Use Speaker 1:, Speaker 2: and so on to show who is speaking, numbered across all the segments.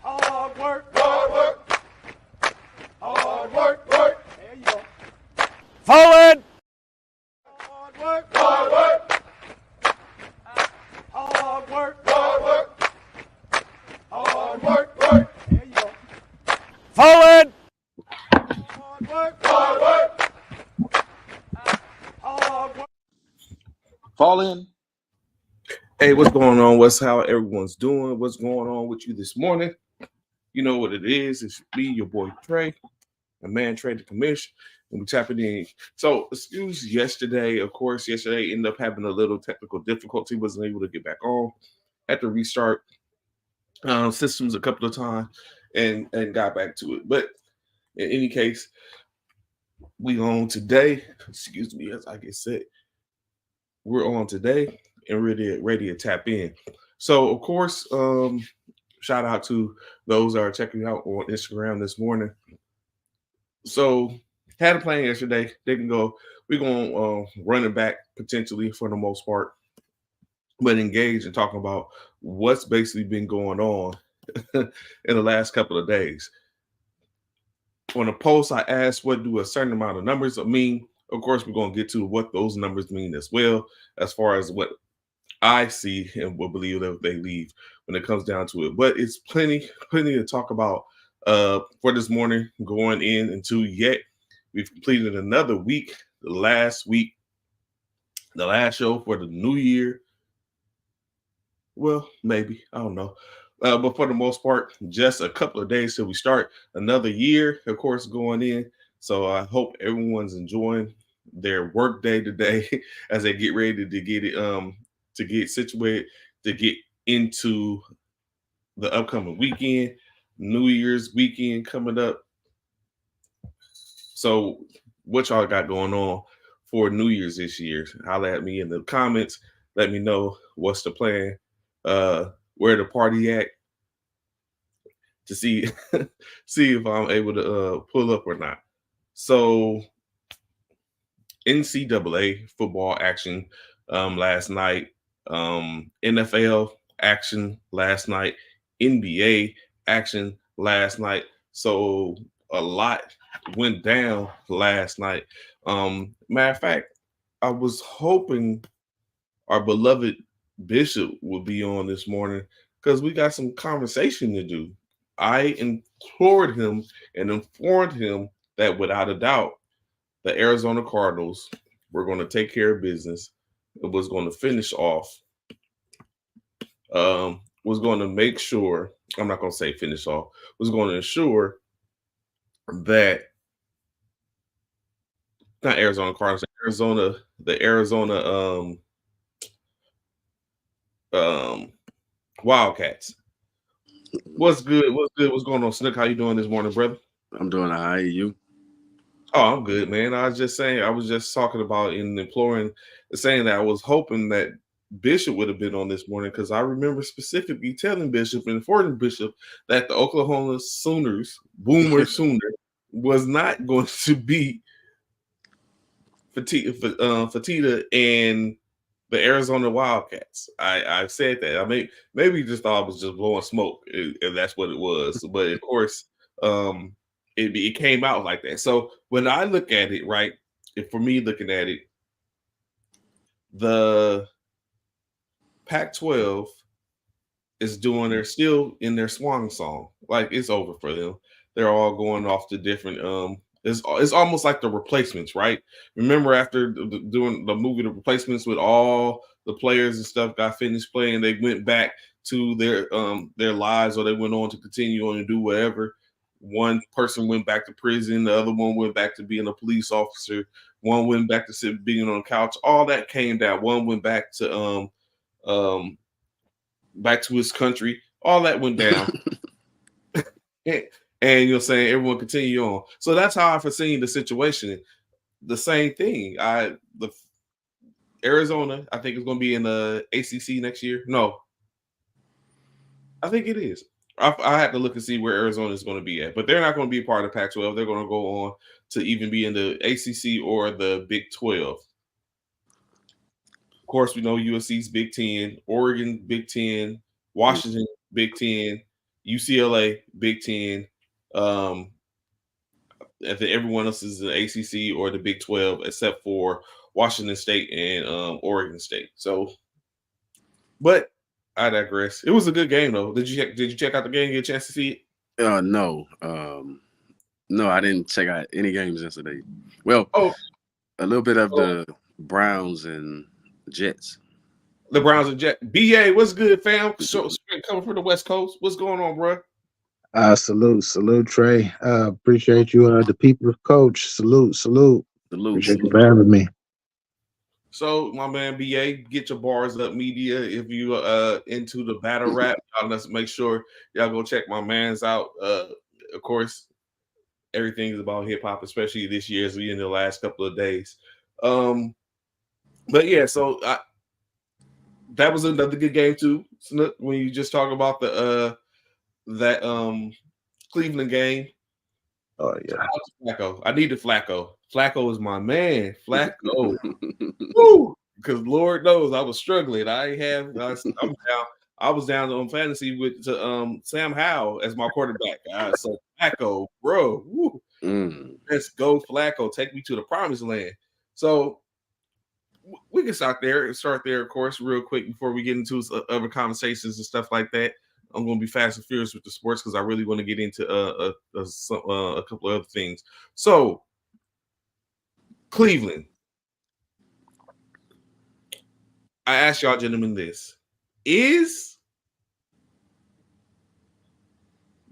Speaker 1: Hard work, hard work, hard work, work. There you go.
Speaker 2: Forward!
Speaker 1: Hard work, hard work, hard work, hard work, hard work, work. There you go.
Speaker 2: Forward!
Speaker 1: Hard work, hard work, hard work.
Speaker 3: Fall in. Hey, what's going on? What's how everyone's doing? What's going on with you this morning? You know what it is. It's me, your boy Trey, a man Trey the commission, and we tapping in. So, excuse yesterday. Of course, yesterday ended up having a little technical difficulty. Wasn't able to get back on. Had to restart systems a couple of times and got back to it. But in any case, we on today. Excuse me, as I get set. We're on today and ready to tap in. So, of course, shout out to those that are checking out on Instagram this morning. So, had a plan yesterday. Didn't go. We're going to run it back potentially for the most part, but engage and talking about what's basically been going on in the last couple of days. On a post, I asked, what do a certain amount of numbers mean? Of course, we're going to get to what those numbers mean as well, as far as what I see and will believe that they leave when it comes down to it. But it's plenty to talk about for this morning going into yet. We've completed another week, the last week, the last show for the new year. Well, maybe, I don't know. But for the most part, just a couple of days till we start another year, of course, going in. So I hope everyone's enjoying their work day today as they get ready to get it to get situated to get into the upcoming weekend, New Year's weekend coming up. So what y'all got going on for New Year's this year? Holler at me in the comments. Let me know what's the plan, where the party at, to see if I'm able to pull up or not. So NCAA football action last night, NFL action last night, NBA action last night. So a lot went down last night. Matter of fact, I was hoping our beloved Bishop would be on this morning because we got some conversation to do. I implored him and informed him that without a doubt, the Arizona Cardinals were going to take care of business. It was going to finish off. Was going to make sure, I'm not going to say finish off, was going to ensure that, not Arizona Cardinals, the Arizona Wildcats. What's good? What's going on, Snook? How you doing this morning, brother?
Speaker 4: I'm doing all right. You?
Speaker 3: Oh, I'm good, man. I was just talking about and imploring, saying that I was hoping that Bishop would have been on this morning because I remember specifically telling Bishop and informing Bishop that the Oklahoma Sooners, Boomer Sooner, was not going to be Fertitta and the Arizona Wildcats. I've said that. I mean, maybe you just thought I was just blowing smoke, if that's what it was. But of course, it came out like that. So when I look at it, right, for me looking at it, the Pac-12 is they're still in their swan song. Like it's over for them. They're all going off to different it's almost like the Replacements, right? Remember after doing the movie The Replacements, with all the players and stuff got finished playing, they went back to their lives, or they went on to continue on and do whatever. One person went back to prison, the other one went back to being a police officer, one went back to being on the couch. All that came down. One went back to back to his country. All that went down. And you're saying everyone continue on. So that's how I foreseen the situation. The same thing. The Arizona, I think, is going to be in the ACC next year. No, I think it is. I have to look and see where Arizona is going to be at, but they're not going to be a part of Pac-12. They're going to go on to even be in the ACC or the Big 12. Of course, we know USC's Big 10, Oregon Big 10, Washington Big 10, UCLA, Big Ten. I think everyone else is the ACC or the Big 12, except for Washington State and Oregon State. So, but I digress. It was a good game though. Did you check out the game? Get a chance to see it?
Speaker 4: No. No, I didn't check out any games yesterday. Well, a little bit of the Browns and Jets.
Speaker 3: The Browns and Jets. BA, what's good, fam? Coming from the West Coast. What's going on, bro?
Speaker 5: Salute, Trey. Appreciate you, the people's coach. Salute. Appreciate you for having me.
Speaker 3: So, my man BA, get your bars up, media. If you into the battle rap, y'all let's make sure y'all go check my man's out. Of course, everything is about hip hop, especially this year as we in the last couple of days. But yeah, so that was another good game too. Snook, when you just talk about the that Cleveland game.
Speaker 5: Oh yeah,
Speaker 3: Flacco. I needed Flacco. Flacco is my man. Flacco. Woo! Because Lord knows I was struggling. I'm down. I was down on fantasy with Sam Howell as my quarterback. So Flacco, bro. Woo. Let's go, Flacco. Take me to the promised land. So we can start there, of course, real quick before we get into other conversations and stuff like that. I'm going to be fast and furious with the sports because I really want to get into a couple of other things. So, Cleveland. I asked y'all gentlemen this. Is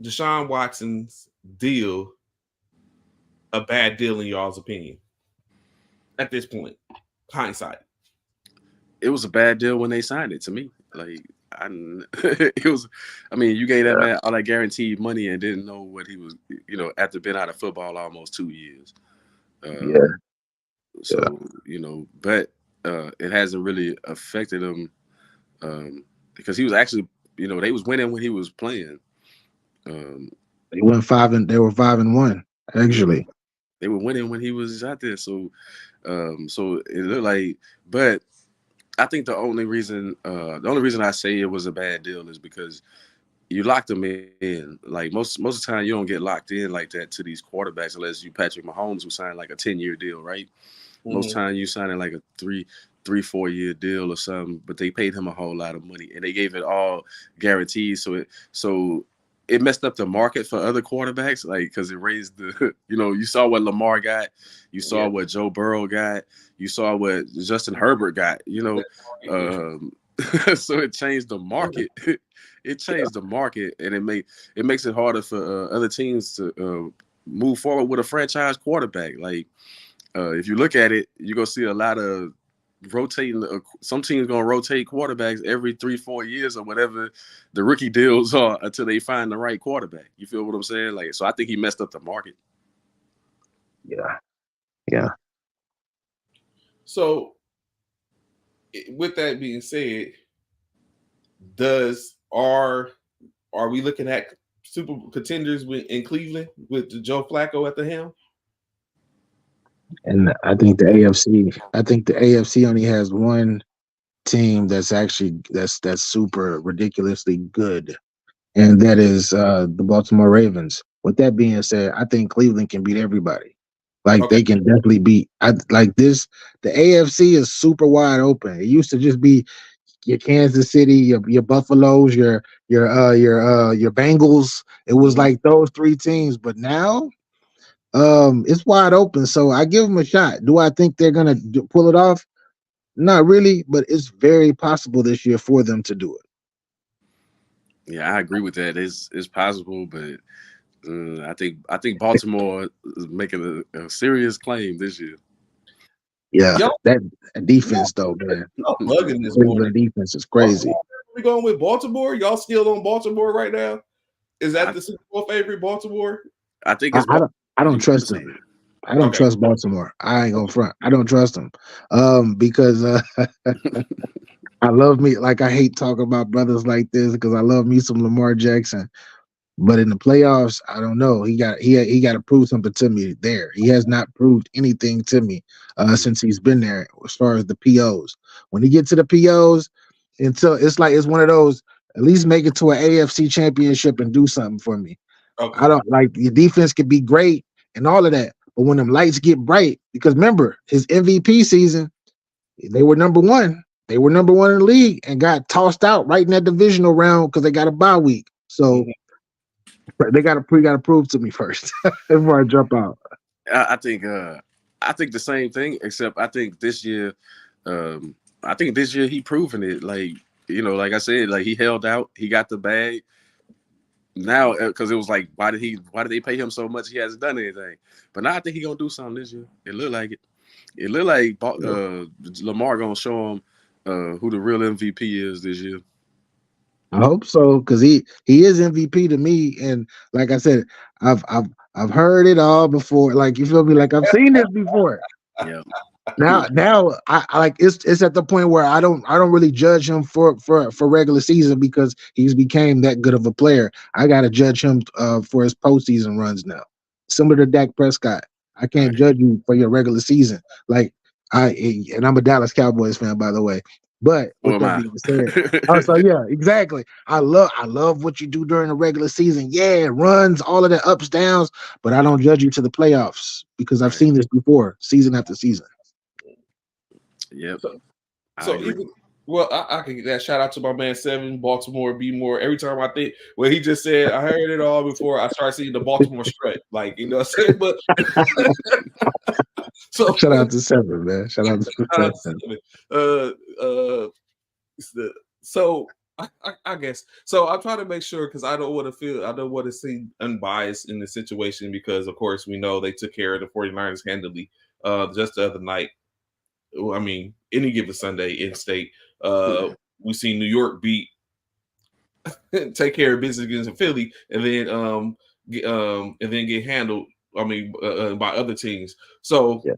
Speaker 3: Deshaun Watson's deal a bad deal in y'all's opinion? At this point, hindsight.
Speaker 4: It was a bad deal when they signed it to me. Like, it was, I mean, you gave that man all that guaranteed money and didn't know what he was, after being out of football almost 2 years. So, but it hasn't really affected him because he was actually, they was winning when he was playing.
Speaker 5: They were 5-1, actually.
Speaker 4: They were winning when he was out there. So it looked like, but I think the only reason I say it was a bad deal is because you locked them in. Like most of the time, you don't get locked in like that to these quarterbacks unless you Patrick Mahomes, who signed like a 10-year deal, right? Mm-hmm. Most time you signing like a 3-4 year deal or something, but they paid him a whole lot of money and they gave it all guaranteed. So it messed up the market for other quarterbacks, like because it raised the, you saw what Lamar got, you saw what Joe Burrow got, you saw what Justin Herbert got, so it changed the market. It changed the market, and it makes it harder for other teams to move forward with a franchise quarterback. Like if you look at it, you're gonna see a lot of rotating. Some teams gonna rotate quarterbacks every 3-4 years or whatever the rookie deals are until they find the right quarterback. You feel what I'm saying? Like, so I think he messed up the market.
Speaker 5: Yeah.
Speaker 3: So, with that being said, are we looking at super contenders in Cleveland with Joe Flacco at the helm?
Speaker 5: And I think the AFC only has one team that's super ridiculously good, and that is the Baltimore Ravens. With that being said, I think Cleveland can beat everybody. Like they can definitely beat. The AFC is super wide open. It used to just be your Kansas City, your Buffaloes, your Bengals. It was like those three teams, but now it's wide open. So I give them a shot. Do I think they're gonna pull it off? Not really, but it's very possible this year for them to do it.
Speaker 4: Yeah, I agree with that. It's possible, but I think Baltimore is making a serious claim this year.
Speaker 5: Yeah, that defense though, man.
Speaker 3: Bugging this morning.
Speaker 5: The defense is crazy.
Speaker 3: We going with Baltimore? Y'all still on Baltimore right now? Is that the Super Bowl favorite, Baltimore?
Speaker 4: I think it's.
Speaker 5: I don't trust them. I don't trust Baltimore. I ain't gonna front. I don't trust them because I love me. Like, I hate talking about brothers like this because I love me some Lamar Jackson. But in the playoffs, I don't know. He got to prove something to me there. He has not proved anything to me since he's been there as far as the POs. When he gets to the POs, until it's one of those, At least make it to an AFC championship and do something for me.
Speaker 3: Okay.
Speaker 5: I don't like your defense could be great and all of that, but when them lights get bright, because remember his MVP season, they were number one. They were number one in the league and got tossed out right in that divisional round because they got a bye week. So they got to prove to me first before I jump out.
Speaker 4: I think the same thing, except I think this year he proven it. Like, you know, like I said, like he held out, he got the bag. Now, because it was like, why did they pay him so much? He hasn't done anything. But now I think he gonna do something this year. It looked like it. It looked like Lamar gonna show him who the real MVP is this year.
Speaker 5: I hope so, because he is MVP to me. And like I said, I've heard it all before. Like, you feel me? Like I've seen this before.
Speaker 4: Yeah.
Speaker 5: Now I like it's at the point where I don't really judge him for regular season because he's became that good of a player. I gotta judge him for his postseason runs now. Similar to Dak Prescott. I can't judge you for your regular season. Like and I'm a Dallas Cowboys fan, by the way. But with that being said, so yeah, exactly. I love what you do during the regular season. Yeah, runs, all of the ups, downs, but I don't judge you to the playoffs because I've seen this before, season after season.
Speaker 4: Yep.
Speaker 3: So even, well, I can get that shout out to my man Seven, Baltimore, be more. Every time I think, well, he just said, I heard it all before I started seeing the Baltimore strut. Like, you know what I'm saying? But so
Speaker 5: shout out to Seven, man. Shout out to
Speaker 3: Seven. So I guess so. I'm trying to make sure because I don't want to seem unbiased in the situation because, of course, we know they took care of the 49ers handily just the other night. I mean, any given Sunday in state, we see New York take care of business against Philly, and then get handled. I mean, by other teams. So, yeah.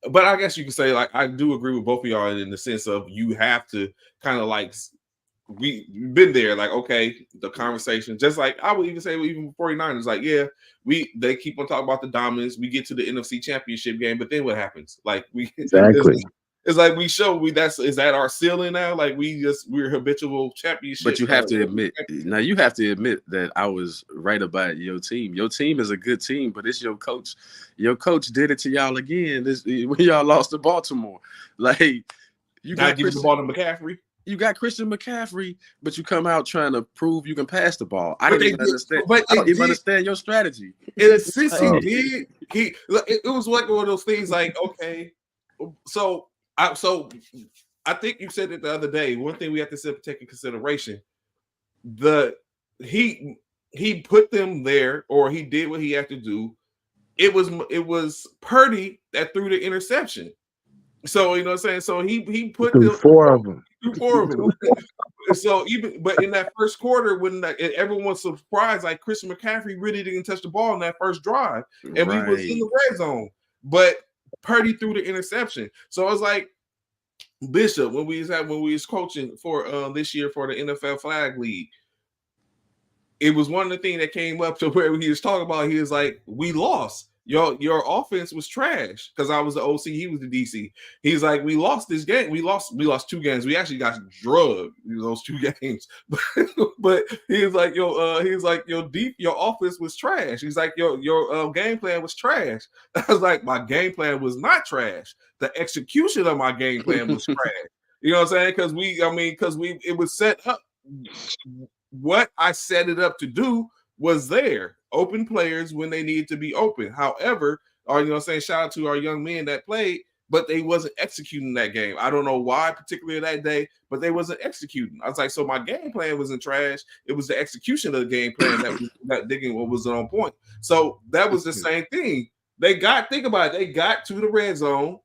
Speaker 3: But I guess you could say, like, I do agree with both of y'all in the sense of you have to kind of like we've been there. Like, okay, the conversation, just like I would even say, even 49ers, like, yeah, they keep on talking about the dominance. We get to the NFC Championship game, but then what happens? Like,
Speaker 5: exactly.
Speaker 3: It's like is that our ceiling now? Like we're habitual championship.
Speaker 4: But you have to admit that I was right about your team. Your team is a good team, but it's your coach. Your coach did it to y'all again when y'all lost to Baltimore. Like you got
Speaker 3: give the ball to McCaffrey.
Speaker 4: You got Christian McCaffrey, but you come out trying to prove you can pass the ball. I don't even understand your strategy.
Speaker 3: And since he did, it was like one of those things. Like, okay, so I think you said it the other day. One thing we have to take in consideration: he put them there, or he did what he had to do. It was Purdy that threw the interception. So you know what I'm saying. So he put them,
Speaker 5: four of them.
Speaker 3: So but in that first quarter, when everyone was surprised, like Christian McCaffrey really didn't touch the ball in that first drive, and we was in the red zone, but Purdy threw the interception. So I was like, Bishop, when we was coaching for this year for the NFL Flag League, it was one of the things that came up to where he was talking about. He was like, we lost. Your offense was trash because I was the OC, he was the DC. He's like, we lost this game. We lost 2 games. We actually got drugged those 2 games. But he's like, your offense was trash. He's like, your game plan was trash. I was like, my game plan was not trash. The execution of my game plan was trash. You know what I'm saying? Because it was set up. What I set it up to do was there. Open players when they needed to be open. However, shout out to our young men that played, but they wasn't executing that game. I don't know why, particularly that day, but they wasn't executing. I was like, so my game plan wasn't trash. It was the execution of the game plan that digging what was on point. So that was the same thing. Think about it. They got to the red zone.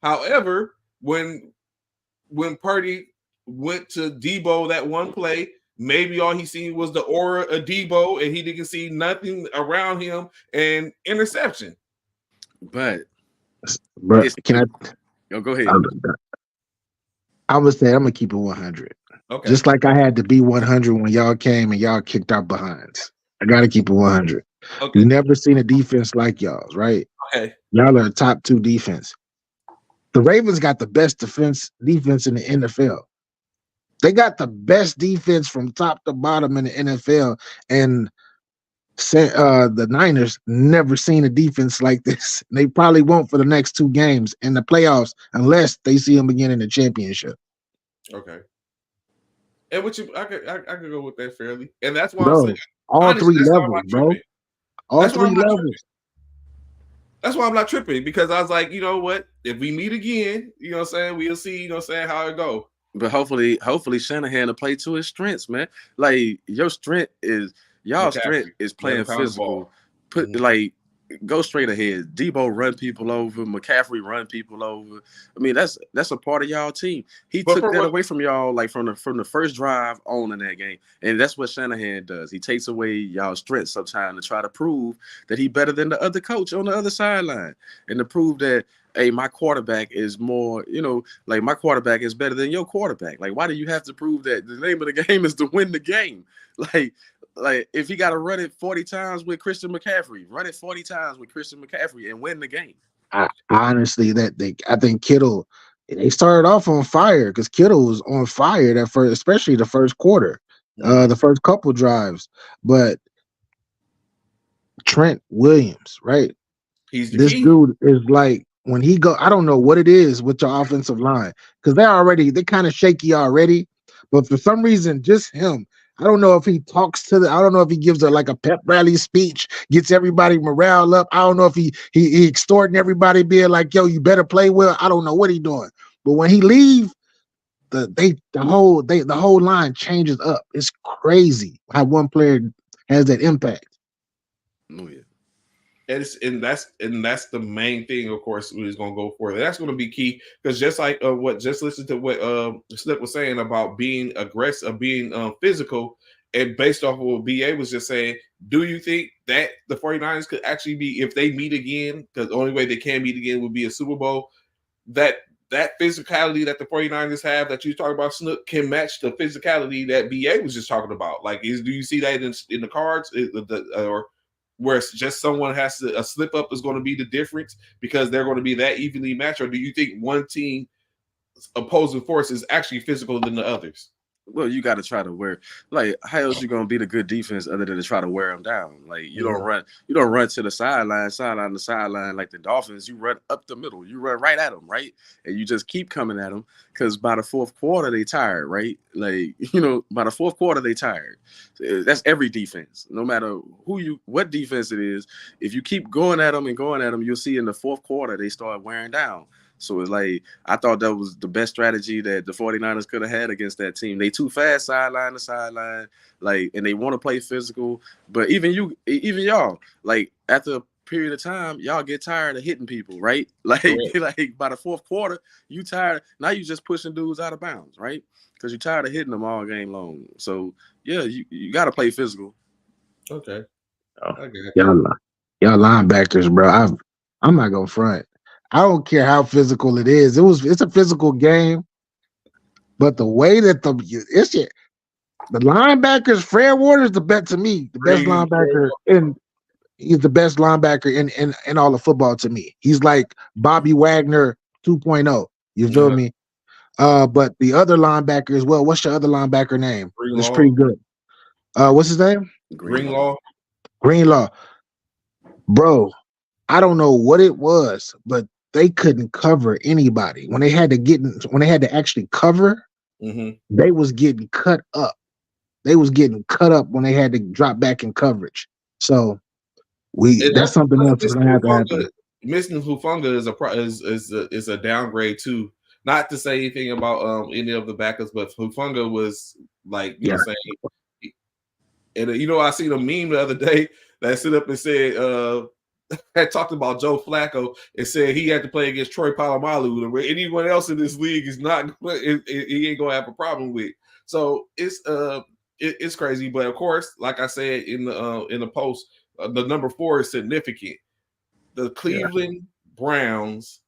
Speaker 3: However, when Purdy went to Debo that one play, maybe all he seen was the aura of Debo, and he didn't see nothing around him and interception.
Speaker 4: But
Speaker 5: can I?
Speaker 4: Go ahead.
Speaker 5: I would say I'm gonna keep it 100.
Speaker 3: Okay.
Speaker 5: Just like I had to be 100 when y'all came and y'all kicked our behinds. I gotta keep it 100. Okay. You never seen a defense like y'all's, right?
Speaker 3: Okay.
Speaker 5: Y'all are a top 2 defense. The Ravens got the best defense in the NFL. They got the best defense from top to bottom in the NFL, and the Niners never seen a defense like this. They probably won't for the next 2 games in the playoffs unless they see them again in the championship.
Speaker 3: Okay. And what I could go with that fairly. And that's why
Speaker 5: Bro,
Speaker 3: I'm saying
Speaker 5: all
Speaker 3: honestly,
Speaker 5: 3
Speaker 3: that's why I'm
Speaker 5: levels,
Speaker 3: not
Speaker 5: bro.
Speaker 3: tripping.
Speaker 5: All
Speaker 3: That's why
Speaker 5: 3
Speaker 3: I'm not
Speaker 5: levels.
Speaker 3: tripping. That's why I'm not tripping, because I was like, you know what? If we meet again, you know what I'm saying, we'll see, you know what I'm saying, how it go.
Speaker 4: But hopefully Shanahan will play to his strengths, man. Like your strength is strength is playing physical. Like go straight ahead. Debo run people over. McCaffrey run people over. I mean, that's a part of y'all team. He took that away from y'all, like from the first drive on in that game, and that's what Shanahan does. He takes away y'all strengths sometimes to try to prove that he better than the other coach on the other sideline, and to prove that, hey, my quarterback is more, like my quarterback is better than your quarterback. Like, why do you have to prove that? The name of the game is to win the game. Like if he got to run it 40 times with Christian McCaffrey, run it 40 times with Christian McCaffrey and win the game.
Speaker 5: Honestly, I think Kittle, they started off on fire because Kittle was on fire that first, especially the first quarter, the first couple drives. But Trent Williams, right? This dude is like, when he go, I don't know what it is with your offensive line, because they're kind of shaky already. But for some reason, just him. I don't know if he talks to I don't know if he gives like a pep rally speech, gets everybody morale up. I don't know if he extorting everybody, being like, yo, you better play well. I don't know what he's doing. But when he leave, the whole line changes up. It's crazy how one player has that impact.
Speaker 4: Oh yeah.
Speaker 3: And that's the main thing, of course, he's going to go for. That's going to be key, because just like listen to what Slip was saying about being aggressive, being physical, and based off of what BA was just saying, do you think that the 49ers could actually be, if they meet again, because the only way they can meet again would be a Super Bowl, that physicality that the 49ers have that you talk about, Snook, can match the physicality that BA was just talking about? Like, do you see that in the cards, or where it's just someone has to, a slip up is going to be the difference because they're going to be that evenly matched? Or do you think one team opposing force is actually physical than the others?
Speaker 4: Well, you got to try to wear, like, how else you gonna be the good defense other than to try to wear them down? Like, you don't run to the sideline to sideline like the Dolphins. You run up the middle. You run right at them, right? And you just keep coming at them, because by the fourth quarter they tired, right? Like, by the fourth quarter they tired. That's every defense, no matter what defense it is. If you keep going at them, you'll see in the fourth quarter they start wearing down. So it's like, I thought that was the best strategy that the 49ers could have had against that team. They too fast sideline to sideline, like, and they want to play physical. But even y'all, like, after a period of time, y'all get tired of hitting people, right? Like, like by the fourth quarter, you tired. Now you just pushing dudes out of bounds, right? Because you're tired of hitting them all game long. So yeah, you got to play physical.
Speaker 3: Okay.
Speaker 5: Y'all linebackers, bro. I'm not gonna front. I don't care how physical it is. It's a physical game, but the way that the linebackers, Fred Warner's the best to me, the best linebacker he's the best linebacker in all of football to me. He's like Bobby Wagner 2.0. You feel me? But the other linebacker as well. What's your other linebacker name? It's pretty good. What's his name?
Speaker 3: Greenlaw.
Speaker 5: Bro, I don't know what it was, but they couldn't cover anybody. When they had to actually cover, they was getting cut up. They was getting cut up when they had to drop back in coverage. So that's something else that's gonna have to happen.
Speaker 3: Missing Hufanga is a downgrade too. Not to say anything about any of the backups, but Hufanga was like, you know what I'm saying. And I seen a meme the other day that stood up and said had talked about Joe Flacco and said he had to play against Troy Polamalu, where anyone else in this league is not, he ain't gonna have a problem with. So it's crazy, but of course, like I said in the post, the number 4 is significant. The Cleveland Browns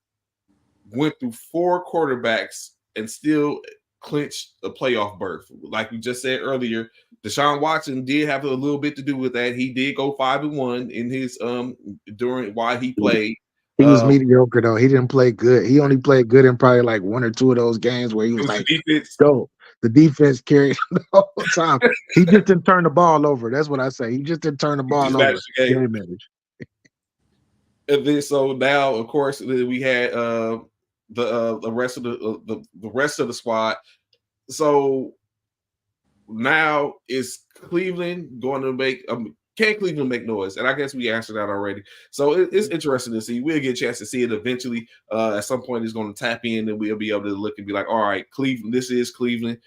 Speaker 3: went through 4 quarterbacks and still clinched a playoff berth. Like you just said earlier, Deshaun Watson did have a little bit to do with that. He did go 5-1 in his while he played.
Speaker 5: He was mediocre though. He didn't play good. He only played good in probably like 1 or 2 of those games where he was like, "Go." The defense carried the whole time. He just didn't turn the ball over. That's what I say. He just didn't turn the ball over.
Speaker 3: managed the game.
Speaker 5: Game managed.
Speaker 3: And then so now, of course, we had the rest of the rest of the squad. So now is Cleveland going to make? Can Cleveland make noise? And I guess we answered that already. So it's interesting to see. We'll get a chance to see it eventually. At some point, it's going to tap in, and we'll be able to look and be like, all right, Cleveland, this is Cleveland.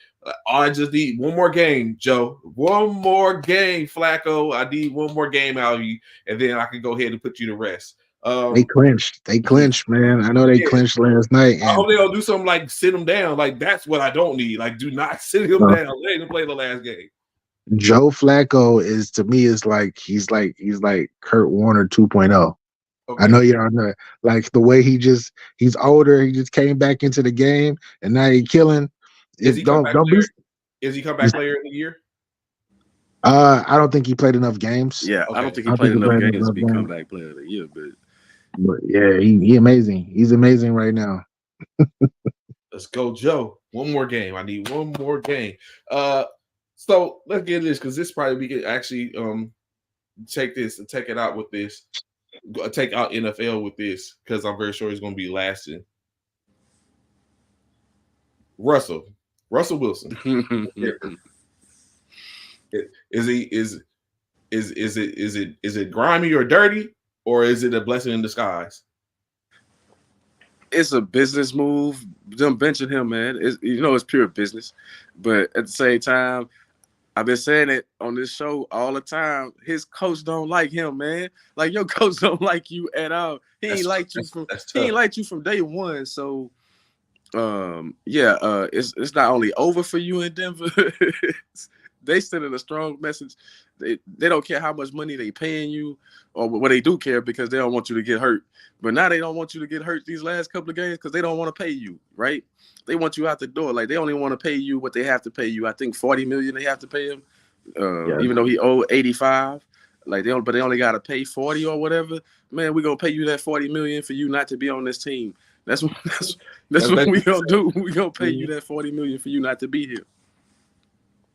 Speaker 3: I just need one more game, Joe. One more game, Flacco. I need one more game out of you, and then I can go ahead and put you to rest.
Speaker 5: They clinched. They clinched, man. I know they clinched last night.
Speaker 3: I hope they don't do something like sit them down. Like, that's what I don't need. Like, do not sit him down. Let him play the last game.
Speaker 5: Joe Flacco is, to me, is like he's like Kurt Warner 2.0.
Speaker 3: Okay.
Speaker 5: I know y'all know, like the way he's older. He just came back into the game, and now he's killing.
Speaker 3: Is he come back later in the year?
Speaker 5: I don't think he played enough games.
Speaker 4: Yeah,
Speaker 3: Okay.
Speaker 4: I don't think he played enough games to be comeback player of the year.
Speaker 5: But yeah, he amazing. He's amazing right now.
Speaker 3: Let's go, Joe. One more game. I need one more game. So let's get this, because this probably we can actually take this and take it out with this. Take out NFL with this, because I'm very sure it's going to be lasting. Russell Wilson. Is it grimy or dirty, or is it a blessing in disguise?
Speaker 4: It's a business move. Them benching him, man. It's pure business. But at the same time, I've been saying it on this show all the time. His coach don't like him, man. Like, your coach don't like you at all. He ain't liked you from day one. So, it's not only over for you in Denver. They sending a strong message. They don't care how much money they paying you, or what they do care, because they don't want you to get hurt. But now they don't want you to get hurt these last couple of games because they don't want to pay you, right? They want you out the door. Like, they only want to pay you what they have to pay you. I think $40 million they have to pay him, even though he owed 85. Like, they only got to pay 40 or whatever. Man, we're gonna pay you that $40 million for you not to be on this team. That's what we gonna do. We gonna pay you that $40 million for you not to be here.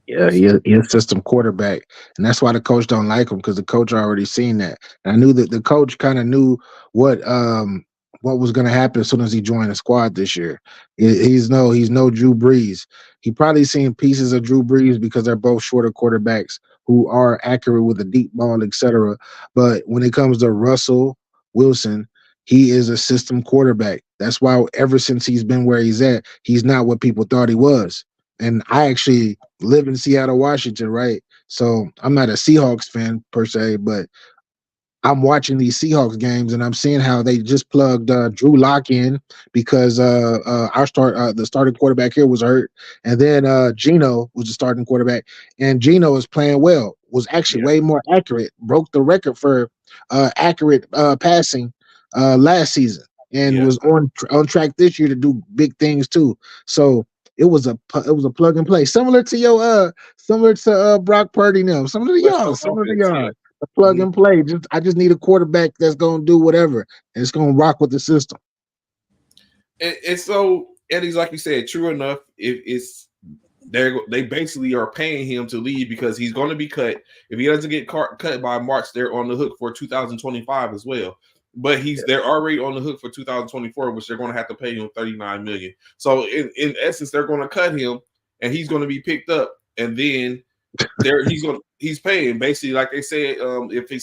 Speaker 5: Yeah, he's a system quarterback, and that's why the coach don't like him, because the coach already seen that. And I knew that the coach kind of knew what was going to happen as soon as he joined the squad this year. He's no Drew Brees. He probably seen pieces of Drew Brees because they're both shorter quarterbacks who are accurate with the deep ball, etc. But when it comes to Russell Wilson, he is a system quarterback. That's why ever since he's been where he's at, he's not what people thought he was. And I actually live in Seattle, Washington, right? So I'm not a Seahawks fan per se, but I'm watching these Seahawks games and I'm seeing how they just plugged Drew Lock in because the starting quarterback here was hurt, and then Geno was the starting quarterback, and Geno is playing well. Was actually way more accurate. Broke the record for accurate passing last season, and was on track this year to do big things too. So it was a plug and play, similar to Brock Purdy now, similar to y'all. A plug and play. I just need a quarterback that's gonna do whatever, and it's gonna rock with the system.
Speaker 3: And so Eddie's, like you said, true enough. They basically are paying him to leave because he's going to be cut. If he doesn't get cut by March, they're on the hook for 2025 as well. But they're already on the hook for 2024, which they're going to have to pay him $39 million. So in essence, they're going to cut him, and he's going to be picked up, and then he's paying basically, like they said. If he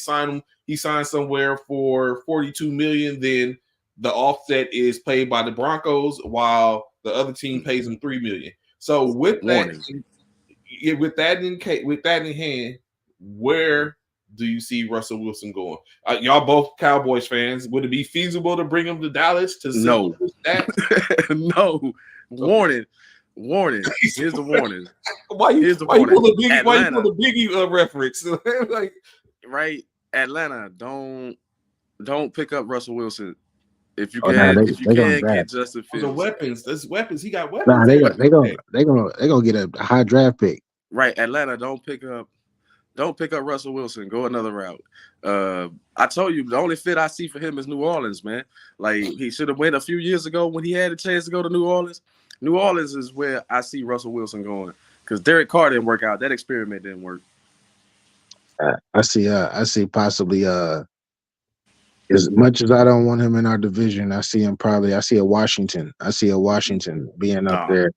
Speaker 3: signs somewhere for $42 million, then the offset is paid by the Broncos, while the other team pays him $3 million. So with that in hand, where do you see Russell Wilson going? Y'all both Cowboys fans. Would it be feasible to bring him to Dallas to see that?
Speaker 4: No. Warning. Here's the warning.
Speaker 3: Why you pull the Biggie reference? Like,
Speaker 4: right, Atlanta, don't pick up Russell Wilson. If you can, get Justin Fields.
Speaker 3: The weapons. There's weapons. He got weapons.
Speaker 5: Nah, they gonna get a high draft pick.
Speaker 4: Right, Atlanta, don't pick up Russell Wilson. Go another route. I told you the only fit I see for him is New Orleans, man. Like, he should have went a few years ago when he had a chance to go to New Orleans. New Orleans is where I see Russell Wilson going because Derek Carr didn't work out. That experiment didn't work.
Speaker 5: I see possibly as much as I don't want him in our division, I see a Washington being up there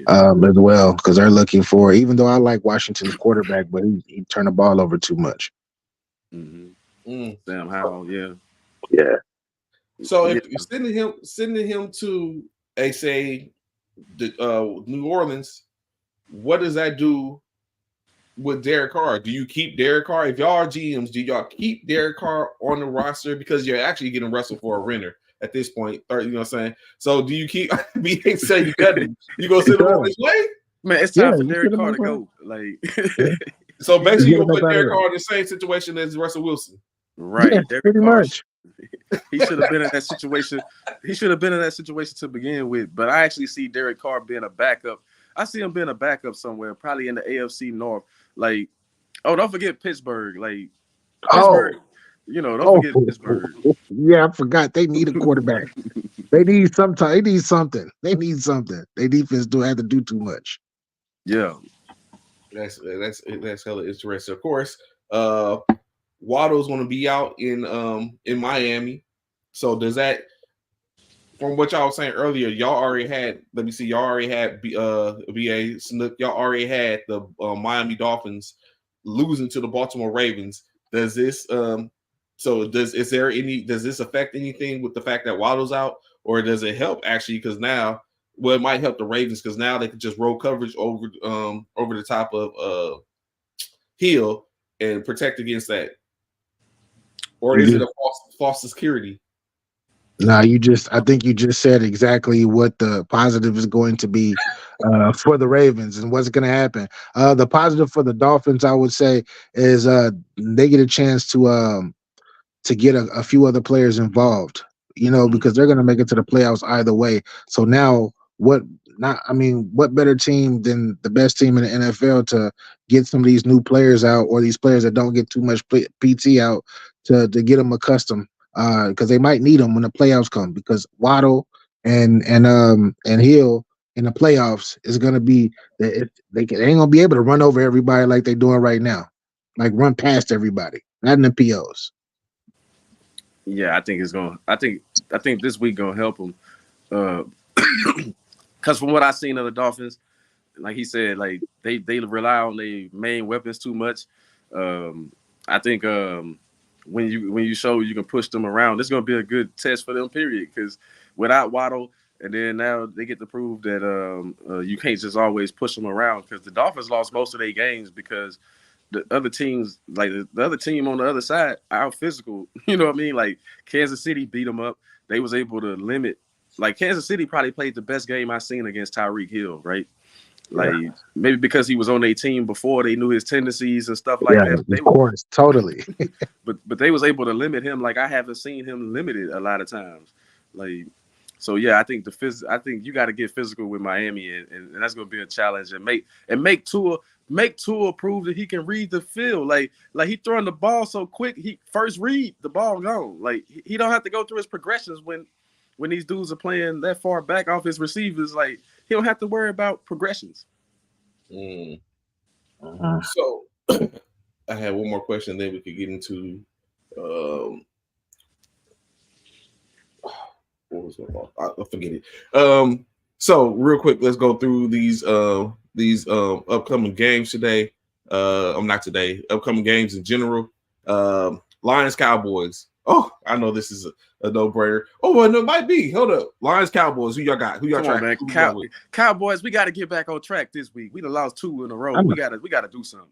Speaker 5: as well, because they're looking for, even though I like Washington's quarterback, but he turned the ball over too much.
Speaker 4: Sam Howell, yeah.
Speaker 3: So if you're sending him to say the New Orleans, what does that do with Derek Carr? Do you keep Derek Carr? If y'all are GMs, do y'all keep Derek Carr on the roster because you're actually getting Russell for a renter at this point? You know what I'm saying? So do you keep BA say you cut him? You gonna send him on his way?
Speaker 4: Man, it's time for Derek Carr to go. Like
Speaker 3: so basically you're gonna put Derek Carr in the same situation as Russell Wilson.
Speaker 4: Right.
Speaker 5: Yeah,
Speaker 4: Derek
Speaker 5: pretty
Speaker 4: Carr,
Speaker 5: much.
Speaker 4: He should have been in that situation. He should have been in that situation to begin with. But I actually see Derek Carr being a backup. I see him being a backup somewhere, probably in the AFC North. Like, don't forget Pittsburgh. Like, Pittsburgh, don't forget Pittsburgh.
Speaker 5: Yeah, I forgot. They need a quarterback. They need something. They need something. Their defense don't have to do too much.
Speaker 3: Yeah. That's hella interesting. Of course, Waddle's going to be out in Miami. So does that, from what y'all was saying earlier, y'all already had BA Snook, y'all already had the Miami Dolphins losing to the Baltimore Ravens. Does this does this affect anything with the fact that Waddle's out, or does it help actually? Because now, it might help the Ravens because now they can just roll coverage over the top of Hill and protect against that. Or is it a false security?
Speaker 5: No, I think you just said exactly what the positive is going to be for the Ravens and what's going to happen. The positive for the Dolphins, I would say, is they get a chance to get a few other players involved, because they're going to make it to the playoffs either way. So now what better team than the best team in the NFL to get some of these new players out, or these players that don't get too much PT out to get them accustomed, because they might need them when the playoffs come, because Waddle and Hill in the playoffs is going to be that they ain't going to be able to run over everybody like they're doing right now, like run past everybody, not in the POs.
Speaker 4: Yeah, I think this week gonna help them. Because from what I've seen of the Dolphins, like he said, like they rely on their main weapons too much. I think when you show you can push them around, it's gonna be a good test for them. Period. Because without Waddle, and then now they get to prove that you can't just always push them around. Because the Dolphins lost most of their games because the other teams, like the other team on the other side, are physical. You know what I mean? Like Kansas City beat them up. They was able to limit. Like Kansas City probably played the best game I've seen against Tyreek Hill, right? Like maybe because he was on their team before, they knew his tendencies and stuff like that.
Speaker 5: Of course, totally.
Speaker 4: but they was able to limit him like I haven't seen him limited a lot of times. Like, so yeah, I think I think you got to get physical with Miami, and that's gonna be a challenge. And make Tua prove that he can read the field. Like he throwing the ball so quick, he first read the ball gone. Like he don't have to go through his progressions when these dudes are playing that far back off his receivers. Like he don't have to worry about progressions.
Speaker 3: So I had one more question, then we could get into what was it? I forget it. So real quick, let's go through these upcoming games today. Upcoming games in general. Lions Cowboys. Oh, I know this is a no-brainer. Oh, well, it might be. Hold up. Lions Cowboys. Who y'all got? Who y'all track?
Speaker 4: Cowboys, we got to get back on track this week. We done lost 2 in a row. We gotta do something.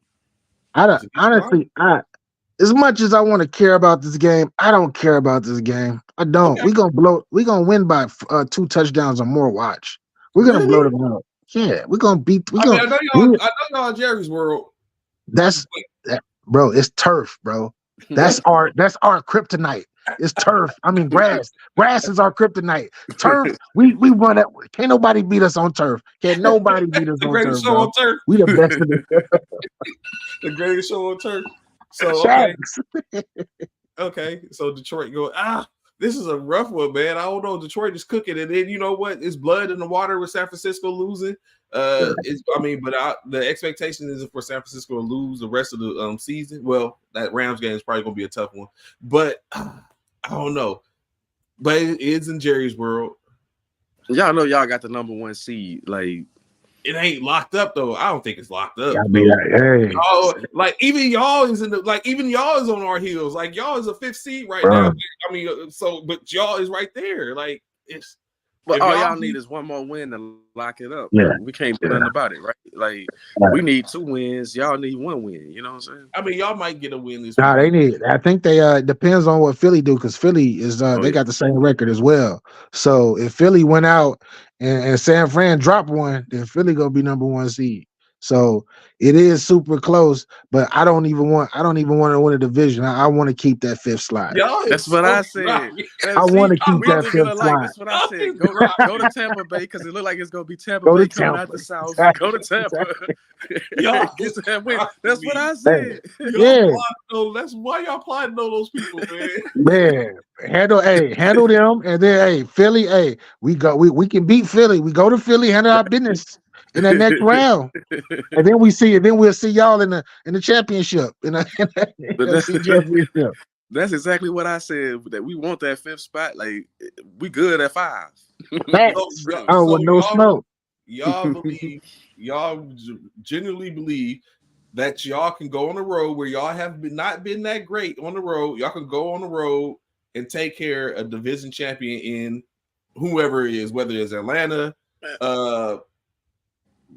Speaker 5: Honestly, as much as I want to care about this game, I don't care about this game. I don't. Okay. We're gonna win by 2 touchdowns or more. Watch. We're gonna blow them out. Yeah, we're gonna beat. I
Speaker 3: know y'all in Jerry's world.
Speaker 5: Bro. It's turf, bro. That's our kryptonite. It's turf. I mean grass. Grass is our kryptonite. Turf. We run it. Can't nobody beat us on turf. Can't nobody beat us on turf.
Speaker 3: Show on turf.
Speaker 5: We the best of
Speaker 3: the greatest show on turf. So okay. So Detroit go This is a rough one, man. I don't know. Detroit is cooking, and then you know what? It's blood in the water with San Francisco losing. The expectation is for San Francisco to lose the rest of the season. Well, that Rams game is probably going to be a tough one, but I don't know. But it is in Jerry's world.
Speaker 4: Y'all know y'all got the number 1 seed. Like,
Speaker 3: it ain't locked up though. I don't think it's locked up. Like even y'all is even y'all is on our heels. Like y'all is a 5th seed right now. I mean, but y'all is right there. Like it's.
Speaker 4: But all y'all need is one more win to lock it up.
Speaker 5: Yeah.
Speaker 4: We can't do nothing about it, right? Like we need 2 wins. Y'all need 1 win. You know what I'm saying?
Speaker 3: I mean, y'all might get a win this
Speaker 5: Nah,
Speaker 3: week.
Speaker 5: they need. I think they depends on what Philly do, because Philly is they got the same record as well. So if Philly went out and San Fran dropped one, then Philly gonna be number 1 seed. So it is super close, but I don't even want to win a division. I want to keep that 5th slot.
Speaker 4: That's what I said.
Speaker 5: I want to keep that 5th slot.
Speaker 4: That's what I said. Go to Tampa Bay, because it look like it's gonna be Tampa Bay coming out the South. Go to Tampa.
Speaker 3: Y'all
Speaker 4: get that win. That's what I said.
Speaker 5: Yeah.
Speaker 3: That's why y'all plotting on those people, man.
Speaker 5: Man, handle them, and then Philly, we can beat Philly. We go to Philly, handle our business in the next round, and then we'll see y'all in the championship. Championship.
Speaker 3: That's exactly what I said. That we want that 5th spot. Like we good at 5.
Speaker 5: No smoke.
Speaker 3: Y'all genuinely believe that y'all can go on the road where y'all have not been that great on the road. Y'all can go on the road and take care of a division champion in whoever it is, whether it's Atlanta.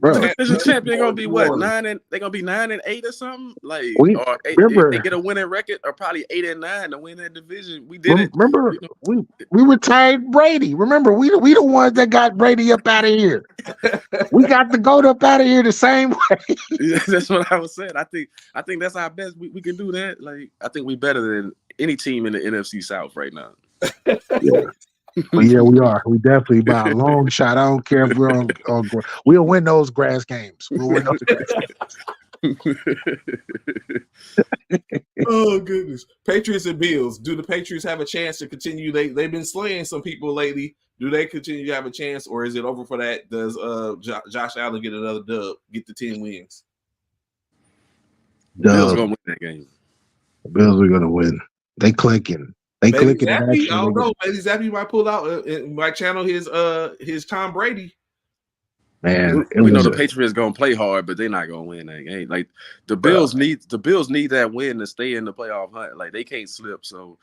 Speaker 4: Division champion gonna be what? 9 they're gonna be 9-8 or something. Like, or they get a winning record, or probably 8-9 to win that division. We did it.
Speaker 5: Remember, we retired Brady. Remember, we the ones that got Brady up out of here. We got the GOAT up out of here the same way.
Speaker 4: Yeah, that's what I was saying. I think that's our best. We can do that. Like, I think we better than any team in the NFC South right now.
Speaker 5: Yeah. Yeah, we are. We definitely by a long shot. I don't care if we're on we'll win those grass games. We'll win those grass games.
Speaker 3: Oh goodness. Patriots and Bills. Do the Patriots have a chance to continue? They've been slaying some people lately. Do they continue to have a chance, or is it over for that? Does Josh Allen get another dub, get the 10 wins?
Speaker 4: Bills gonna win that game.
Speaker 5: The Bills are gonna win. They clicking. I
Speaker 3: don't know. Maybe Zappy might pull out might channel his Tom Brady.
Speaker 5: Man,
Speaker 4: we know the Patriots gonna play hard, but they're not gonna win that game. Like the Bills need that win to stay in the playoff hunt. Like they can't slip. So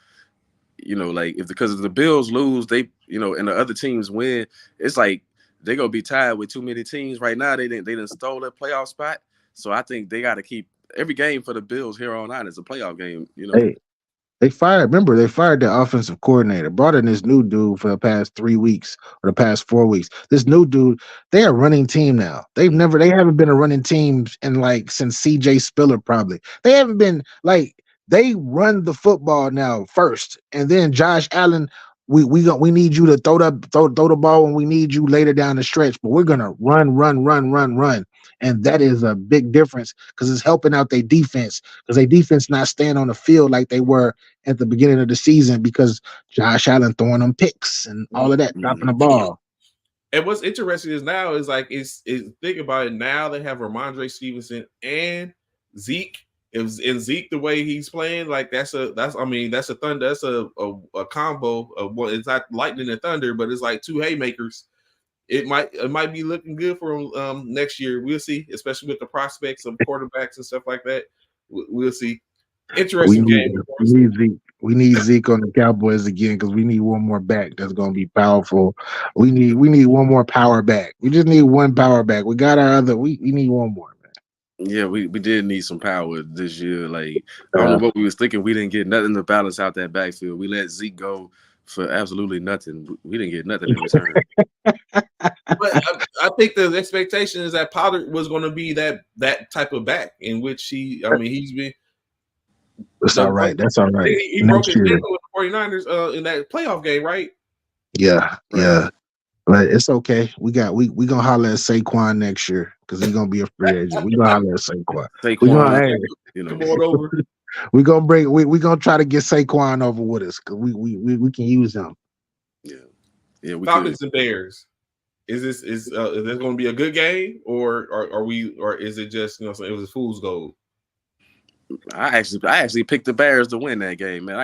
Speaker 4: like because if the Bills lose, they and the other teams win, it's like they're gonna be tied with too many teams right now. They didn't stole that playoff spot. So I think they got to keep every game for the Bills here on out is a playoff game.
Speaker 5: Hey. They fired their offensive coordinator, brought in this new dude for the past 3 weeks or the past 4 weeks. This new dude, they are a running team now. They haven't been a running team since CJ Spiller probably. They haven't been they run the football now first, and then Josh Allen. We need you to throw the ball when we need you later down the stretch, but we're gonna run. And that is a big difference because it's helping out their defense, because their defense not staying on the field like they were at the beginning of the season because Josh Allen throwing them picks and all of that, dropping the ball.
Speaker 3: And what's interesting is now is think about it. Now they have Ramondre Stevenson and Zeke. And Zeke, the way he's playing, that's a thunder. That's a combo of what it's not lightning and thunder, but it's like 2 haymakers. It might be looking good for him next year. We'll see, especially with the prospects of quarterbacks and stuff like that. We'll see. Interesting game.
Speaker 5: We need Zeke on the Cowboys again because we need one more back that's going to be powerful. We need one more power back. We just need one power back. We got our other. We need one more.
Speaker 4: Yeah, we did need some power this year. Like, I don't know what we was thinking. We didn't get nothing to balance out that backfield. We let Zeke go for absolutely nothing. We didn't get nothing in return.
Speaker 3: But I think the expectation is that Pollard was going to be that type of back in which he's been.
Speaker 5: That's all right. That's all right.
Speaker 3: He broke his ankle with the 49ers in that playoff game, right?
Speaker 5: Yeah, yeah. But it's okay. We gonna holler at Saquon next year because he's gonna be a free agent. We gonna holler at Saquon.
Speaker 3: Come on over.
Speaker 5: we gonna try to get Saquon over with us because we can use him.
Speaker 4: Yeah. We
Speaker 3: Falcons and Bears. Is this going to be a good game, or is it just it was a fool's gold?
Speaker 4: I actually picked the Bears to win that game, man.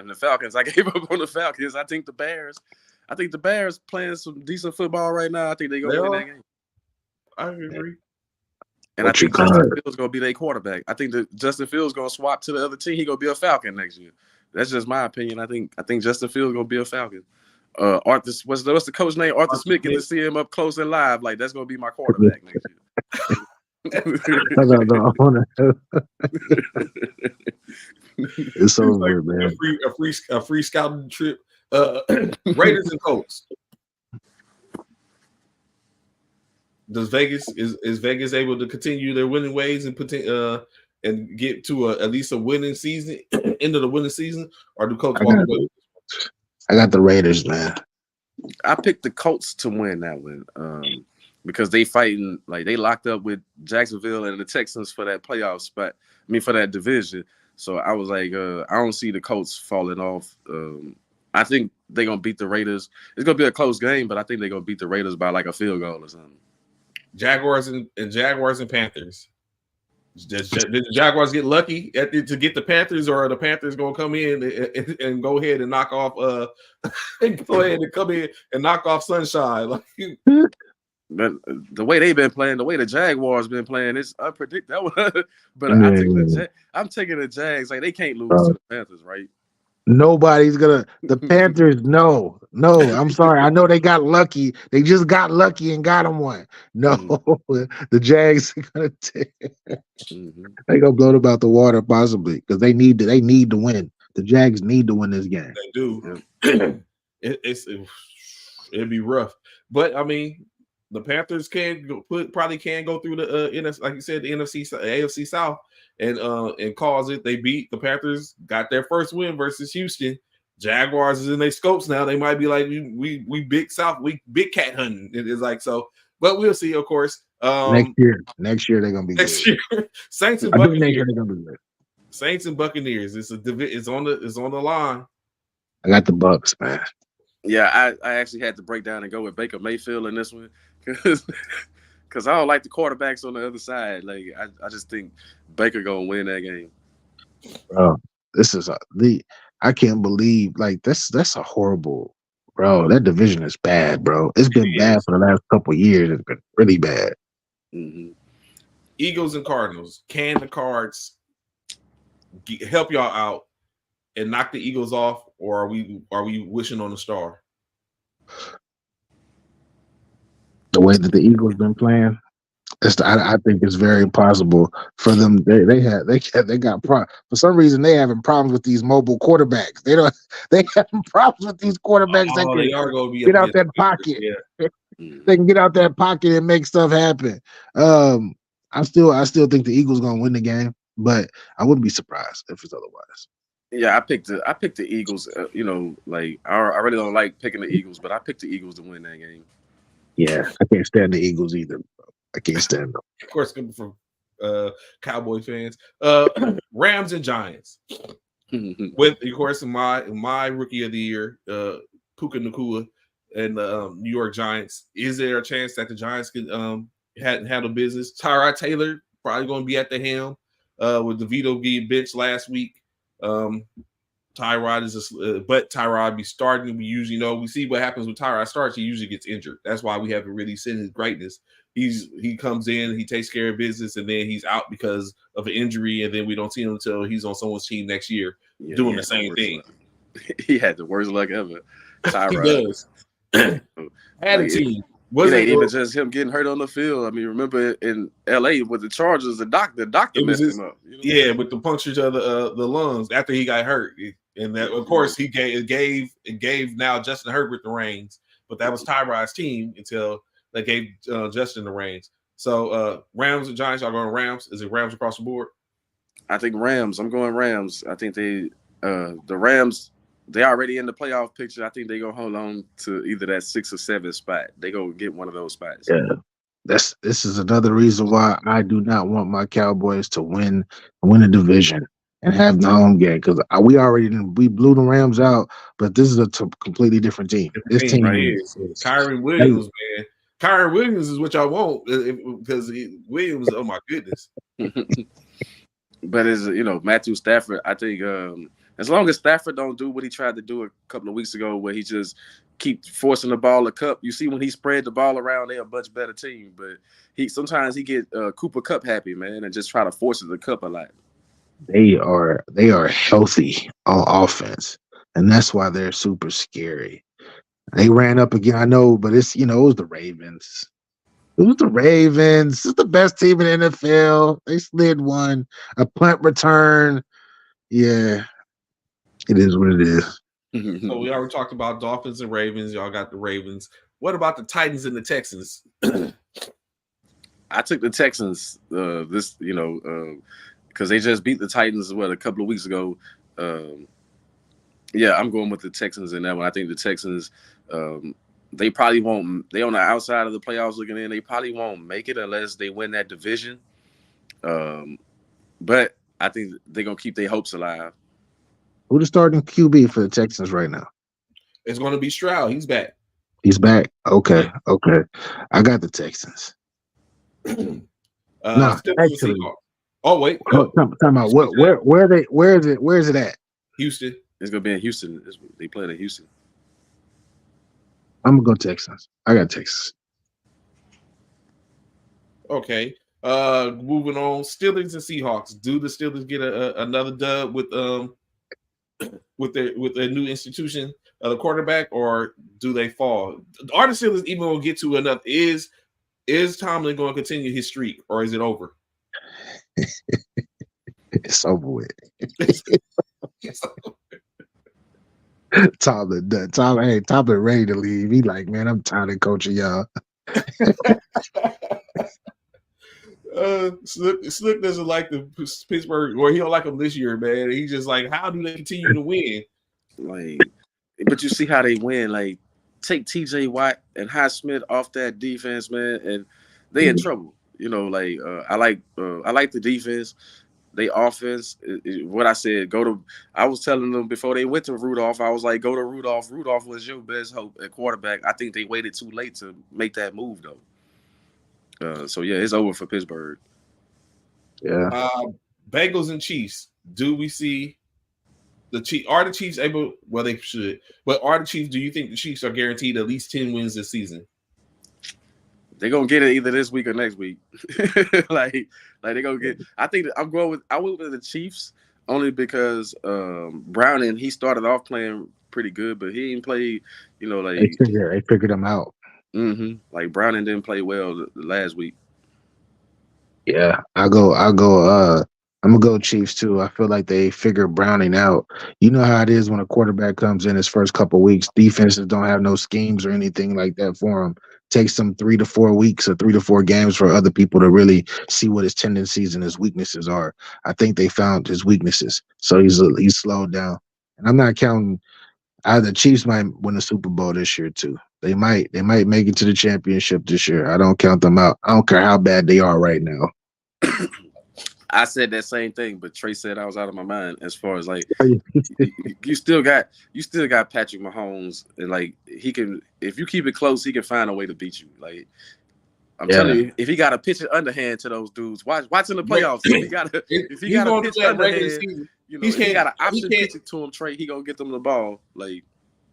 Speaker 4: The Falcons. I gave up on the Falcons. I think the Bears playing some decent football right now. I think they're gonna win that game.
Speaker 3: I agree.
Speaker 4: And I think Justin Fields gonna be their quarterback. I think that Justin Fields gonna swap to the other team. He gonna be a Falcon next year. That's just my opinion. I think Justin Fields gonna be a Falcon. Arthur, what's the coach name? Arthur Smith. Get to see him up close and live. Like that's gonna be my quarterback next year.
Speaker 5: It's over, man.
Speaker 3: A free scouting trip. Raiders and Colts. Does Vegas is Vegas able to continue their winning ways and get to at least a winning season, into the winning season, or do Colts walk away?
Speaker 5: I got the Raiders, man.
Speaker 4: I picked the Colts to win that one because they fighting they locked up with Jacksonville and the Texans for that playoff spot. I mean for that division. So I was like, I don't see the Colts falling off. I think they're gonna beat the Raiders. It's gonna be a close game, but I think they're gonna beat the Raiders by like a field goal or something.
Speaker 3: Jaguars and Panthers. Did the Jaguars get lucky to get the Panthers, or are the Panthers going to come in and go ahead and knock off knock off Sunshine?
Speaker 4: But the way they've been playing, the way the Jaguars been playing, it's unpredictable. But I'm taking the Jags. Like they can't lose to the Panthers, right?
Speaker 5: Nobody's gonna. The Panthers, no. I'm sorry. I know they got lucky. They just got lucky and got them one. No, the Jags are gonna take. They gonna blow them out the water possibly because they need to win. The Jags need to win this game.
Speaker 3: They do. It'd be rough, but I mean, the Panthers probably can go through the like you said, the AFC South. And cause it. They beat the Panthers, got their first win versus Houston. Jaguars is in their scopes now. They might be like, we big South, we big cat hunting. It is like so, but we'll see, of course.
Speaker 5: Next year they're gonna be
Speaker 3: next
Speaker 5: good.
Speaker 3: year. Saints and Buccaneers. Saints and Buccaneers. It's on the line.
Speaker 5: I got the Bucks, man.
Speaker 4: Yeah, I actually had to break down and go with Baker Mayfield in this one because I don't like the quarterbacks on the other side. Like I just think Baker gonna win that game.
Speaker 5: Bro, this is I can't believe that's a horrible, bro. That division is bad, bro. It's been bad for the last couple of years. It's been really bad.
Speaker 4: Mm-hmm.
Speaker 3: Eagles and Cardinals. Can the Cards help y'all out and knock the Eagles off, or are we wishing on a star?
Speaker 5: The way that the Eagles been playing, I think it's very possible for them. They got for some reason they having problems with these mobile quarterbacks. They having problems with these quarterbacks. They are going to get out that pocket. Yeah. They can get out that pocket and make stuff happen. I still think the Eagles gonna win the game, but I wouldn't be surprised if it's otherwise.
Speaker 4: Yeah, I picked the Eagles. I really don't like picking the Eagles, but I picked the Eagles to win that game.
Speaker 5: Yeah, I can't stand the Eagles either. I can't stand them.
Speaker 3: Of course, coming from Cowboy fans. Rams and Giants. With, of course, my rookie of the year, Puka Nacua, and the New York Giants. Is there a chance that the Giants could handle business? Tyrod Taylor probably going to be at the helm with DeVito getting benched last week. Tyrod but Tyrod be starting. We usually know. We see what happens when Tyrod starts. He usually gets injured. That's why we haven't really seen his greatness. He comes in, he takes care of business, and then he's out because of an injury, and then we don't see him until he's on someone's team next year doing the same thing.
Speaker 4: He had the worst luck ever. Tyrod.
Speaker 3: He does. Had a team.
Speaker 4: It ain't even just him getting hurt on the field. I mean, remember in LA with the Chargers, the doctor messed him up. You know?
Speaker 3: Yeah, with the puncture to the lungs after he got hurt. And that, of course, he gave now Justin Herbert the reins, but that was Tyrod's team until they gave Justin the reins. So Rams and Giants, y'all going Rams? Is it Rams across the board?
Speaker 4: I think Rams. I'm going Rams. I think the Rams, they already in the playoff picture. I think they gonna hold on to either that 6 or 7 spot. They gonna get one of those spots.
Speaker 5: Yeah, this is another reason why I do not want my Cowboys to win a division. and have the home game because we blew the Rams out, but this is a completely different team. This team
Speaker 3: right here. Kyron Williams, man. Kyron Williams is what y'all want because Williams, oh my goodness.
Speaker 4: But as Matthew Stafford, I think as long as Stafford don't do what he tried to do a couple of weeks ago, where he just keep forcing the ball a cup. You see when he spread the ball around, they're a much better team. But sometimes he get Cooper Kupp happy, man, and just try to force it the cup a lot.
Speaker 5: They are healthy on offense, and that's why they're super scary. They ran up again, I know, but it's it was the Ravens. It was the Ravens. It's the best team in the NFL. They slid one, a punt return. Yeah, it is what it is.
Speaker 3: So we already talked about Dolphins and Ravens. Y'all got the Ravens. What about the Titans and the Texans?
Speaker 4: I took the Texans. Because they just beat the Titans a couple of weeks ago. Yeah, I'm going with the Texans in that one. I think the Texans, they probably won't. They on the outside of the playoffs looking in. They probably won't make it unless they win that division. But I think they're gonna keep their hopes alive.
Speaker 5: Who's the starting QB for the Texans right now?
Speaker 3: It's going to be Stroud. He's back.
Speaker 5: He's back. Okay. I got the Texans.
Speaker 3: No,
Speaker 5: actually.
Speaker 3: Oh wait.
Speaker 5: Talking about where is it at?
Speaker 3: Houston.
Speaker 4: It's gonna be in Houston. They playing in Houston.
Speaker 5: I'm gonna go Texans. I got Texas.
Speaker 3: Okay. Moving on. Steelers and Seahawks. Do the Steelers get another dub with their new institution, the quarterback, or do they fall? Are the Steelers even going to get to enough? Is Tomlin going to continue his streak, or is it over?
Speaker 5: It's over with. Tomlin ready to leave. He like, man, I'm tired of coaching y'all.
Speaker 3: Slick doesn't like the Pittsburgh, or he don't like them this year, man. He's just like, how do they continue to win?
Speaker 4: But you see how they win. Like, take TJ Watt and Highsmith off that defense, man, and they in trouble. I like the defense. They offense. What I said, I was telling them before they went to Rudolph. I was like, go to Rudolph. Rudolph was your best hope at quarterback. I think they waited too late to make that move, though. So yeah, it's over for Pittsburgh.
Speaker 5: Yeah.
Speaker 3: Bengals and Chiefs. Do we see the Chiefs? Are the Chiefs able? Well, they should. But are the Chiefs? Do you think the Chiefs are guaranteed at least 10 wins this season?
Speaker 4: They're gonna get it either this week or next week. like they're gonna get. I went with the Chiefs only because Browning, he started off playing pretty good, but he didn't play. They
Speaker 5: figured him out.
Speaker 4: Mm-hmm. Like Browning didn't play well the last week.
Speaker 5: Yeah, I'm gonna go Chiefs too. I feel like they figured Browning out. You know how it is when a quarterback comes in his first couple of weeks. Defenses don't have no schemes or anything like that for him. Takes them 3 to 4 weeks or 3 to 4 games for other people to really see what his tendencies and his weaknesses are. I think they found his weaknesses, so he's slowed down. And I'm not counting. The Chiefs might win the Super Bowl this year too. They might make it to the championship this year. I don't count them out. I don't care how bad they are right now.
Speaker 4: I said that same thing, but Trey said I was out of my mind as far as like you still got Patrick Mahomes, and like he can, if you keep it close, he can find a way to beat you. Like I'm telling you, if he got to pitch it underhand to those dudes, watch in the playoffs. If he got to pitch underhand, he got an option pitch it to him, Trey. He gonna get them the ball. Like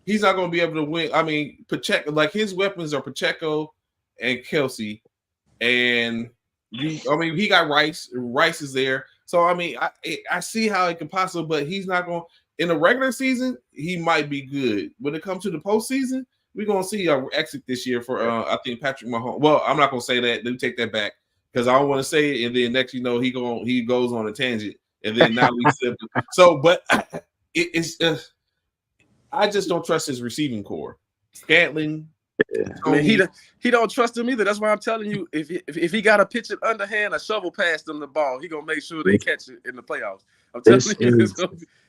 Speaker 3: he's not gonna be able to win. I mean, Pacheco, like his weapons are Pacheco and Kelsey, and he got Rice. Rice is there. So I mean, I see how it can possibly, but he's not going in the regular season. He might be good. When it comes to the postseason, we're gonna see an exit this year for I think Patrick Mahomes. Well, I'm not gonna say that. Let me take that back because I don't want to say it, and then next he goes on a tangent, and then now we so. But it's I just don't trust his receiving core. Scantling.
Speaker 4: I mean, he don't trust him either. That's why I'm telling you, if he got to pitch it underhand, a shovel past them the ball, he gonna make sure they catch it in the playoffs. I'm telling you,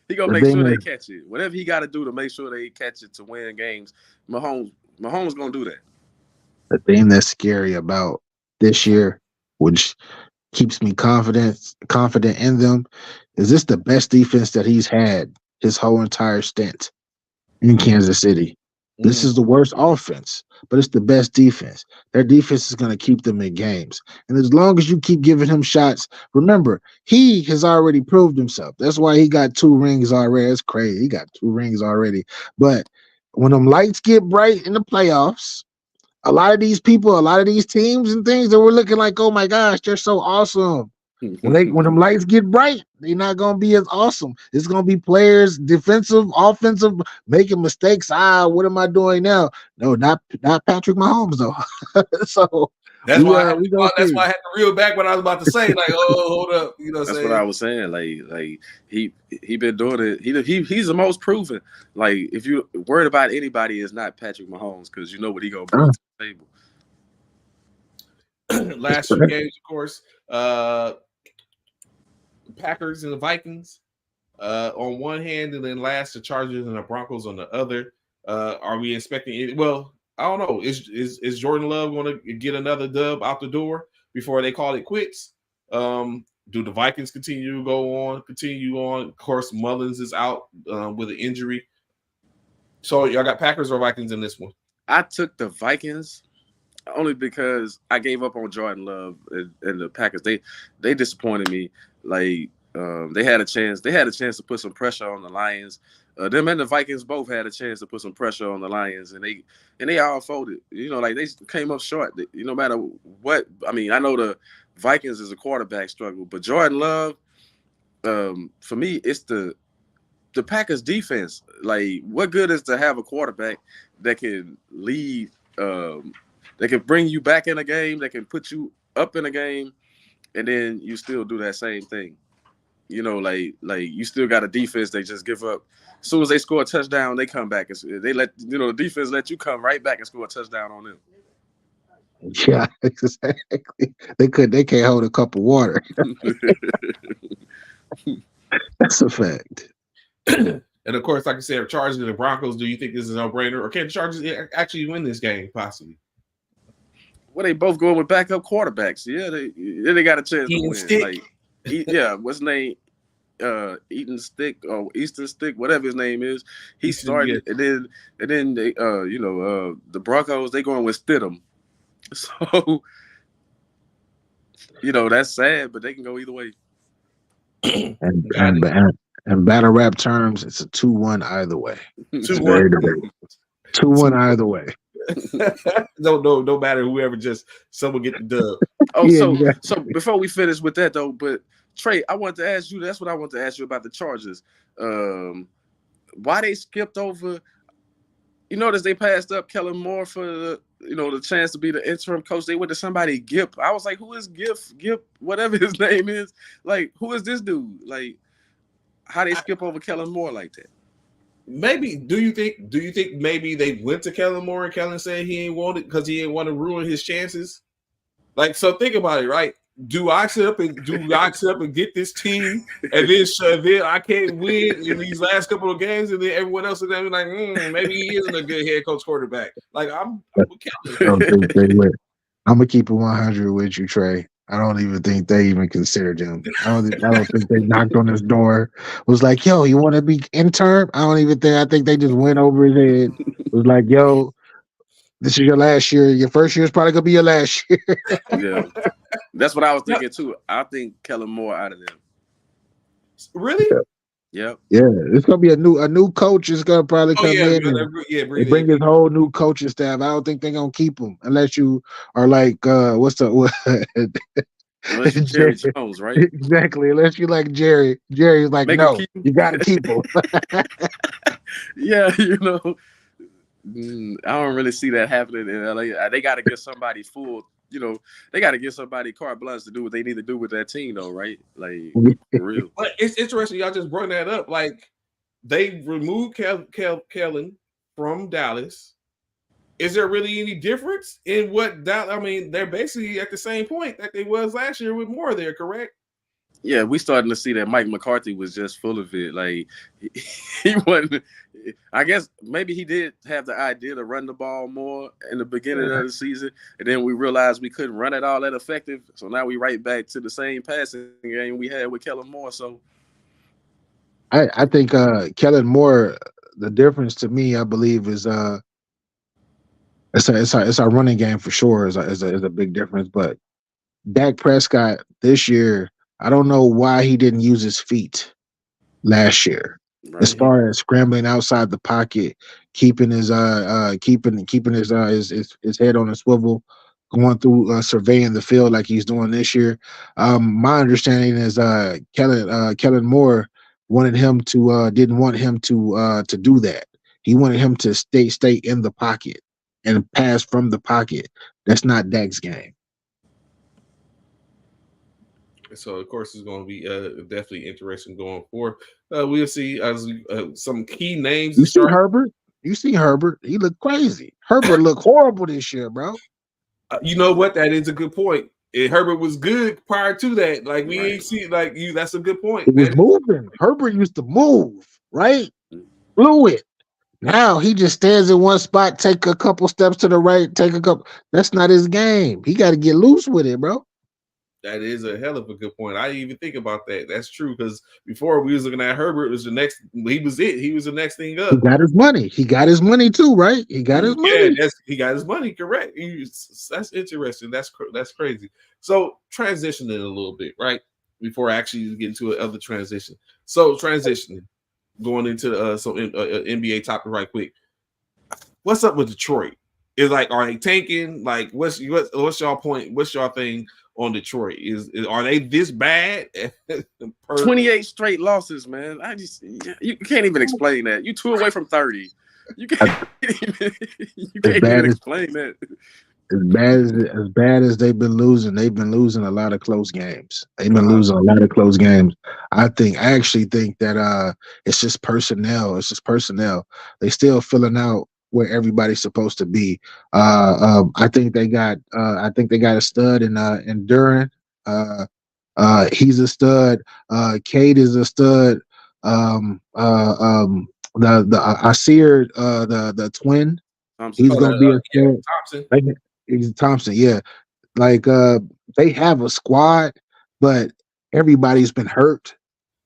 Speaker 4: he gonna make sure they catch it. Whatever he got to do to make sure they catch it to win games, Mahomes gonna do that.
Speaker 5: The thing that's scary about this year, which keeps me confident in them, Is this the best defense that he's had his whole entire stint in Kansas City? This is the worst offense, but it's the best defense. Their defense is going to keep them in games. And as long as you keep giving him shots, remember, he has already proved himself. That's why he got 2 rings already. It's crazy. He got 2 rings already. But when them lights get bright in the playoffs, a lot of these people, a lot of these teams and things that were looking like, oh my gosh, they're so awesome. When them lights get bright, they're not gonna be as awesome. It's gonna be players, defensive, offensive, making mistakes. What am I doing now? No, not Patrick Mahomes though. So
Speaker 3: that's why I had to reel back what I was about to say. Like, oh, hold up, you know.
Speaker 4: That's what I was saying. Like he been doing it. He's the most proven. Like, if you worried about anybody, it's not Patrick Mahomes, because you know what he gonna bring to the
Speaker 3: table. Last 2 games, of course. Packers and the Vikings on one hand, and then last the Chargers and the Broncos on the other. Are we expecting it? Well, I don't know. Is Jordan Love going to get another dub out the door before they call it quits? Do the Vikings continue on? Of course, Mullins is out with an injury. So y'all got Packers or Vikings in this one?
Speaker 4: I took the Vikings only because I gave up on Jordan Love and the Packers. They disappointed me. Like, they had a chance. They had a chance to put some pressure on the Lions. Them and the Vikings both had a chance to put some pressure on the Lions, and they all folded. You know, like, they came up short. No matter what. I mean, I know the Vikings is a quarterback struggle, but Jordan Love, for me, it's the Packers defense. Like, what good is to have a quarterback that can lead, that can bring you back in a game, that can put you up in a game, and then you still do that same thing. You know, like you still got a defense they just give up. As soon as they score a touchdown, they come back. They let, you know, the defense let you come right back and score a touchdown on them.
Speaker 5: Yeah, exactly. They can't hold a cup of water. That's a fact.
Speaker 3: And of course, like I said, Chargers and the Broncos, do you think this is a no-brainer? Or can the Chargers actually win this game, possibly?
Speaker 4: Well, they both going with backup quarterbacks. Yeah, they got a chance to win.
Speaker 3: Stick.
Speaker 4: Like, what's his name? Eaton Stick or Easton Stick, whatever his name is. He started, and then they, the Broncos, they going with Stidham. So, you know, that's sad, but they can go either way.
Speaker 5: And battle rap terms, it's a 2-1 either way.
Speaker 3: 2-1.
Speaker 5: 2-1 either way.
Speaker 3: No matter whoever, just someone get the dub.
Speaker 4: Oh, so before we finish with that though, but Trey, I wanted to ask you. That's what I want to ask you about the Chargers. Why they skipped over? You notice they passed up Kellen Moore for the chance to be the interim coach. They went to somebody Gipp. I was like, who is Gipp, whatever his name is. Like, who is this dude? Like, how they skip over Kellen Moore like that?
Speaker 3: Maybe do you think maybe they went to Kellen Moore and Kellen said he ain't want it because he didn't want to ruin his chances? Like, so think about it, right? Do I sit up and get this team, and then I can't win in these last couple of games, and then everyone else is gonna be like, maybe he isn't a good head coach quarterback. Like, I'm
Speaker 5: I'm gonna keep it 100 with you, Trey. I don't even think they even considered him. I don't think they knocked on his door. Was like, yo, you want to be intern? I think they just went over his head. Was like, yo, this is your last year. Your first year is probably gonna be your last year.
Speaker 4: Yeah, that's what I was thinking too. I think Kellen Moore out of them.
Speaker 3: Really?
Speaker 4: Yep.
Speaker 5: Yeah, it's gonna be a new coach is gonna probably come in and bring his whole new coaching staff. I don't think they're gonna keep him unless you are like unless
Speaker 4: you're Jerry Jones, right?
Speaker 5: Exactly. Unless you like Jerry. Jerry's like, no, you gotta keep him.
Speaker 4: Yeah, I don't really see that happening in LA. They got to get somebody full. They got to get somebody carte blanche to do what they need to do with that team, though, right? Like, for real.
Speaker 3: But it's interesting. Y'all just brought that up. Like, they removed Kellen from Dallas. Is there really any difference in what Dallas? I mean, they're basically at the same point that they was last year with Moore there, correct?
Speaker 4: Yeah, we starting to see that Mike McCarthy was just full of it. Like, he wasn't. I guess maybe he did have the idea to run the ball more in the beginning of the season, and then we realized we couldn't run it all that effective. So now we right back to the same passing game we had with Kellen Moore. So
Speaker 5: I think Kellen Moore. The difference to me, I believe, is it's our running game for sure is a big difference. But Dak Prescott this year, I don't know why he didn't use his feet last year.
Speaker 4: Right.
Speaker 5: As far as scrambling outside the pocket, keeping his keeping his head on a swivel, going through surveying the field like he's doing this year. My understanding is Kellen Moore wanted him to didn't want him to do that. He wanted him to stay in the pocket and pass from the pocket. That's not Dak's game.
Speaker 3: So of course it's going to be definitely interesting going forward. We'll see as some key names.
Speaker 5: You see Herbert? You see Herbert? He looked crazy. Herbert looked horrible this year, bro.
Speaker 3: You know what? That is a good point. Herbert was good prior to that. Like we ain't see like you. That's a good point.
Speaker 5: It was moving. Herbert used to move, right? Fluid. Now he just stands in one spot, take a couple steps to the right, take a couple. That's not his game. He got to get loose with it, bro.
Speaker 3: That is a hell of a good point. I didn't even think about that. That's true because before we was looking at Herbert was the next. He was it. He was the next thing up.
Speaker 5: He got his money. He got his money too, right? He got his money.
Speaker 3: Yeah, he got his money. Correct. That's interesting. That's crazy. So transitioning a little bit, right? Before I actually get into another transition. So transitioning, going into NBA topic right quick. What's up with Detroit? Is like, are they tanking? Like, what's y'all point? What's y'all thing on Detroit? Are they this bad?
Speaker 4: 28 straight losses, man. You can't even explain that. You 2 away from 30. You can't even explain that.
Speaker 5: As bad as they've been losing a lot of close games. They've been losing a lot of close games. I actually think that it's just personnel. It's just personnel. They still filling out where everybody's supposed to be. I think they got a stud in Duren. He's a stud. Cade is a stud. The Asir, the twin, he's gonna be a stud.
Speaker 3: Thompson.
Speaker 5: He's Thompson, yeah. Like they have a squad, but everybody's been hurt.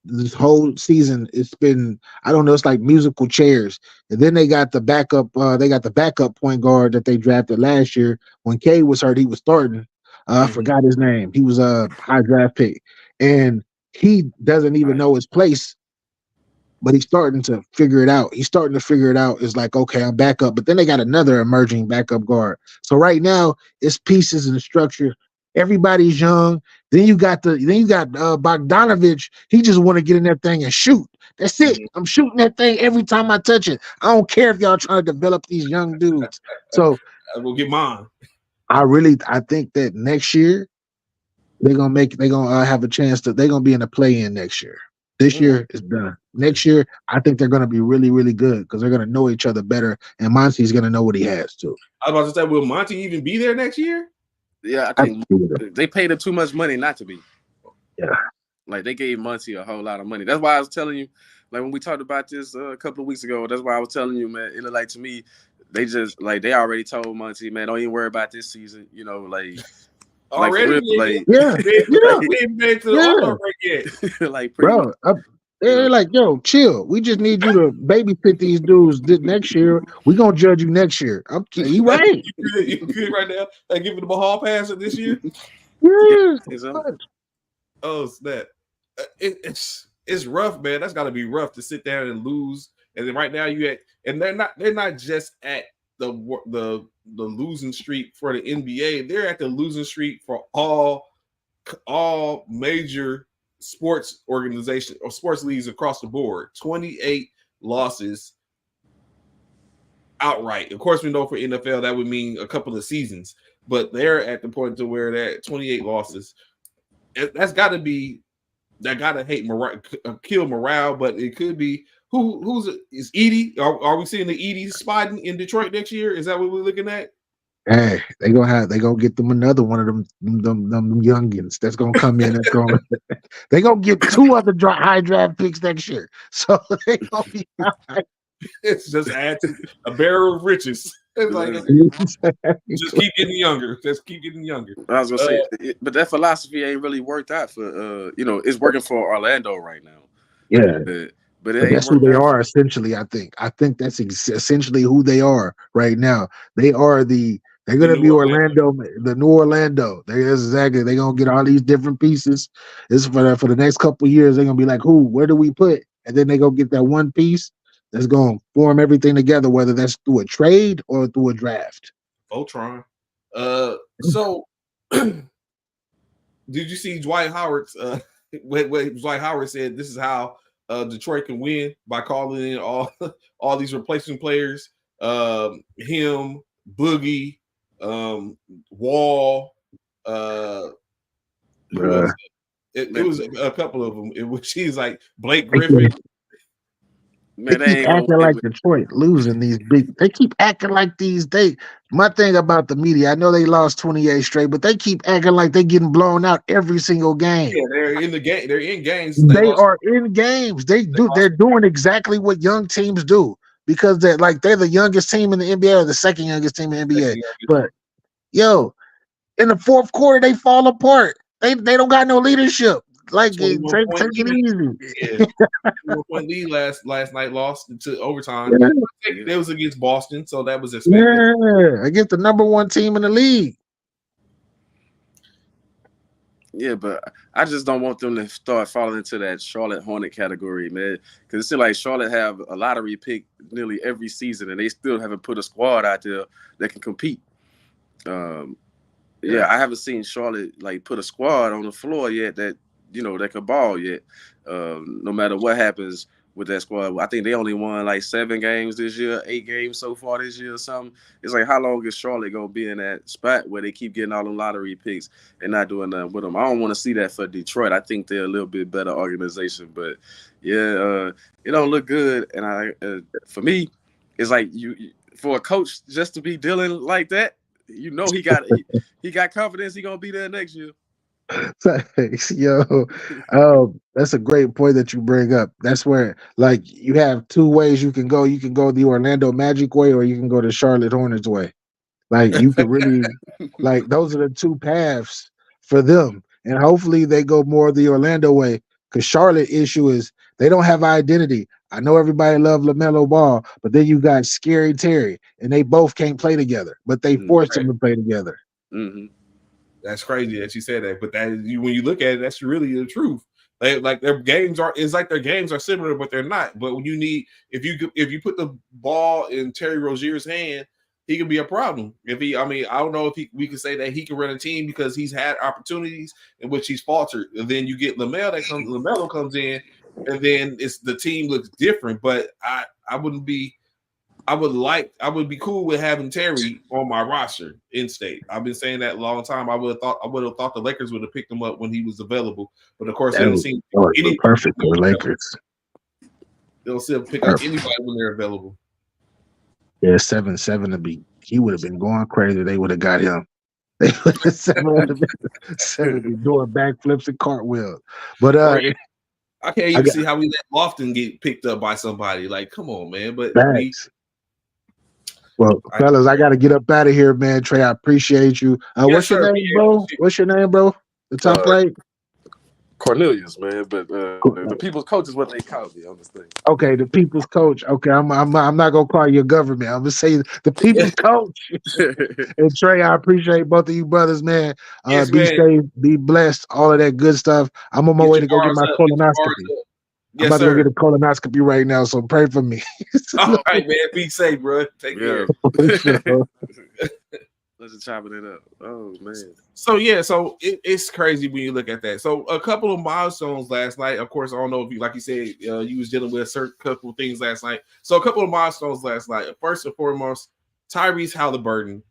Speaker 5: This whole season, it's been, I don't know, it's like musical chairs. And then they got the backup point guard that they drafted last year. When Cade was hurt, he was starting. I forgot his name. He was a high draft pick. And he doesn't even know his place, but he's starting to figure it out. It's like, okay, I'm back up. But then they got another emerging backup guard. So right now, it's pieces and structure. Everybody's young. Then you got Bogdanovich. He just want to get in that thing and shoot. That's it. I'm shooting that thing every time I touch it. I don't care if y'all trying to develop these young dudes. So
Speaker 3: I will get mine.
Speaker 5: I think that next year they're gonna have a chance to. They're gonna be in the play-in next year. This year is done. Next year, I think they're gonna be really, really good because they're gonna know each other better, and Monty's gonna know what he has too.
Speaker 3: I was about to say, will Monty even be there next year?
Speaker 4: Yeah, I think they paid him too much money not to be.
Speaker 5: Yeah.
Speaker 4: Like they gave Monty a whole lot of money. That's why I was telling you, like when we talked about this a couple of weeks ago, that's why I was telling you, man, it looked like to me, they just like they already told Monty, man, don't even worry about this season, you know, like
Speaker 3: already,
Speaker 4: like,
Speaker 5: yeah.
Speaker 3: We ain't been to the All-Star break yet.
Speaker 4: Like,
Speaker 5: bro, they're like, yo, chill. We just need you to babysit these dudes next year. We gonna judge you next year. You right.
Speaker 3: You good right now? Like giving them a hall pass this year?
Speaker 5: Yeah.
Speaker 3: Oh snap! It's rough, man. That's got to be rough to sit down and lose. And then right now they're not just at the losing streak for the NBA. They're at the losing streak for all major sports organizations or sports leagues across the board. 28 losses outright. Of course, we know for NFL that would mean a couple of seasons, but they're at the point to where they're at 28 losses. That's got to kill morale, but it could be is Edey? Are we seeing the Edey spotting in Detroit next year? Is that what we're looking at?
Speaker 5: Hey, they gonna get them another one of them youngins that's gonna come in. They gonna get 2 other high draft picks next year. So they gonna be high.
Speaker 3: It's just add to a barrel of riches. It's like just keep getting younger. Just keep getting younger.
Speaker 4: I was gonna say, but that philosophy ain't really worked out for it's working for Orlando right now.
Speaker 5: Yeah.
Speaker 4: but it
Speaker 5: But
Speaker 4: ain't
Speaker 5: that's who
Speaker 4: worked
Speaker 5: they
Speaker 4: out.
Speaker 5: are essentially. I think that's essentially who they are right now. They're
Speaker 3: The
Speaker 5: gonna
Speaker 3: New
Speaker 5: be
Speaker 3: Orleans.
Speaker 5: Orlando, the new Orlando. They're gonna get all these different pieces. This is for the next couple of years. They're gonna be like, who? Where do we put? And then they go get that one piece that's gonna form everything together, whether that's through a trade or through a draft.
Speaker 3: Voltron. So did you see Dwight Howard's what Dwight Howard said this is how Detroit can win by calling in all these replacement players, him, Boogie, Wall, who else?
Speaker 5: Bruh.
Speaker 3: It was a couple of them. It was she's like Blake
Speaker 5: They
Speaker 3: Griffin.
Speaker 4: Man, they
Speaker 5: keep
Speaker 4: ain't gonna
Speaker 5: acting
Speaker 4: win
Speaker 5: like
Speaker 4: with.
Speaker 5: Detroit losing these big. They keep acting like these. My thing about the media, I know they lost 28 straight, but they keep acting like they getting blown out every single game.
Speaker 3: Yeah, they're in the game. They're in games. They
Speaker 5: They
Speaker 3: lost.
Speaker 5: are in games.
Speaker 3: They lost.
Speaker 5: They're doing exactly what young teams do because they're the youngest team in the NBA or the second youngest team in the NBA. But yo, in the fourth quarter, they fall apart. They don't got no leadership. Like take
Speaker 3: 21 point
Speaker 5: it easy.
Speaker 3: Yeah, 21 point lead last night, lost to overtime.
Speaker 5: Yeah.
Speaker 3: It was against Boston, so that was expected.
Speaker 5: Yeah, against the number one team in the league.
Speaker 4: Yeah, but I just don't want them to start falling into that Charlotte Hornet category, man. Because it seems like Charlotte have a lottery pick nearly every season, and they still haven't put a squad out there that can compete. Yeah, I haven't seen Charlotte like put a squad on the floor yet that that could ball yet. No matter what happens with that squad, I think they only won like 7 games this year, 8 games so far this year or something. It's like, how long is Charlotte gonna be in that spot where they keep getting all the lottery picks and not doing nothing with them? I don't want to see that for Detroit. I think they're a little bit better organization, but yeah, it don't look good. And for me, it's like you for a coach just to be dealing like that. He got confidence. He gonna be there next year.
Speaker 5: Thanks, yo. That's a great point that you bring up. That's where, like, you have 2 ways you can go. You can go the Orlando Magic way, or you can go the Charlotte Hornets way. Like, you could really, like, those are the 2 paths for them. And hopefully they go more the Orlando way. Because Charlotte issue is they don't have identity. I know everybody love LaMelo Ball, but then you got Scary Terry, and they both can't play together, but they forced them to play together.
Speaker 4: Mm-hmm.
Speaker 3: That's crazy that you said that, but when you look at it, that's really the truth. Like their games are similar, but they're not. But when if you put the ball in Terry Rozier's hand, he can be a problem. I don't know if we can say that he can run a team because he's had opportunities in which he's faltered. And then you get LaMelo comes in, and then the team looks different. But I would be cool with having Terry on my roster in state. I've been saying that a long time. I would have thought the Lakers would have picked him up when he was available, but of course they don't seem
Speaker 5: perfect for the Lakers.
Speaker 3: They'll still pick up anybody when they're available.
Speaker 5: Yeah, 7-7 he would have been going crazy. They would have got him. They would have been doing backflips and cartwheels. But
Speaker 3: I can't even see how we let Lofton get picked up by somebody. Like, come on, man. But
Speaker 5: well, fellas, I got to get up out of here, man. Trey, I appreciate you. What's your name, bro? What's your name, bro? The top right?
Speaker 4: Cornelius, man. But the people's coach is what they call me on this thing.
Speaker 5: Okay, the people's coach. Okay, I'm not gonna call you government. I'm gonna say the people's coach. And Trey, I appreciate both of you brothers, man. Be safe, be blessed, all of that good stuff. I'm on my way to go get my colonoscopy. I'm about to go get a colonoscopy right now, so pray for me.
Speaker 3: All right, man. Be safe, bro. Take care.
Speaker 4: Let's chopping it up. Oh man.
Speaker 3: So it's crazy when you look at that. So a couple of milestones last night. Of course, I don't know if you, like you said, you was dealing with a certain couple of things last night. So a couple of milestones last night. First and foremost, Tyrese Halliburton,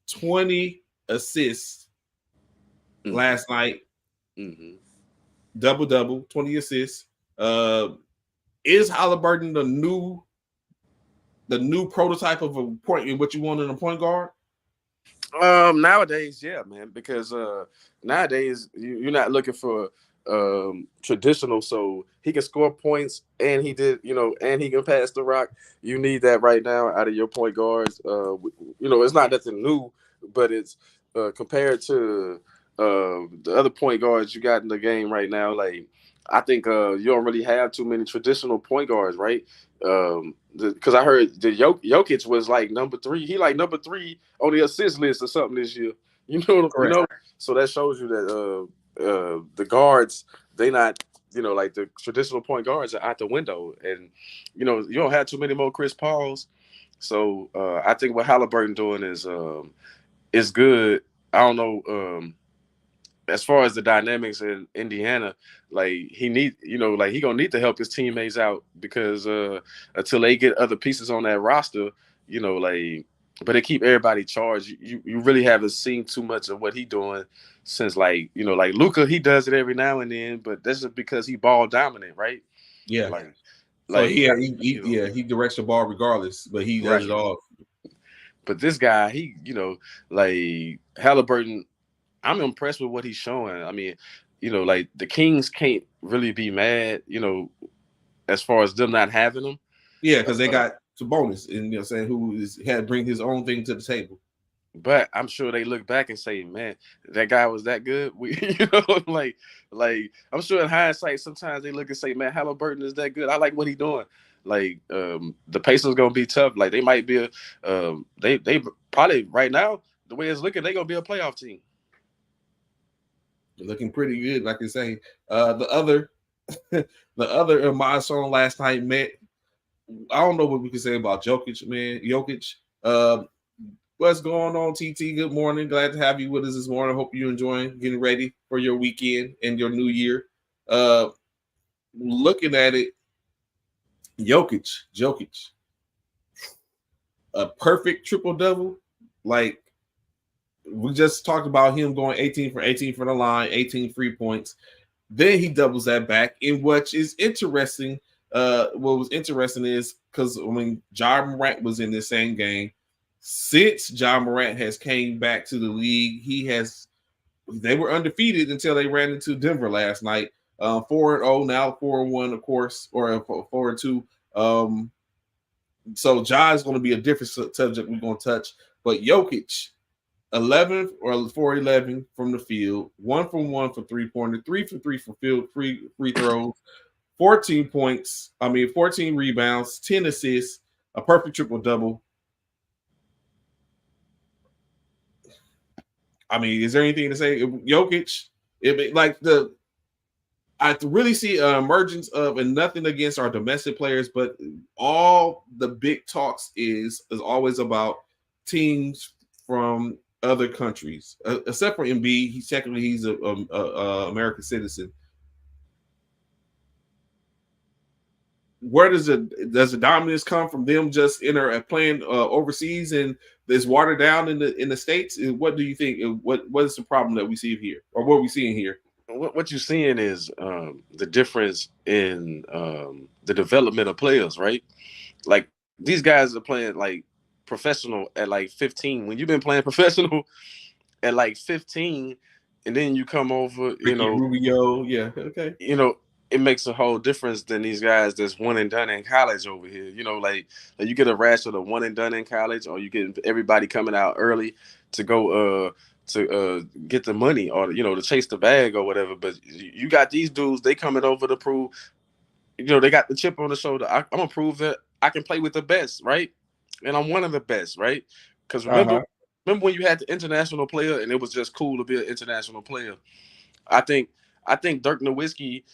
Speaker 3: 20 assists last night.
Speaker 4: Mm-hmm.
Speaker 3: Double, 20 assists. Is Halliburton the new prototype of a point in what you want in a point guard?
Speaker 4: Nowadays, yeah, man, because nowadays you're not looking for traditional, so he can score points and and he can pass the rock. You need that right now out of your point guards. It's not nothing new, but it's compared to the other point guards you got in the game right now, like I think you don't really have too many traditional point guards, right? Because I heard the Jokic was like number 3. He like number 3 on the assist list or something this year.
Speaker 3: Correct.
Speaker 4: So that shows you that the guards, they not, like the traditional point guards are out the window, and you don't have too many more Chris Pauls. So I think what Halliburton doing is good. I don't know. As far as the dynamics in Indiana, like he gonna need to help his teammates out because until they get other pieces on that roster, but they keep everybody charged. You really haven't seen too much of what he doing since like Luka, he does it every now and then, but that's just because he ball dominant, right?
Speaker 3: Yeah. He directs the ball regardless, but he does it all.
Speaker 4: But this guy, he like Halliburton, I'm impressed with what he's showing. I mean, like the Kings can't really be mad, as far as them not having him.
Speaker 3: Yeah, because they got Sabonis, and who had to bring his own thing to the table.
Speaker 4: But I'm sure they look back and say, "Man, that guy was that good." Like I'm sure in hindsight, sometimes they look and say, "Man, Halliburton is that good. I like what he's doing." Like the Pacers gonna be tough. Like they might be they probably right now the way it's looking, they gonna be a playoff team.
Speaker 3: Looking pretty good, like I say. The other milestone last night met. I don't know what we can say about Jokic, man. Jokic. What's going on, TT? Good morning. Glad to have you with us this morning. Hope you're enjoying getting ready for your weekend and your new year. Looking at it, Jokic. A perfect triple-double. Like, we just talked about him going 18 for 18 from the line, 18 free points. Then he doubles that back. And what is interesting, what was interesting is because when Ja Morant was in this same game, since Ja Morant has came back to the league, they were undefeated until they ran into Denver last night. 4-0, now 4-1, of course, or 4-2. So Ja is going to be a different subject we're going to touch. But Jokic, 11 or 4-11 from the field, 1 from 1 for 3-pointer, 3 for 3 for field free throws, 14 rebounds, 10 assists, a perfect triple-double. I mean, is there anything to say? Jokic, I really see an emergence of, and nothing against our domestic players, but all the big talks is always about teams from other countries, except for Embiid. He's a American citizen. Where does the dominance come from? Them just playing overseas and is watered down in the States? What do you think? What is the problem that we see here, or what are we seeing here?
Speaker 4: What you're seeing is the difference in the development of players, right? Like these guys are playing like professional at like 15. When you've been playing professional at like 15, and then you come over,
Speaker 3: Rubio, yeah, okay,
Speaker 4: it makes a whole difference than these guys that's one and done in college over here. Like you get a rash of the one and done in college, or you get everybody coming out early to go to get the money, or to chase the bag or whatever. But you got these dudes, they coming over to prove, they got the chip on the shoulder. I'm gonna prove that I can play with the best, right? And I'm one of the best, right? Because remember when you had the international player and it was just cool to be an international player. I think Dirk Nowitzki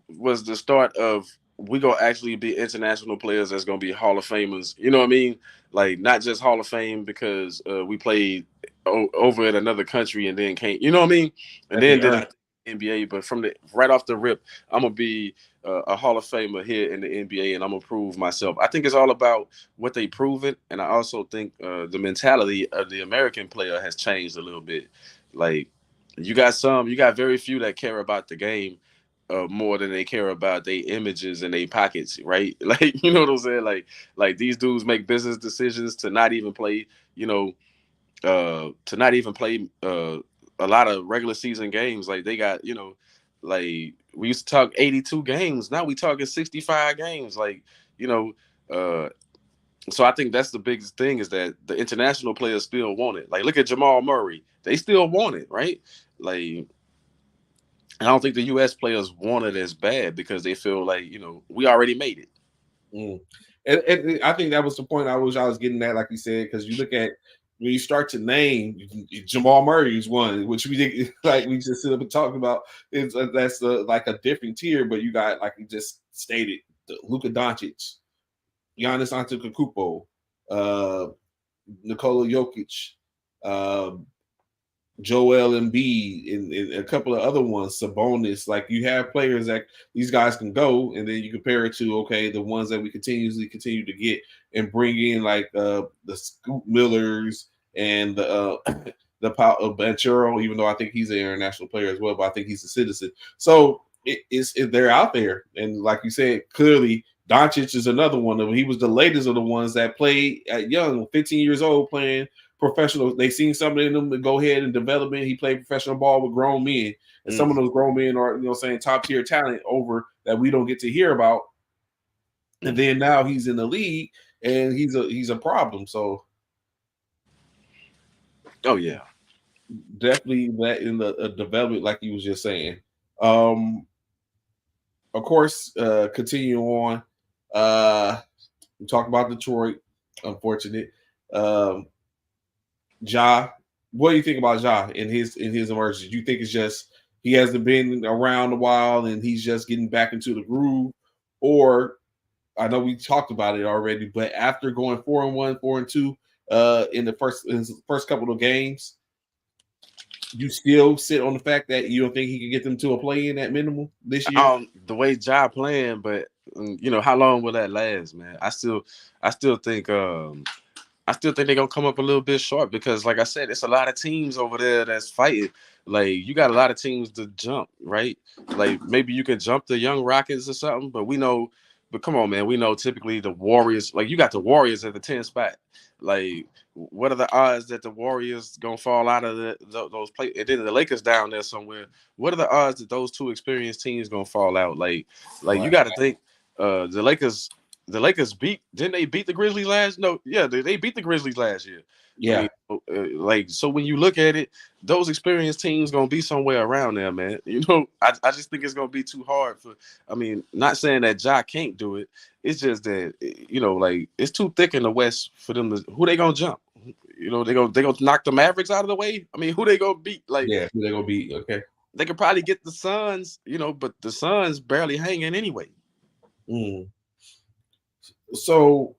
Speaker 4: was the start of we gonna actually be international players that's gonna be Hall of Famers. You know what I mean? Like not just Hall of Fame because we played over in another country and then can't. You know what I mean? And then did NBA, but from right off the rip, I'm gonna be a Hall of Famer here in the NBA, and I'm gonna prove myself. I think it's all about what they proven, and I also think the mentality of the American player has changed a little bit. Like you got very few that care about the game more than they care about their images and their pockets, right? Like you know what I'm saying? Like these dudes make business decisions to not even play, a lot of regular season games. Like they got, like we used to talk 82 games. Now we talking 65 games. Like, so I think that's the biggest thing is that the international players still want it. Like look at Jamal Murray. They still want it, right? Like I don't think the U.S. players want it as bad because they feel like, we already made it.
Speaker 3: Mm. And I think that was the point I was getting at, like you said, because you look at when you start to name Jamal Murray is one, which we did, like we just sit up and talked about. That's like a different tier, but you got, like you just stated, Luka Doncic, Giannis Antetokounmpo, Nikola Jokic, Joel Embiid, and a couple of other ones, Sabonis. Like, you have players that these guys can go, and then you compare it to, okay, the ones that we continue to get and bring in, like the Scoot Millers and the Banchero, even though I think he's an international player as well, but I think he's a citizen. So they're out there, and like you said, clearly Doncic is another one of them. He was the latest of the ones that played at young, 15 years old, playing professional. They seen something in him to go ahead and develop it. He played professional ball with grown men, and some of those grown men are, top tier talent over that we don't get to hear about. And then now he's in the league, and he's a problem. So,
Speaker 4: oh yeah,
Speaker 3: definitely that in the development, like you was just saying. Of course, continue on. We talked about Detroit. Unfortunate. Ja, what do you think about Ja in his emergence? Do you think it's just he hasn't been around a while and he's just getting back into the groove? Or, I know we talked about it already, but after going 4-1, 4-2 in the first couple of games, you still sit on the fact that you don't think he can get them to a play-in at minimum this year?
Speaker 4: The way Ja playing, but how long will that last, man? I still think they're gonna come up a little bit short because, like I said, it's a lot of teams over there that's fighting. Like, you got a lot of teams to jump, right? Like, maybe you can jump the young Rockets or something, but come on, man, we know typically the Warriors, like, you got the Warriors at the 10th spot. Like, what are the odds that the Warriors gonna fall out of those play? And then the Lakers down there somewhere. What are the odds that those two experienced teams gonna fall out? Like right. You got to think the Lakers. The Lakers didn't they beat the Grizzlies last? No, yeah, they beat the Grizzlies last year.
Speaker 3: Yeah,
Speaker 4: so when you look at it, those experienced teams gonna be somewhere around there, man. I just think it's gonna be too hard for. I mean, not saying that Ja can't do it. It's just that it's too thick in the West for them to. Who they gonna jump? They gonna knock the Mavericks out of the way. I mean, who they gonna beat? Like,
Speaker 3: yeah, who they gonna beat? Okay,
Speaker 4: they could probably get the Suns, but the Suns barely hanging anyway.
Speaker 3: So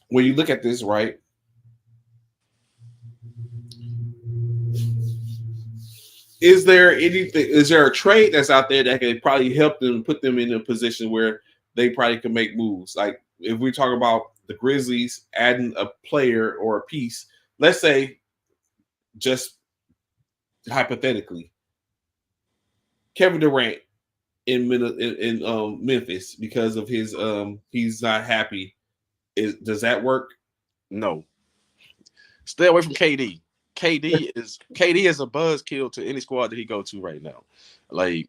Speaker 3: when you look at this, right, is there a trade that's out there that can probably help them, put them in a position where they probably can make moves? Like, if we talk about the Grizzlies adding a player or a piece, let's say, just hypothetically, Kevin Durant in Memphis because of his he's not happy. Does that work?
Speaker 4: No. Stay away from KD. KD is a buzzkill to any squad that he go to right now. I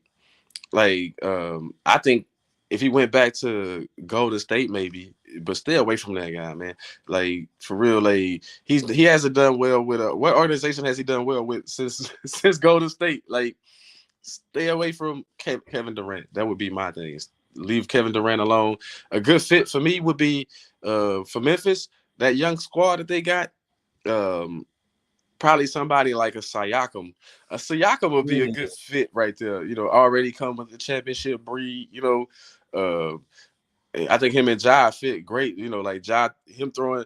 Speaker 4: think if he went back to Golden State, maybe, but stay away from that guy, man. Like, for real, like, he hasn't done well with what organization has he done well with since Golden State? Like, stay away from Kevin Durant. That would be my thing. Leave Kevin Durant alone. A good fit for me would be for Memphis, that young squad that they got. Probably somebody like a Siakam. A Siakam would be a good fit right there. Already come with the championship breed. I think him and Ja fit great. Like Ja throwing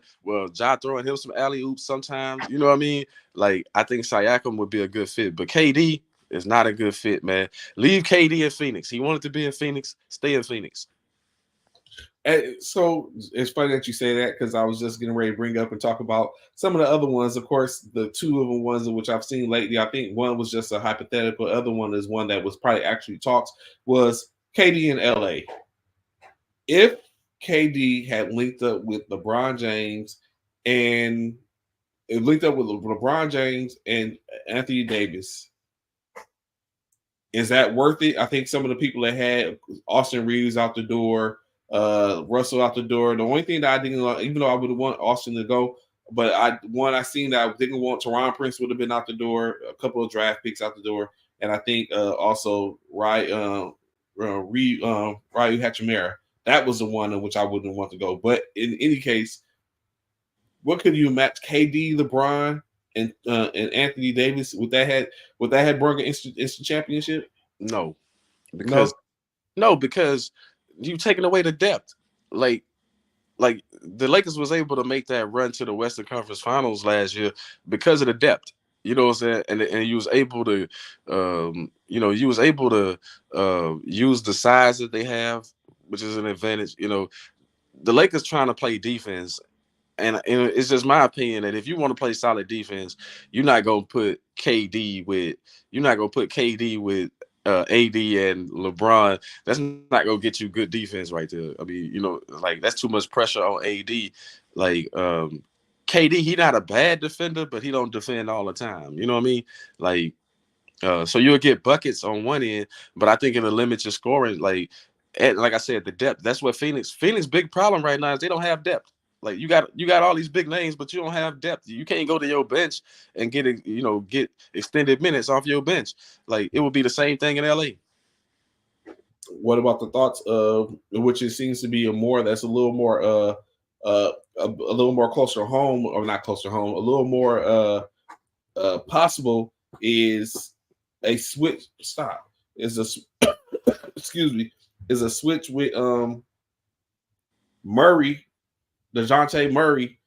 Speaker 4: him some alley-oops sometimes. You know what I mean? Like, I think Siakam would be a good fit. But KD is not a good fit, man. Leave KD in Phoenix. He wanted to be in Phoenix. Stay in Phoenix.
Speaker 3: And so it's funny that you say that, because I was just getting ready to bring up and talk about some of the other ones. Of course, the two of them ones in which I've seen lately, I think one was just a hypothetical. The other one is one that was probably actually talks, was KD in LA. If KD had linked up with LeBron James and Anthony Davis, is that worth it? I think some of the people that had Austin Reeves out the door, Russell out the door. The only thing that I didn't like, even though I would have want Austin to go, but I seen that I didn't want Teron Prince would have been out the door, a couple of draft picks out the door, and I think also Ryu Hachimura. That was the one in which I wouldn't want to go. But in any case, what could you match? KD, LeBron, and Anthony Davis? Would that have brought an instant championship?
Speaker 4: No, because you taking away the depth. Like the Lakers was able to make that run to the Western Conference Finals last year because of the depth. You know what I'm saying? And you was able to, use the size that they have, which is an advantage. You know, the Lakers trying to play defense, and it's just my opinion that if you want to play solid defense, you're not gonna put KD with AD and LeBron. That's not gonna get you good defense right there. I mean, like that's too much pressure on AD. Like KD, he not a bad defender, but he don't defend all the time. You know what I mean? Like, so you'll get buckets on one end, but I think it'll limit your scoring. Like I said, the depth. That's what Phoenix big problem right now is they don't have depth. Like you got all these big names, but you don't have depth. You can't go to your bench and get extended minutes off your bench. Like it would be the same thing in LA.
Speaker 3: What about the thoughts of which it seems to be a little more a little more closer to home, or not closer to home, a little more possible is a switch. Is a switch with Murray. DeJounte Murray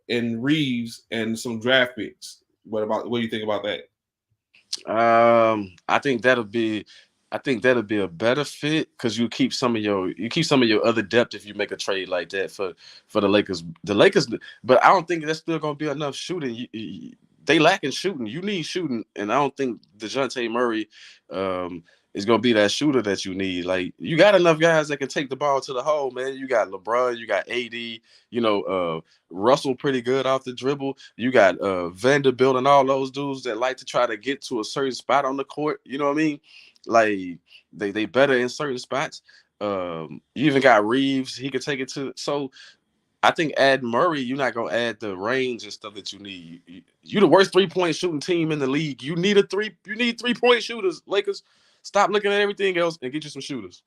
Speaker 3: and Reeves and some draft picks. What do you think about that?
Speaker 4: I think that'll be a better fit because you keep some of your other depth if you make a trade like that for the Lakers. But I don't think that's still gonna be enough shooting. They lacking shooting. You need shooting, and I don't think DeJounte Murray is gonna be that shooter that you need. Like you got enough guys that can take the ball to the hole, man. You got LeBron, you got AD, Russell pretty good off the dribble. You got Vanderbilt and all those dudes that like to try to get to a certain spot on the court. You know what I mean? Like they better in certain spots. You even got Reeves, he could take it to. So I think add Murray, you're not gonna add the range and stuff that you need. You the worst 3-point shooting team in the league. You need 3-point shooters, Lakers. Stop looking at everything else and get you some shooters.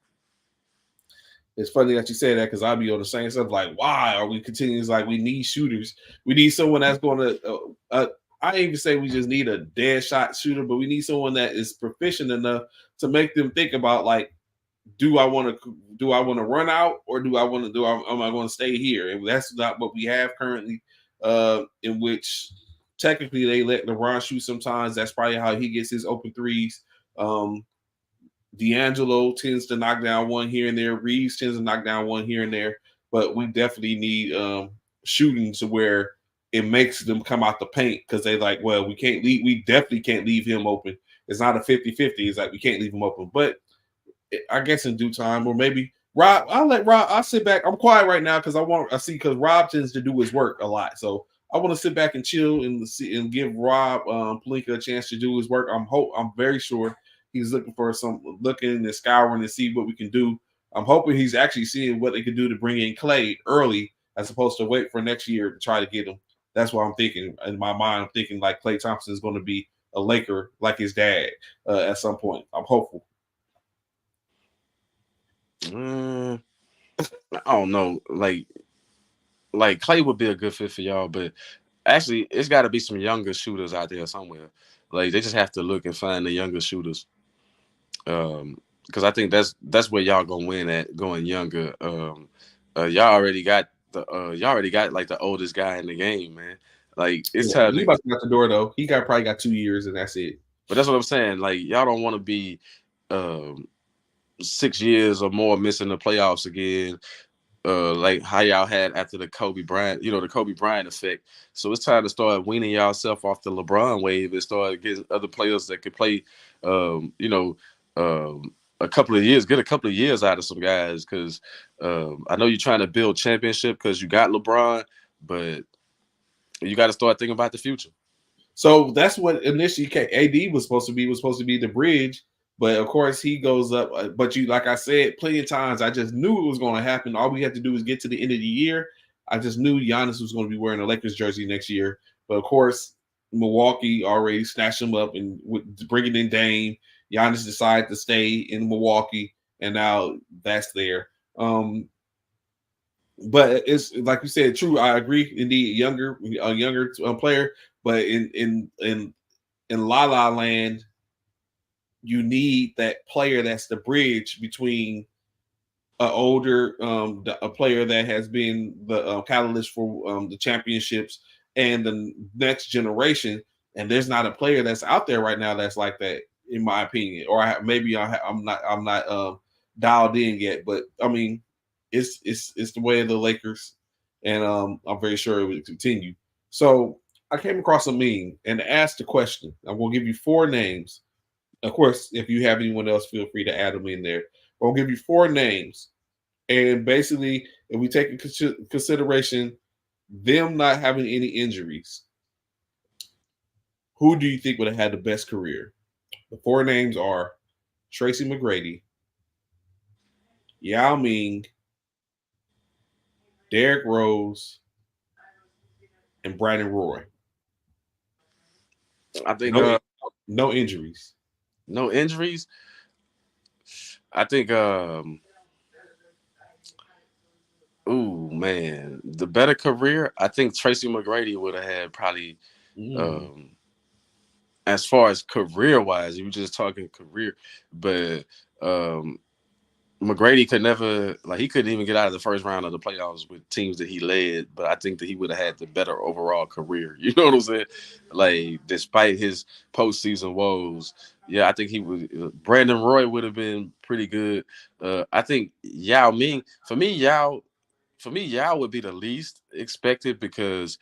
Speaker 3: It's funny that you say that because I'll be on the same stuff. Like, why are we continuing? Like, we need shooters. We need someone that's going to. I ain't even say we just need a dead shot shooter, but we need someone that is proficient enough to make them think about like, do I want to run out or am I going to stay here? And that's not what we have currently. In which technically they let LeBron shoot sometimes. That's probably how he gets his open threes. D'Angelo tends to knock down one here and there. Reeves tends to knock down one here and there. But we definitely need shooting to where it makes them come out the paint because they like, well, we definitely can't leave him open. It's not a 50-50. It's like we can't leave him open. But I guess in due time, or maybe Rob, I'll sit back. I'm quiet right now because because Rob tends to do his work a lot. So I want to sit back and chill and give Rob Pelinka a chance to do his work. I'm very sure he's looking and scouring to see what we can do. I'm hoping he's actually seeing what they can do to bring in Clay early as opposed to wait for next year to try to get him. That's what I'm thinking. In my mind, I'm thinking like Klay Thompson is going to be a Laker like his dad at some point. I'm hopeful.
Speaker 4: I don't know. Like Clay would be a good fit for y'all, but actually, it's got to be some younger shooters out there somewhere. Like they just have to look and find the younger shooters. Because I think that's where y'all gonna win at going younger. Y'all already got like the oldest guy in the game, man. Like it's time.
Speaker 3: He about to out the door though. He probably got 2 years and that's it.
Speaker 4: But that's what I'm saying. Like y'all don't want to be 6 years or more missing the playoffs again. Like how y'all had after the Kobe Bryant, the Kobe Bryant effect. So it's time to start weaning y'allself off the LeBron wave and start getting other players that could play, a couple of years, get a couple of years out of some guys. Because I know you're trying to build championship because you got LeBron, but you got to start thinking about the future.
Speaker 3: So that's what initially AD was supposed to be. Was supposed to be the bridge. But of course he goes up. But like I said, plenty of times, I just knew it was going to happen. All we had to do was get to the end of the year. I just knew Giannis was going to be wearing a Lakers jersey next year. But of course, Milwaukee already snatched him up and bringing in Dame. Giannis decided to stay in Milwaukee, and now that's there. But it's like you said, true. I agree. Indeed, a younger player, but in La La Land, you need that player that's the bridge between an older a player that has been the catalyst for the championships and the next generation. And there's not a player that's out there right now that's like that, in my opinion. Or I'm not dialed in yet, but I mean, it's the way of the Lakers, and I'm very sure it will continue. So I came across a meme and asked the question. I'm going to give you 4 names. Of course, if you have anyone else, feel free to add them in there. I'll give you 4 names. And basically, if we take into consideration them not having any injuries, who do you think would have had the best career? The 4 names are Tracy McGrady, Yao Ming, Derrick Rose, and Brandon Roy.
Speaker 4: I think
Speaker 3: no injuries.
Speaker 4: No injuries. I think ooh man, the better career, I think Tracy McGrady would have had probably as far as career wise, you were just talking career, but McGrady could never, he couldn't even get out of the first round of the playoffs with teams that he led, but I think that he would have had the better overall career. You know what I'm saying? Like, despite his postseason woes, yeah, I think he would. Brandon Roy would have been pretty good. I think Yao Ming, for me, Yao would be the least expected because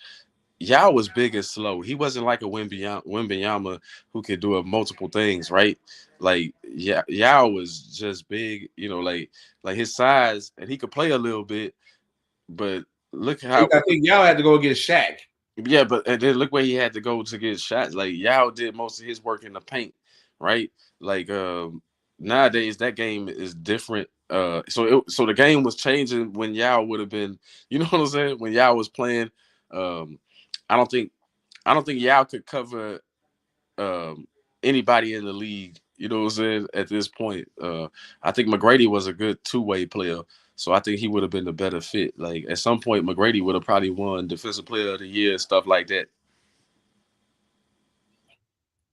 Speaker 4: Yao was big and slow. He wasn't like a Wembanyama who could do multiple things, right? Like Yao was just big, like his size, and he could play a little bit. But look how
Speaker 3: I think Yao had to go get Shaq.
Speaker 4: Yeah, but and then look where he had to go to get shots. Like Yao did most of his work in the paint, right? Like nowadays that game is different. So the game was changing when Yao would have been, you know what I'm saying? When Yao was playing, I don't think Yao could cover anybody in the league. You know what I'm saying? At this point, I think McGrady was a good 2-way player, so I think he would have been the better fit. Like at some point, McGrady would have probably won Defensive Player of the Year, stuff like that.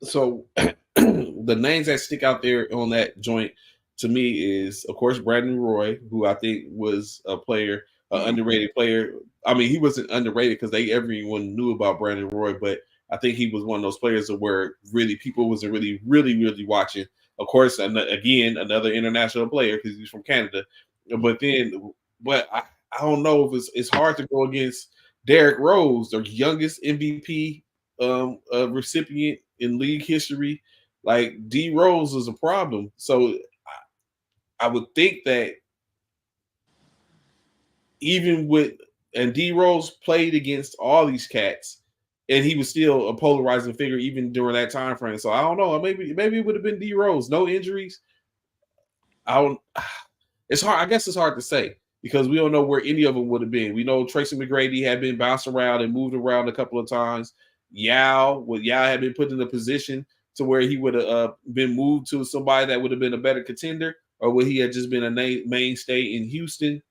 Speaker 3: So the names that stick out there on that joint to me is, of course, Brandon Roy, who I think was a player. Underrated player. I mean, he wasn't underrated because everyone knew about Brandon Roy, but I think he was one of those players where really people wasn't really watching. Of course, again, another international player because he's from Canada. But I don't know if it's hard to go against Derrick Rose, the youngest MVP recipient in league history. Like D Rose is a problem. So I would think that even and D Rose played against all these cats, and he was still a polarizing figure even during that time frame. So I don't know. Maybe it would have been D Rose. No injuries. It's hard. I guess it's hard to say because we don't know where any of them would have been. We know Tracy McGrady had been bounced around and moved around a couple of times. Yao had been put in a position to where he would have been moved to somebody that would have been a better contender, or would he had just been a mainstay in Houston.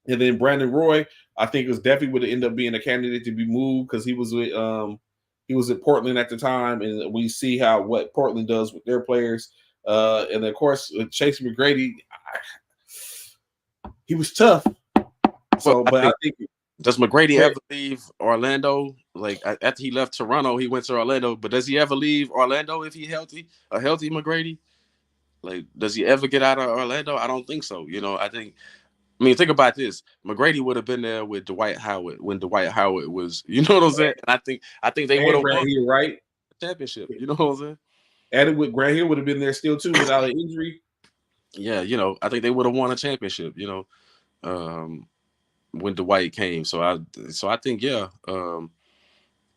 Speaker 3: And then Brandon Roy, I think definitely would have ended up being a candidate to be moved because he was at Portland at the time, and we see what Portland does with their players. And of course, Chase McGrady, he was tough. So, I think
Speaker 4: does McGrady ever leave Orlando? Like after he left Toronto, he went to Orlando. But does he ever leave Orlando if he's healthy? A healthy McGrady? Like, does he ever get out of Orlando? I don't think so. I mean, think about this. McGrady would have been there with Dwight Howard when Dwight Howard was, you know what I'm saying? And I think they would have won
Speaker 3: the
Speaker 4: championship. You know what I'm saying?
Speaker 3: Added with Grant Hill would have been there still too without an injury.
Speaker 4: Yeah, I think they would have won a championship. When Dwight came. So I think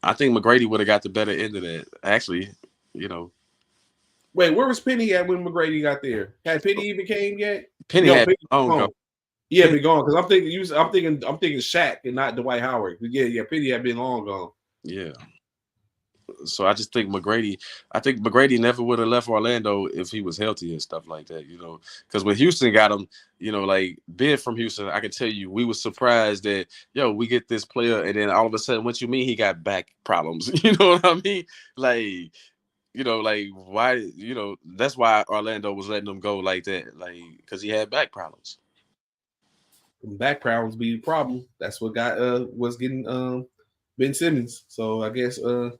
Speaker 4: I think McGrady would have got the better end of that. Actually,
Speaker 3: Wait, where was Penny at when McGrady got there? Had Penny even came yet?
Speaker 4: Penny had been gone.
Speaker 3: Yeah, been gone because I'm thinking Shaq and not Dwight Howard. Yeah, Penny had been long gone.
Speaker 4: Yeah. So I just think McGrady. I think McGrady never would have left Orlando if he was healthy and stuff like that. Because when Houston got him, like being from Houston, I can tell you we were surprised that we get this player, and then all of a sudden, what you mean he got back problems? You know what I mean? Like, like why? That's why Orlando was letting him go like that, like because he had back problems.
Speaker 3: Back problems be the problem. That's what got was getting Ben Simmons. So I guess the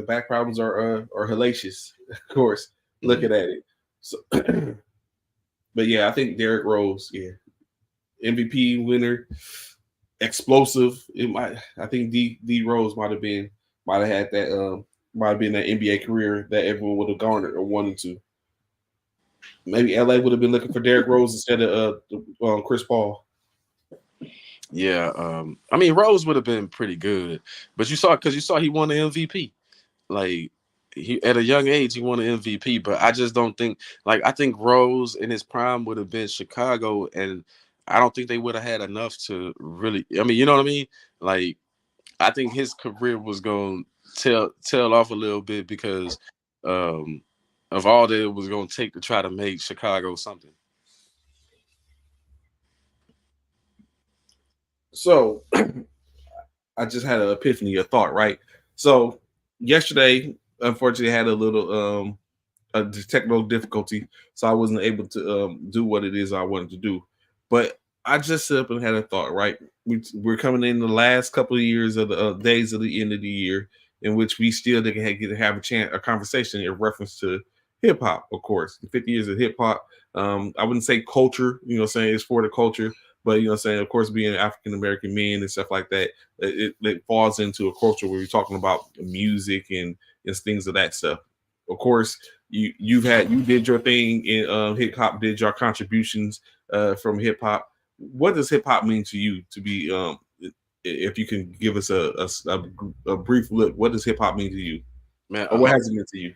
Speaker 3: back problems are hellacious, of course. Looking at it. So, but yeah, I think Derrick Rose, MVP winner, explosive. I think D Rose might have had that might have been that NBA career that everyone would have garnered or wanted to. Maybe LA would have been looking for Derrick Rose instead of Chris Paul.
Speaker 4: Yeah, I mean Rose would have been pretty good, but you saw he won the MVP. Like he at a young age he won an MVP, but I just don't think I think Rose in his prime would have been Chicago, and I don't think they would have had enough to really. I mean, you know what I mean? Like I think his career was going to tail off a little bit because of all that it was going to take to try to make Chicago something.
Speaker 3: So I just had an epiphany, a thought, right? So yesterday, unfortunately, I had a little a technical difficulty, so I wasn't able to do what it is I wanted to do. But I just sit up and had a thought, right? We're coming in the last couple of years of the days of the end of the year, in which we still get to have a conversation in reference to hip hop, of course. 50 years of hip hop. I wouldn't say culture, saying it's for the culture. But saying, of course, being African American men and stuff like that, it falls into a culture where we're talking about music and things of that stuff. Of course, you did your thing in hip hop, did your contributions from hip hop. What does hip hop mean to you? To be, if you can give us a brief look, what does hip hop mean to you?
Speaker 4: Man,
Speaker 3: or what has it meant to you?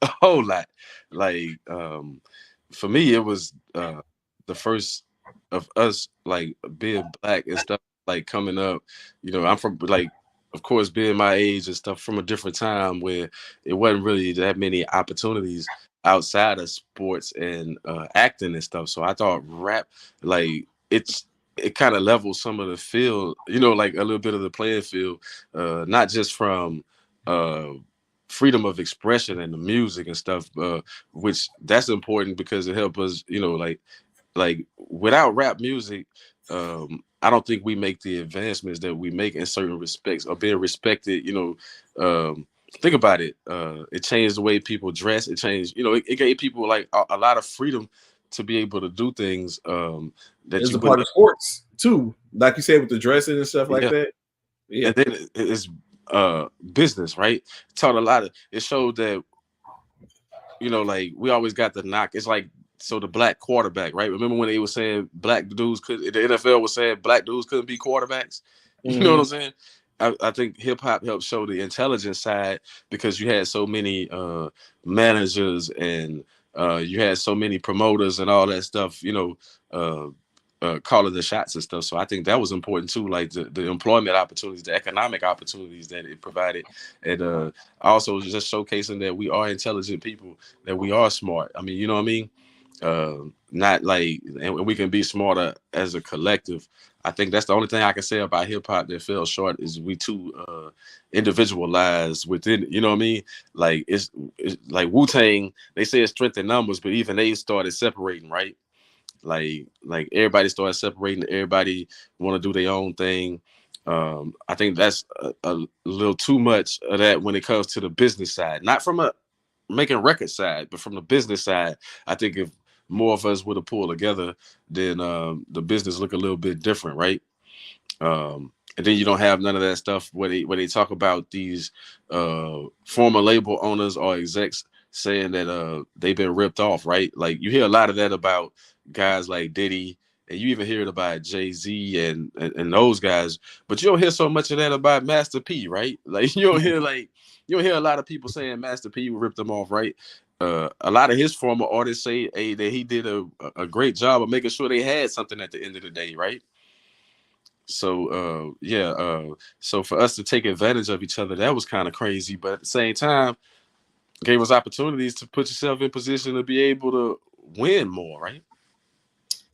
Speaker 4: A whole lot. Like for me, it was the first of us like being black and stuff like coming up. I'm from of course being my age and stuff from a different time where it wasn't really that many opportunities outside of sports and acting and stuff. So I thought rap it kind of levels some of the field, like a little bit of the playing field, not just from freedom of expression and the music and stuff, which that's important because it helps us, like without rap music, I don't think we make the advancements that we make in certain respects or being respected. Think about it. It changed the way people dress. It changed, it gave people like a lot of freedom to be able to do things that
Speaker 3: it's a part of sports too, like you said with the dressing and stuff like that.
Speaker 4: Yeah, and then it's business, right? Taught a lot of. It showed that like we always got the knock. It's like. So the black quarterback, right? Remember when they were saying black dudes the NFL was saying black dudes couldn't be quarterbacks? You know what I'm saying? I think hip hop helped show the intelligence side because you had so many managers and you had so many promoters and all that stuff, calling the shots and stuff. So I think that was important too, like the employment opportunities, the economic opportunities that it provided. And also just showcasing that we are intelligent people, that we are smart. I mean, you know what I mean? Not like, and we can be smarter as a collective. I think that's the only thing I can say about hip hop that fell short is we too individualized within. You know what I mean? Like it's like Wu-Tang. They say it's strength in numbers, but even they started separating, right? Like everybody started separating. Everybody want to do their own thing. I think that's a little too much of that when it comes to the business side, not from a making record side, but from the business side. I think if more of us would have pulled together, then the business look a little bit different, right? And then you don't have none of that stuff where they talk about these former label owners or execs saying that they've been ripped off, right? Like you hear a lot of that about guys like Diddy, and you even hear it about Jay-Z and those guys, but you don't hear so much of that about Master P, right? Like you don't hear a lot of people saying Master P ripped them off, right? A lot of his former artists say that he did a great job of making sure they had something at the end of the day, right? So so for us to take advantage of each other, that was kind of crazy. But at the same time, gave us opportunities to put yourself in position to be able to win more, right?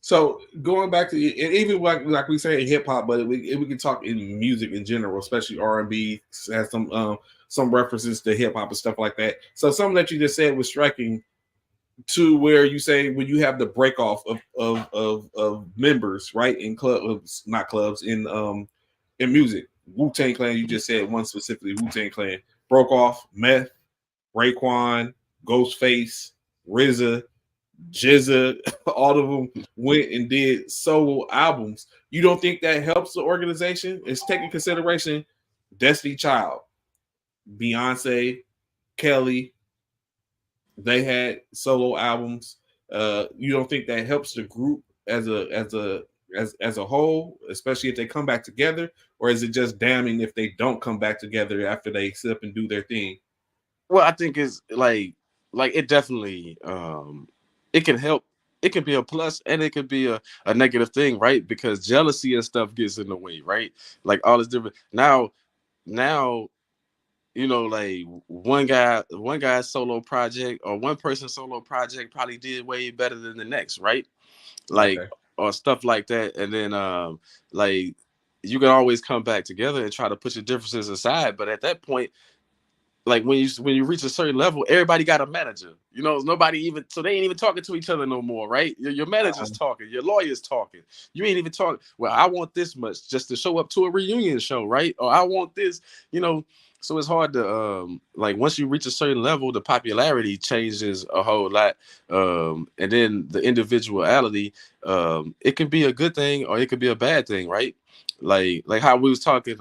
Speaker 3: So going back to and even like we say in hip hop, but we can talk in music in general, especially R&B has some references to hip hop and stuff like that. So something that you just said was striking to where you say when you have the break off of members, right, in clubs, not clubs, in music. Wu-Tang Clan, you just said one specifically, Wu-Tang Clan broke off. Meth, Raekwon, Ghostface, RZA, Jizza, all of them went and did solo albums. You don't think that helps the organization? It's taking consideration Destiny Child, Beyonce, Kelly, they had solo albums. You don't think that helps the group as a whole, especially if they come back together, or is it just damning if they don't come back together after they sit up and do their thing?
Speaker 4: Well, I think it's like it definitely it can help. It can be a plus and it could be a negative thing, right? Because jealousy and stuff gets in the way, right? Like all this different now, you know, like one guy's solo project or one person's solo project probably did way better than the next, right? Like or stuff like that. And then like you can always come back together and try to put your differences aside. But at that point, like when you reach a certain level, everybody got a manager. You know, nobody even so they ain't even talking to each other no more, right? Your manager's talking, your lawyer's talking. You ain't even talking. Well, I want this much just to show up to a reunion show, right? Or I want this, you know. So it's hard to like once you reach a certain level, the popularity changes a whole lot, and then the individuality. It can be a good thing or it could be a bad thing, right? Like how we was talking,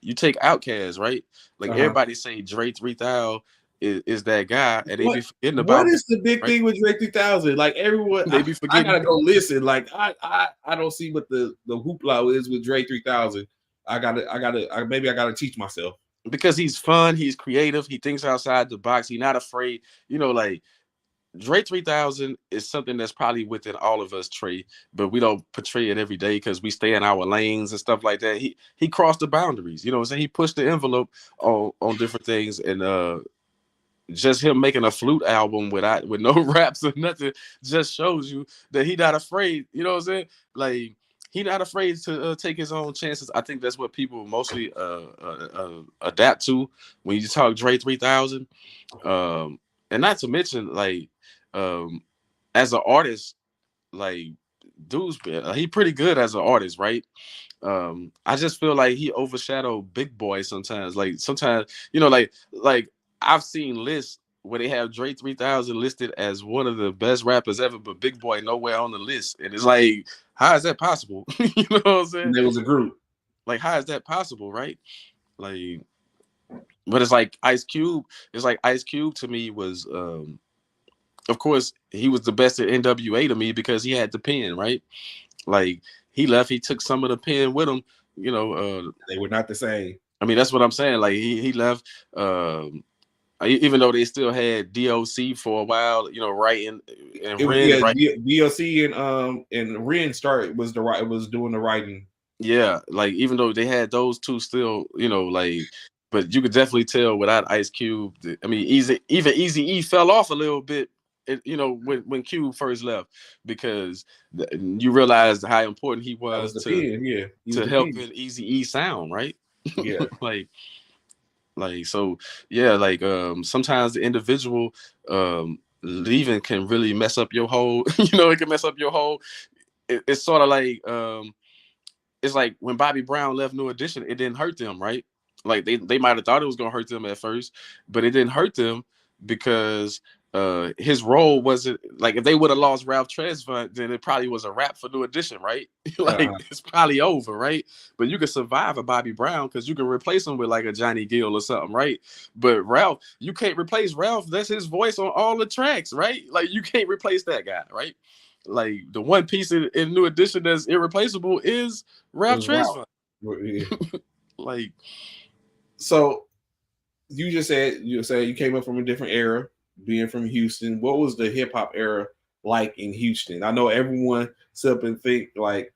Speaker 4: you take Outkast, right? Like everybody say Dre 3000 is that guy, and they be forgetting about
Speaker 3: what is the big thing with Dre 3000? Like everyone,
Speaker 4: they be forgetting.
Speaker 3: I gotta go listen. Like I don't see what the hoopla is with Dre 3000. I gotta teach myself.
Speaker 4: Because he's fun, he's creative, he thinks outside the box, he's not afraid. You know, like Dre 3000 is something that's probably within all of us, Trey, but we don't portray it every day because we stay in our lanes and stuff like that. He crossed the boundaries, you know what I'm saying? He pushed the envelope on different things, and just him making a flute album with no raps or nothing just shows you that he not afraid, you know what I'm saying? Like he not afraid to take his own chances. I think that's what people mostly adapt to when you talk Dre 3000. And not to mention, like, as an artist, like, dude's he pretty good as an artist, right? I just feel like he overshadowed Big Boy sometimes. Like sometimes, you know, like I've seen lists where they have Dre 3000 listed as one of the best rappers ever, but Big Boy nowhere on the list. And it's like, how is that possible? You know what I'm saying?
Speaker 3: There was a group.
Speaker 4: Like, how is that possible, right? Like, but it's like Ice Cube. It's like Ice Cube to me was, of course, he was the best at NWA to me because he had the pen, right? Like he left, he took some of the pen with him. You know,
Speaker 3: they were not the same.
Speaker 4: I mean, that's what I'm saying. Like he left. Even though they still had DOC for a while, you know, writing and Ren,
Speaker 3: DOC and Ren was doing the writing.
Speaker 4: Yeah, like even though they had those two still, you know, like, but you could definitely tell without Ice Cube. I mean, Eazy-E fell off a little bit, you know, when Cube first left because you realized how important he was to helping Eazy-E sound, right?
Speaker 3: Yeah,
Speaker 4: Like so, yeah. Like sometimes the individual leaving can really mess up your whole. You know, it can mess up your whole. It's sort of like it's like when Bobby Brown left New Edition, it didn't hurt them, right? Like they might have thought it was gonna hurt them at first, but it didn't hurt them because his role wasn't like if they would have lost Ralph Tresvant, then it probably was a wrap for New Edition, right? Like it's probably over, right? But you can survive a Bobby Brown because you can replace him with like a Johnny Gill or something, right? But Ralph, you can't replace Ralph. That's his voice on all the tracks, right? Like you can't replace that guy, right? Like the one piece in New Edition that's irreplaceable is Ralph Tresvant. Like,
Speaker 3: so you said you came up from a different era. Being from Houston, what was the hip hop era like in Houston? I know everyone sit up and think like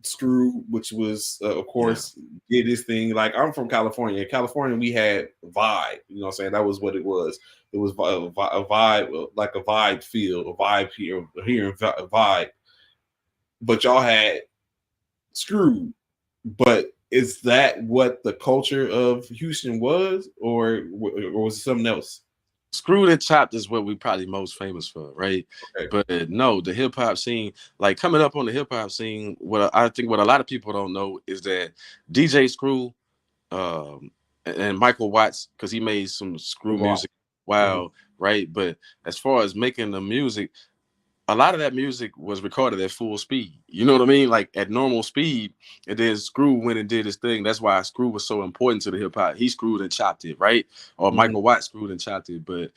Speaker 3: Screw, which was of course did his thing. Like I'm from California. In California, we had Vibe. You know what I'm saying? That was what it was. It was a vibe, like a vibe feel, a vibe here in Vibe. But y'all had Screw. But is that what the culture of Houston was, or was it something else?
Speaker 4: Screwed and Chopped is what we probably most famous for, right? Okay. But no, the hip hop scene, like coming up on the hip hop scene, what I think what a lot of people don't know is that DJ Screw and Michael Watts, because he made some Screw music, right? But as far as making the music, a lot of that music was recorded at full speed. You know what I mean? Like at normal speed. And then Screw went and did his thing. That's why Screw was so important to the hip hop. He screwed and chopped it, right? Or Michael Watt screwed and chopped it. But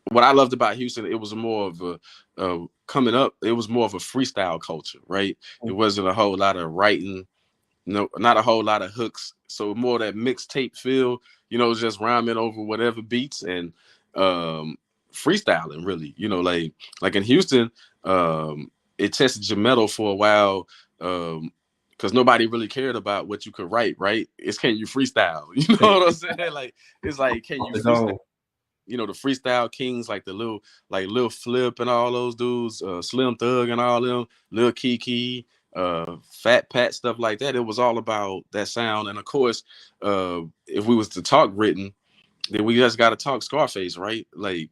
Speaker 4: what I loved about Houston, it was more of a coming up. It was more of a freestyle culture, right? It wasn't a whole lot of writing. No, not a whole lot of hooks. So more that mixtape feel, you know, just rhyming over whatever beats and freestyling, really. You know, like in Houston, it tested your metal for a while because nobody really cared about what you could write, right? It's can you freestyle? You know what I'm saying? Like it's like can you freestyle? You know, the freestyle kings like Lil Flip and all those dudes, Slim Thug and all them, Lil Kiki, Fat Pat, stuff like that. It was all about that sound. And of course, if we was to talk written, then we just got to talk Scarface, right? Like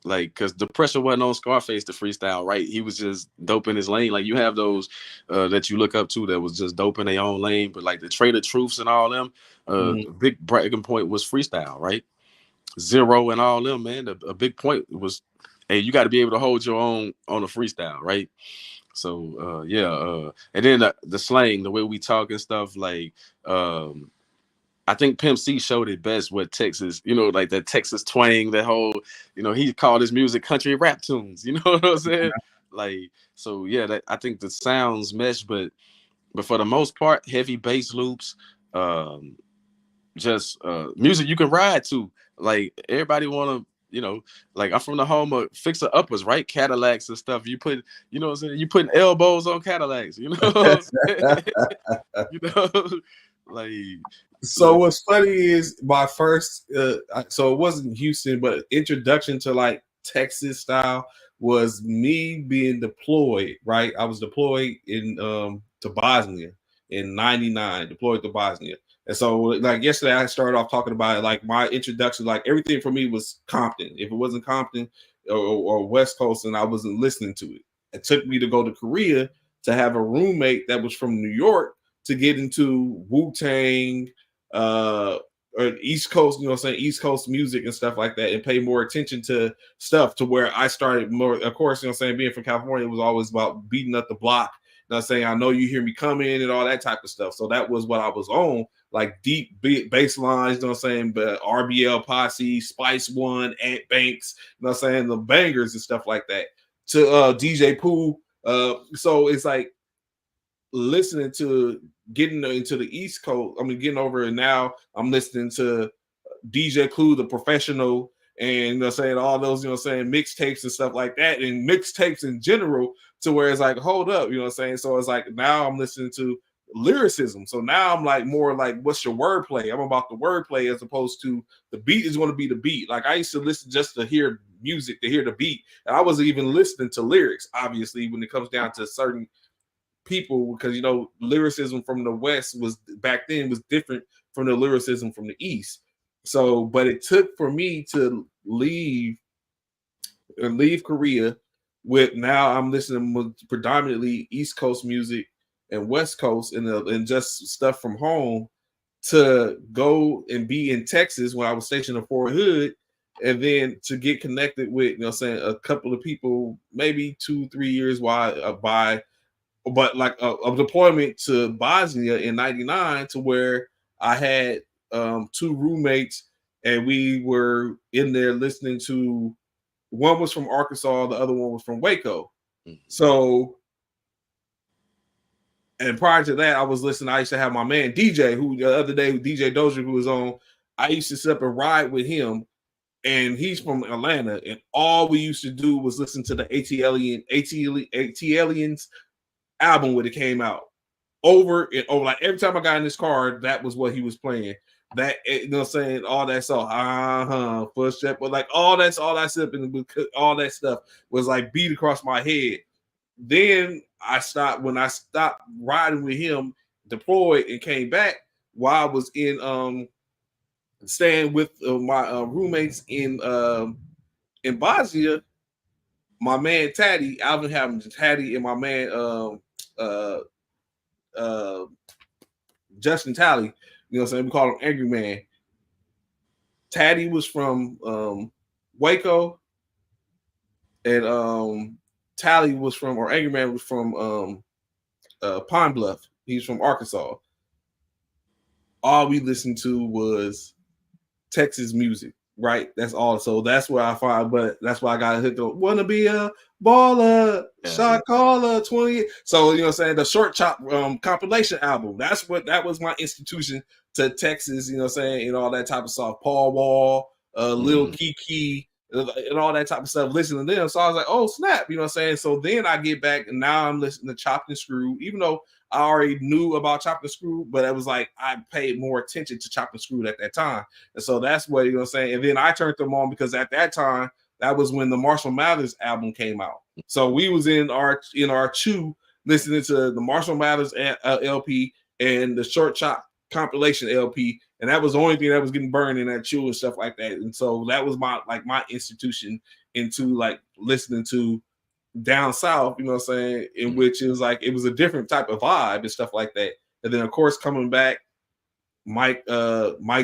Speaker 4: because the pressure wasn't on Scarface to freestyle, right? He was just dope in his lane. Like you have those that you look up to that was just dope in their own lane, but like the Trader Truths and all them, big breaking point was freestyle, right? Zero and all them, man. A big point was, hey, you got to be able to hold your own on a freestyle, right? So and then the slang, the way we talk and stuff, like I think Pimp C showed it best what Texas, you know, like that Texas twang, that whole, you know, he called his music country rap tunes, you know what I'm saying? Like, so yeah, I think the sounds mesh, but for the most part, heavy bass loops, just music you can ride to. Like everybody want to, you know, like I'm from the home of fixer uppers, right? Cadillacs and stuff. You put, you know what I'm saying? You putting elbows on Cadillacs, you know what I'm saying? You know, like.
Speaker 3: So what's funny is my first, so it wasn't Houston, but introduction to like Texas style was me being deployed, right? I was deployed in to Bosnia in '99, deployed to Bosnia. And so like yesterday I started off talking about it, like my introduction, like everything for me was Compton. If it wasn't Compton or West Coast, and I wasn't listening to it. It took me to go to Korea to have a roommate that was from New York to get into Wu-Tang, or East Coast, you know what I'm saying, East Coast music and stuff like that, and pay more attention to stuff to where I started more, of course, you know what I'm saying, being from California, it was always about beating up the block, you know what I'm saying, I know you hear me coming and all that type of stuff. So that was what I was on, like deep bass lines, you know what I'm saying, but RBL Posse, Spice One, Ant Banks, you know what I'm saying, the bangers and stuff like that, to DJ Pooh. So it's like listening to getting into the East Coast. I mean, getting over, and now I'm listening to DJ Clue, the Professional, and you know, saying all those, you know, saying mixtapes and stuff like that, and mixtapes in general, to where it's like, hold up, you know what I'm saying? So it's like now I'm listening to lyricism. So now I'm like more like, what's your wordplay? I'm about the wordplay as opposed to the beat is going to be the beat. Like I used to listen just to hear music, to hear the beat, and I wasn't even listening to lyrics. Obviously, when it comes down to certain people, because you know lyricism from the West was back then was different from the lyricism from the East. So but it took for me to leave Korea with, now I'm listening predominantly East Coast music and West Coast and just stuff from home, to go and be in Texas when I was stationed in Fort Hood, and then to get connected with, you know, saying a couple of people, maybe 2-3 years but like a deployment to Bosnia in '99, to where I had 2 roommates, and we were in there listening to, one was from Arkansas, the other one was from Waco. So, and prior to that, I was listening. I used to have my man DJ, who the other day, DJ Dozier, who was on, I used to sit up and ride with him, and he's from Atlanta, and all we used to do was listen to the ATLiens album when it came out. Over and over, like every time I got in this car, that was what he was playing. That, you know what I'm saying, all that song, footstep, but like all that stuff and all that stuff was like beat across my head. Then when I stopped riding with him, deployed and came back while I was in staying with my roommates in Bosnia. My man Taddy, Alvin Hamilton, Taddy, and my man Justin Talley, you know what I'm saying? We call him Angry Man. Taddy was from Waco, and Talley was from, or Angry Man was from Pine Bluff. He's from Arkansas. All we listened to was Texas music, right? That's all. So that's where I find, but that's why I got hooked on. Wanna be a baller, shot caller, 20. So, you know what I'm saying? The Short Chop compilation album. That was my institution to Texas, you know what I'm saying? And all that type of stuff. Paul Wall, Lil Kiki, and all that type of stuff, listening to them. So I was like, oh, snap, you know what I'm saying? So then I get back, and now I'm listening to Chopped and Screwed, even though I already knew about Chopped and Screwed, but it was like I paid more attention to Chopped and Screwed at that time. And so that's what, you know what I'm saying? And then I turned them on because at that time, that was when the Marshall Mathers album came out. So we was in our chew listening to the Marshall Mathers LP and the Short Chop compilation LP, and that was the only thing that was getting burned in that chew and stuff like that. And so that was my institution into like listening to down south, you know what I'm saying, in which it was like it was a different type of vibe and stuff like that. And then of course coming back, Mike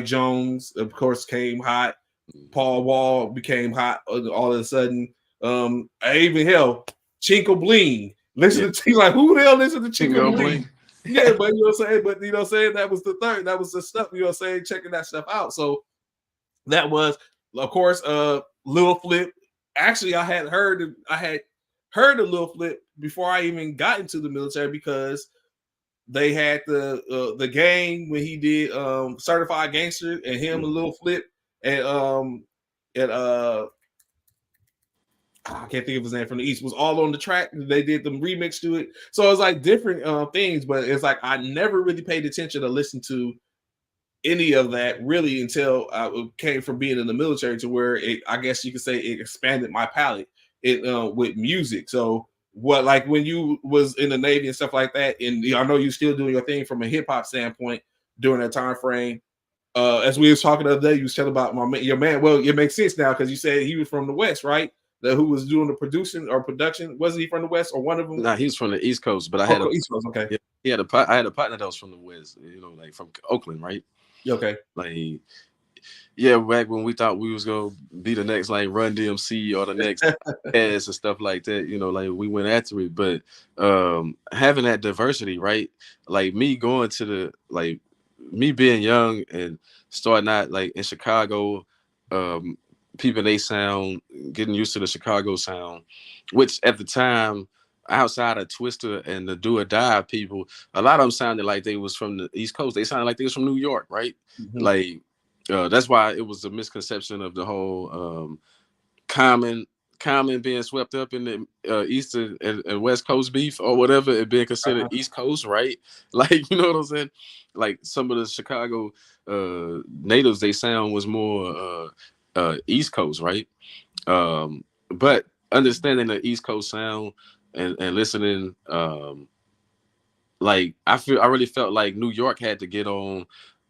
Speaker 3: Jones of course came hot. Paul Wall became hot all of a sudden. I even Chinko Bling. Listen to like who the hell listen to Chinko Bling? Yeah, but you know what I'm saying? But you know what I'm saying? That was the third, that was the stuff, you know what I'm saying, checking that stuff out. So that was, of course, Lil Flip. Actually, I had heard of Lil Flip before I even got into the military because they had the game when he did Certified Gangster and him and Lil Flip and I can't think of his name from the East, was all on the track. They did the remix to it. So it was like different things, but it's like I never really paid attention to listen to any of that really until I came from being in the military to where I guess you could say it expanded my palette with music. So what, like when you was in the Navy and stuff like that, and I know you still doing your thing from a hip hop standpoint during that time frame. As we was talking the other day, you was telling about your man. Well, it makes sense now because you said he was from the West, right? Who was doing the production? Wasn't he from the West or one of them?
Speaker 4: Nah, he was from the East Coast, but I had
Speaker 3: East Coast. Okay,
Speaker 4: yeah, I had a partner that was from the West, you know, like from Oakland, right?
Speaker 3: Okay,
Speaker 4: like yeah, back when we thought we was gonna be the next like Run DMC or the next ass and stuff like that, you know, like we went after it. But having that diversity, right? Like me going to me being young and starting out like in Chicago, people they sound, getting used to the Chicago sound, which at the time, outside of Twister and the Do or Die people, a lot of them sounded like they was from the East Coast. They sounded like they was from New York, right? Mm-hmm. Like that's why it was a misconception of the whole Common being swept up in the East and West Coast beef or whatever, it being considered East Coast, right? Like, you know what I'm saying? Like some of the Chicago natives, they sound was more East Coast, right? But understanding the East Coast sound and listening, like I really felt like New York had to get on.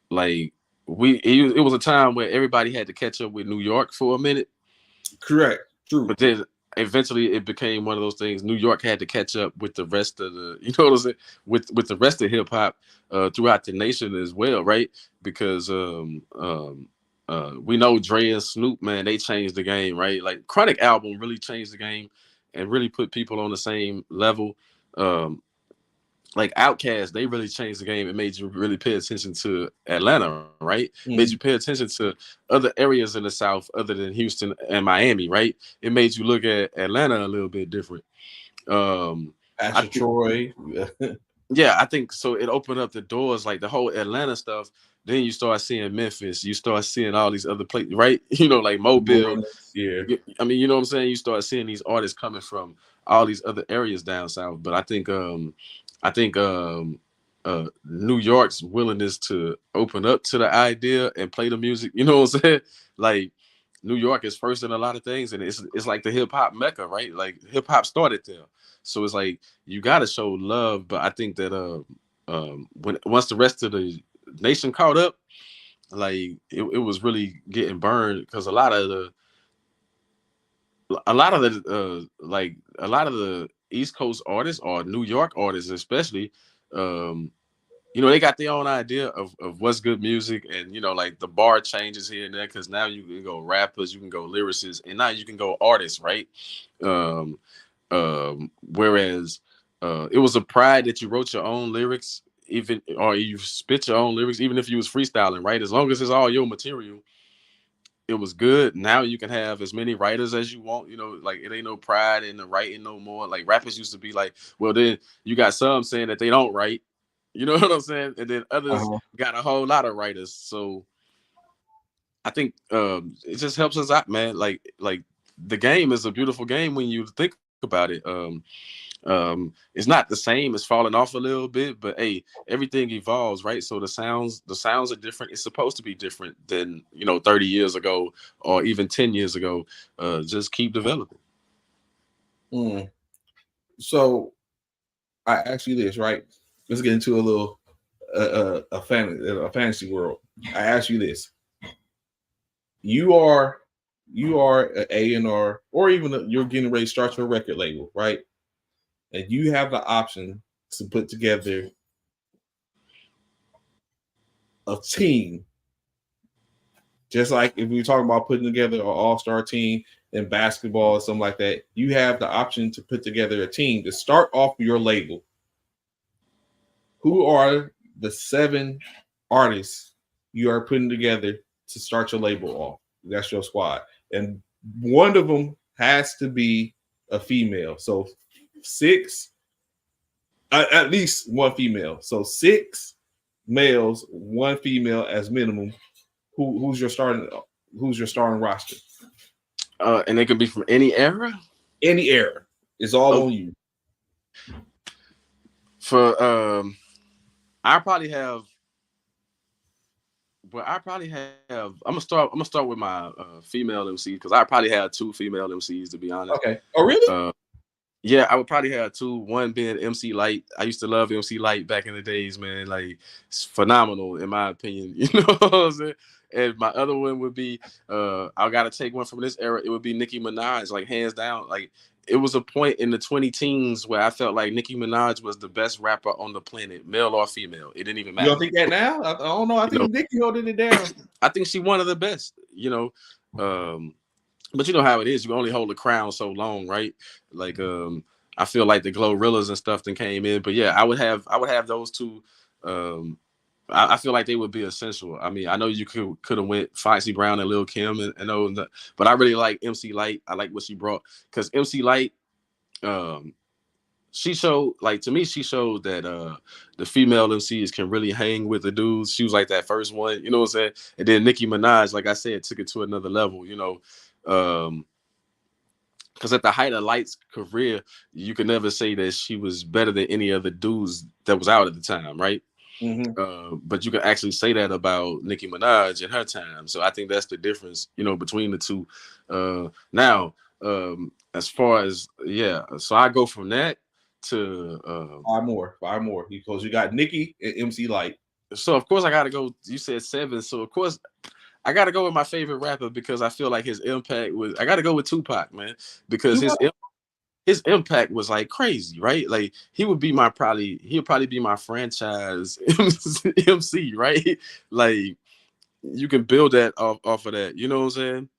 Speaker 4: Like it was a time where everybody had to catch up with New York for a minute.
Speaker 3: Correct. True.
Speaker 4: But then eventually it became one of those things. New York had to catch up with the rest of the, you know what I'm saying, with the rest of hip hop throughout the nation as well, right? Because we know Dre and Snoop, man, they changed the game, right? Like Chronic album really changed the game and really put people on the same level. Like Outkast, they really changed the game. It made you really pay attention to Atlanta, right? Mm-hmm. Made you pay attention to other areas in the South other than Houston and Miami, right? It made you look at Atlanta a little bit different.
Speaker 3: Troy.
Speaker 4: Yeah, I think so. It opened up the doors, like the whole Atlanta stuff. Then you start seeing Memphis. You start seeing all these other places, right? You know, like Mobile.
Speaker 3: Yeah.
Speaker 4: I mean, you know what I'm saying? You start seeing these artists coming from all these other areas down south. But I think New York's willingness to open up to the idea and play the music, you know what I'm saying? Like New York is first in a lot of things, and it's like the hip hop mecca, right? Like hip hop started there, so it's like you got to show love. But I think that when once the rest of the nation caught up, like it was really getting burned because a lot of the East Coast artists or New York artists especially, you know, they got their own idea of what's good music, and you know, like the bar changes here and there because now you can go rappers, you can go lyricists, and now you can go artists, right? Um, Whereas it was a pride that you wrote your own lyrics, even or you spit your own lyrics, even if you was freestyling, right? As long as it's all your material, it was good. Now you can have as many writers as you want. You know, like it ain't no pride in the writing no more. Like rappers used to be like, well, then you got some saying that they don't write. You know what I'm saying? And then others got a whole lot of writers. So I think it just helps us out, man. Like the game is a beautiful game when you think about it. It's not the same. It's falling off a little bit, but hey, everything evolves, right? So the sounds are different. It's supposed to be different than 30 years ago or even 10 years ago. Just keep developing.
Speaker 3: So I ask you this, right? Let's get into a little a fantasy world. I ask you this: you are an A&R, or even you're getting ready to start your record label, right? And you have the option to put together a team, just like if we were talking about putting together an all-star team in basketball or something like that. You have the option to put together a team to start off your label. Who are the 7 artists you are putting together to start your label off? That's your squad. And one of them has to be a female. So 6, at least one female. So 6 males, 1 female as minimum. Who's your starting roster?
Speaker 4: And they can be from any era?
Speaker 3: Any era. It's all on you.
Speaker 4: For I probably have. I'm gonna start with my female MC because I probably have 2 female MCs, to be honest.
Speaker 3: Okay. Oh, really?
Speaker 4: Yeah, I would probably have 2. One being MC Light. I used to love MC Light back in the days, man. Like, it's phenomenal in my opinion. You know what I'm saying? And my other one would be I gotta take one from this era. It would be Nicki Minaj, like hands down. Like, it was a point in the 2010s where I felt like Nicki Minaj was the best rapper on the planet, male or female. It didn't even matter.
Speaker 3: You don't think that now? I don't know. I think Nicki holding it down.
Speaker 4: I think she one of the best, but you know how it is. You only hold the crown so long, right? Like, I feel like the Glorrillas and stuff then came in. But yeah, I would have those 2. I feel like they would be essential. I mean, I know you could have went Foxy Brown and Lil Kim and but I really like MC Light. I like what she brought because MC Light, she showed, like, to me, she showed that the female MCs can really hang with the dudes. She was like that first one, you know what I'm saying? And then Nicki Minaj, like I said, took it to another level, because at the height of Light's career, you could never say that she was better than any other dudes that was out at the time, right? Mm-hmm. But you can actually say that about Nicki Minaj in her time. So I think that's the difference, between the 2. Now, as far as, so I go from that to
Speaker 3: 5 more because you got Nicki and MC Light.
Speaker 4: So of course I gotta go. You said 7, so of course I gotta go with my favorite rapper because I feel like his impact was. I gotta go with Tupac, man, because his impact was like crazy, right? Like he'll probably be my franchise MC, right? Like you can build that off of that, you know what I'm saying?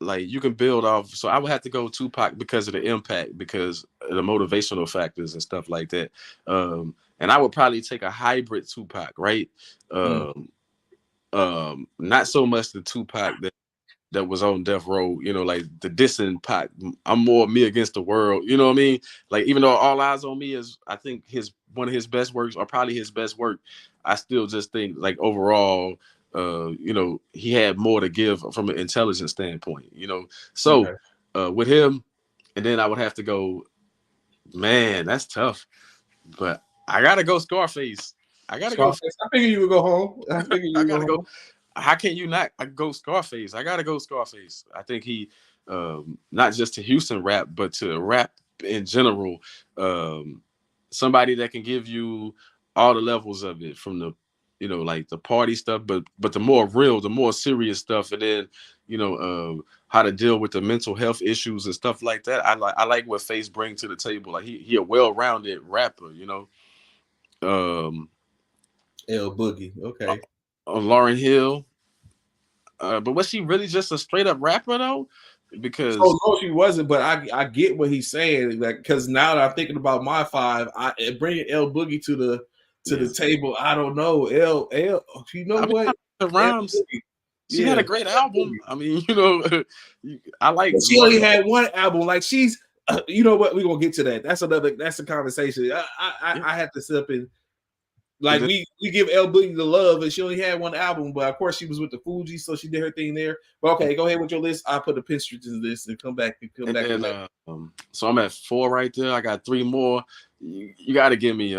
Speaker 4: Like you can build off. So I would have to go Tupac because of the impact, because of the motivational factors and stuff like that. And I would probably take a hybrid Tupac, right? Not so much the Tupac that was on Death Row, like the dissing Pac. I'm more me against the world, you know what I mean? Like, even though All Eyes on Me is, I think, one of his best works, or probably his best work, I still just think, like, overall, he had more to give from an intelligence standpoint, So with him and then I would have to go. Man, that's tough. But I gotta go Scarface. I gotta
Speaker 3: Scarface. I figured you would go home. I figured you
Speaker 4: I
Speaker 3: would
Speaker 4: gotta
Speaker 3: go
Speaker 4: go.
Speaker 3: home.
Speaker 4: How can you not go Scarface? I gotta go Scarface. I think he, not just to Houston rap, but to rap in general. Somebody that can give you all the levels of it, from the, like the party stuff, but the more real, the more serious stuff, and then how to deal with the mental health issues and stuff like that. I like what Face brings to the table. Like he a well-rounded rapper.
Speaker 3: L Boogie. Okay.
Speaker 4: Lauryn Hill. But was she really just a straight up rapper though? Because
Speaker 3: no, she wasn't. But I get what he's saying. Like, because now that I'm thinking about my five, bringing L Boogie to the table. I don't know. L. You know what?
Speaker 4: The rhymes. She had a great album. I mean, I like.
Speaker 3: She only had one album. Like she's. You know what? We're gonna get to that. That's a conversation. I have to sit up and. Like we give L Boogie the love, and she only had one album, but of course she was with the Fuji, so she did her thing there. But okay, go ahead with your list. I'll put a pin strip to this and come back.
Speaker 4: So I'm at 4 right there. I got 3 more. You got to give me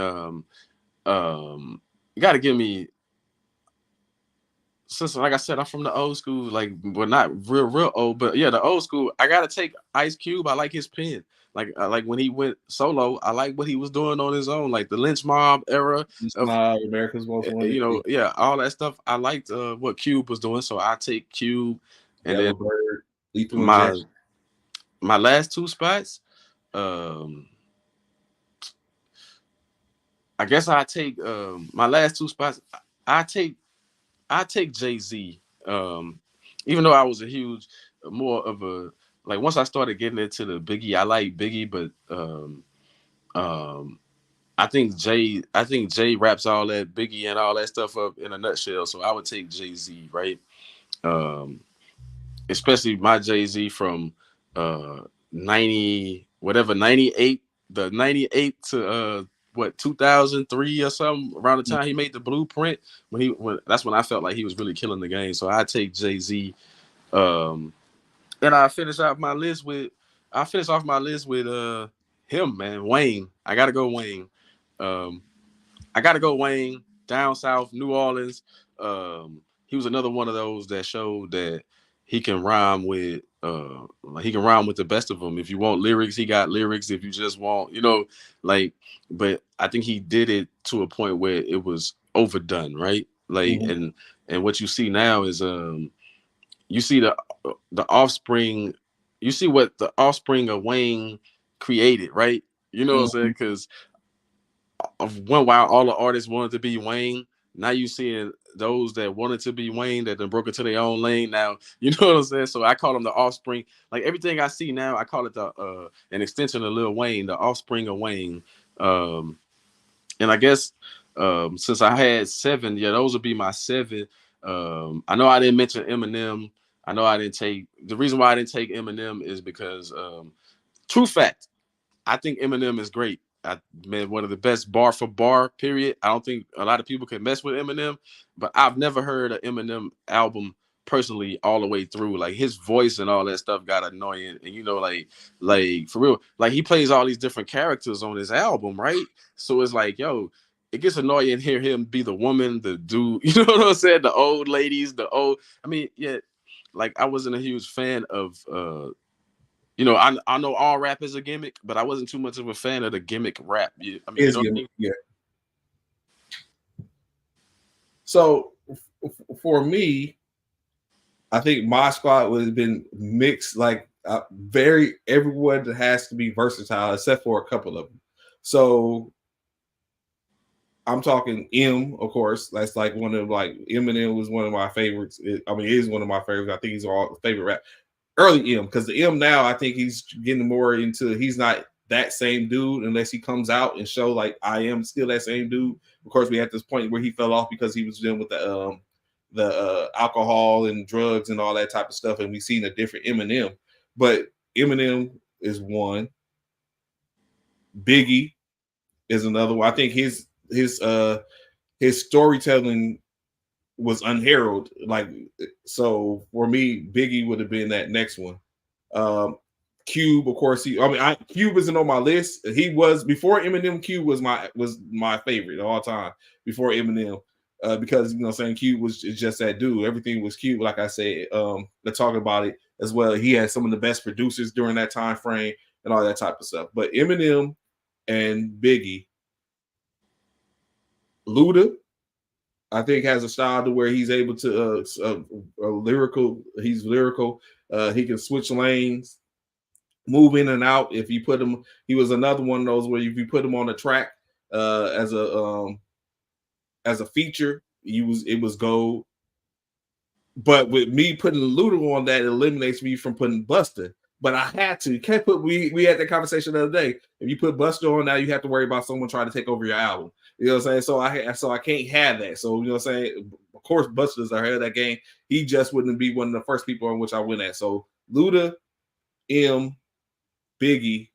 Speaker 4: since, like I said, I'm from the old school, like, well, not real old, but yeah, the old school. I gotta take Ice Cube. I like his pen. Like when he went solo, I like what he was doing on his own, like the Lynch Mob era,
Speaker 3: America's Most Wanted.
Speaker 4: yeah, all that stuff. I liked what Cube was doing, so I take Cube, and
Speaker 3: Yellow
Speaker 4: then
Speaker 3: Bird,
Speaker 4: my last 2 spots. I guess I take my last 2 spots. I take Jay-Z. Even though I was a huge, more of a, like, once I started getting into the Biggie, I like Biggie, but I think Jay wraps all that Biggie and all that stuff up in a nutshell. So I would take Jay-Z, right? Especially my Jay-Z from 98, the 98 to 2003 or something, around the time he made the Blueprint, that's when I felt like he was really killing the game. So I take Jay-Z. And I finish off my list with him, man, Wayne. I gotta go Wayne. Down south, New Orleans. He was another one of those that showed that he can rhyme with the best of them. If you want lyrics, he got lyrics. If you just want, but I think he did it to a point where it was overdone, right? Like, and what you see now is you see the offspring, you see what the offspring of Wayne created, right? You know what I'm saying? Because while all the artists wanted to be Wayne, now you seeing those that wanted to be Wayne that then broke into their own lane. Now, you know what I'm saying? So I call them the offspring. Like everything I see now, I call it an extension of Lil Wayne, the offspring of Wayne. And I guess since I had 7, those would be my 7. I know I didn't mention Eminem. I know the reason why I didn't take Eminem is because true fact, I think Eminem is great. One of the best bar for bar, period. I don't think a lot of people can mess with Eminem, but I've never heard an Eminem album personally all the way through. Like his voice and all that stuff got annoying, and like for real, like he plays all these different characters on his album, right? So it's like, it gets annoying to hear him be the woman, the dude, you know what I'm saying? The old ladies, like I wasn't a huge fan of I know all rap is a gimmick, but I wasn't too much of a fan of the gimmick rap.
Speaker 3: Yeah. So for me, I think my squad would have been mixed, like everyone that has to be versatile, except for a couple of them. So I'm talking M, of course. That's like Eminem was one of my favorites. Is one of my favorites. I think he's our favorite rap. Early M, because the M now, I think he's getting more into, he's not that same dude unless he comes out and show like I am still that same dude. Of course, we had this point where he fell off because he was dealing with the alcohol and drugs and all that type of stuff, and we've seen a different Eminem. But Eminem is one. Biggie is another one. I think his storytelling was unheralded. Like, so for me, Biggie would have been that next one. Cube, of course. Cube isn't on my list. He was before Eminem. Cube was my favorite of all time before Eminem, because you know, what I'm saying Cube was just that dude. Everything was Cube. Like I said, to talk about it as well. He had some of the best producers during that time frame and all that type of stuff. But Eminem and Biggie, Luda, I think has a style to where he's able to lyrical. He's lyrical. He can switch lanes, move in and out. If you put him, he was another one of those where if you put him on the track as a feature, it was gold. But with me putting Luda on that, it eliminates me from putting Busta. But I had to. You can't put we had that conversation the other day. If you put Busta on now, you have to worry about someone trying to take over your album. You know what I'm saying? So I can't have that. So you know what I'm saying? Of course, Busta's ahead of that game. He just wouldn't be one of the first people on which I went at. So Luda, M, Biggie.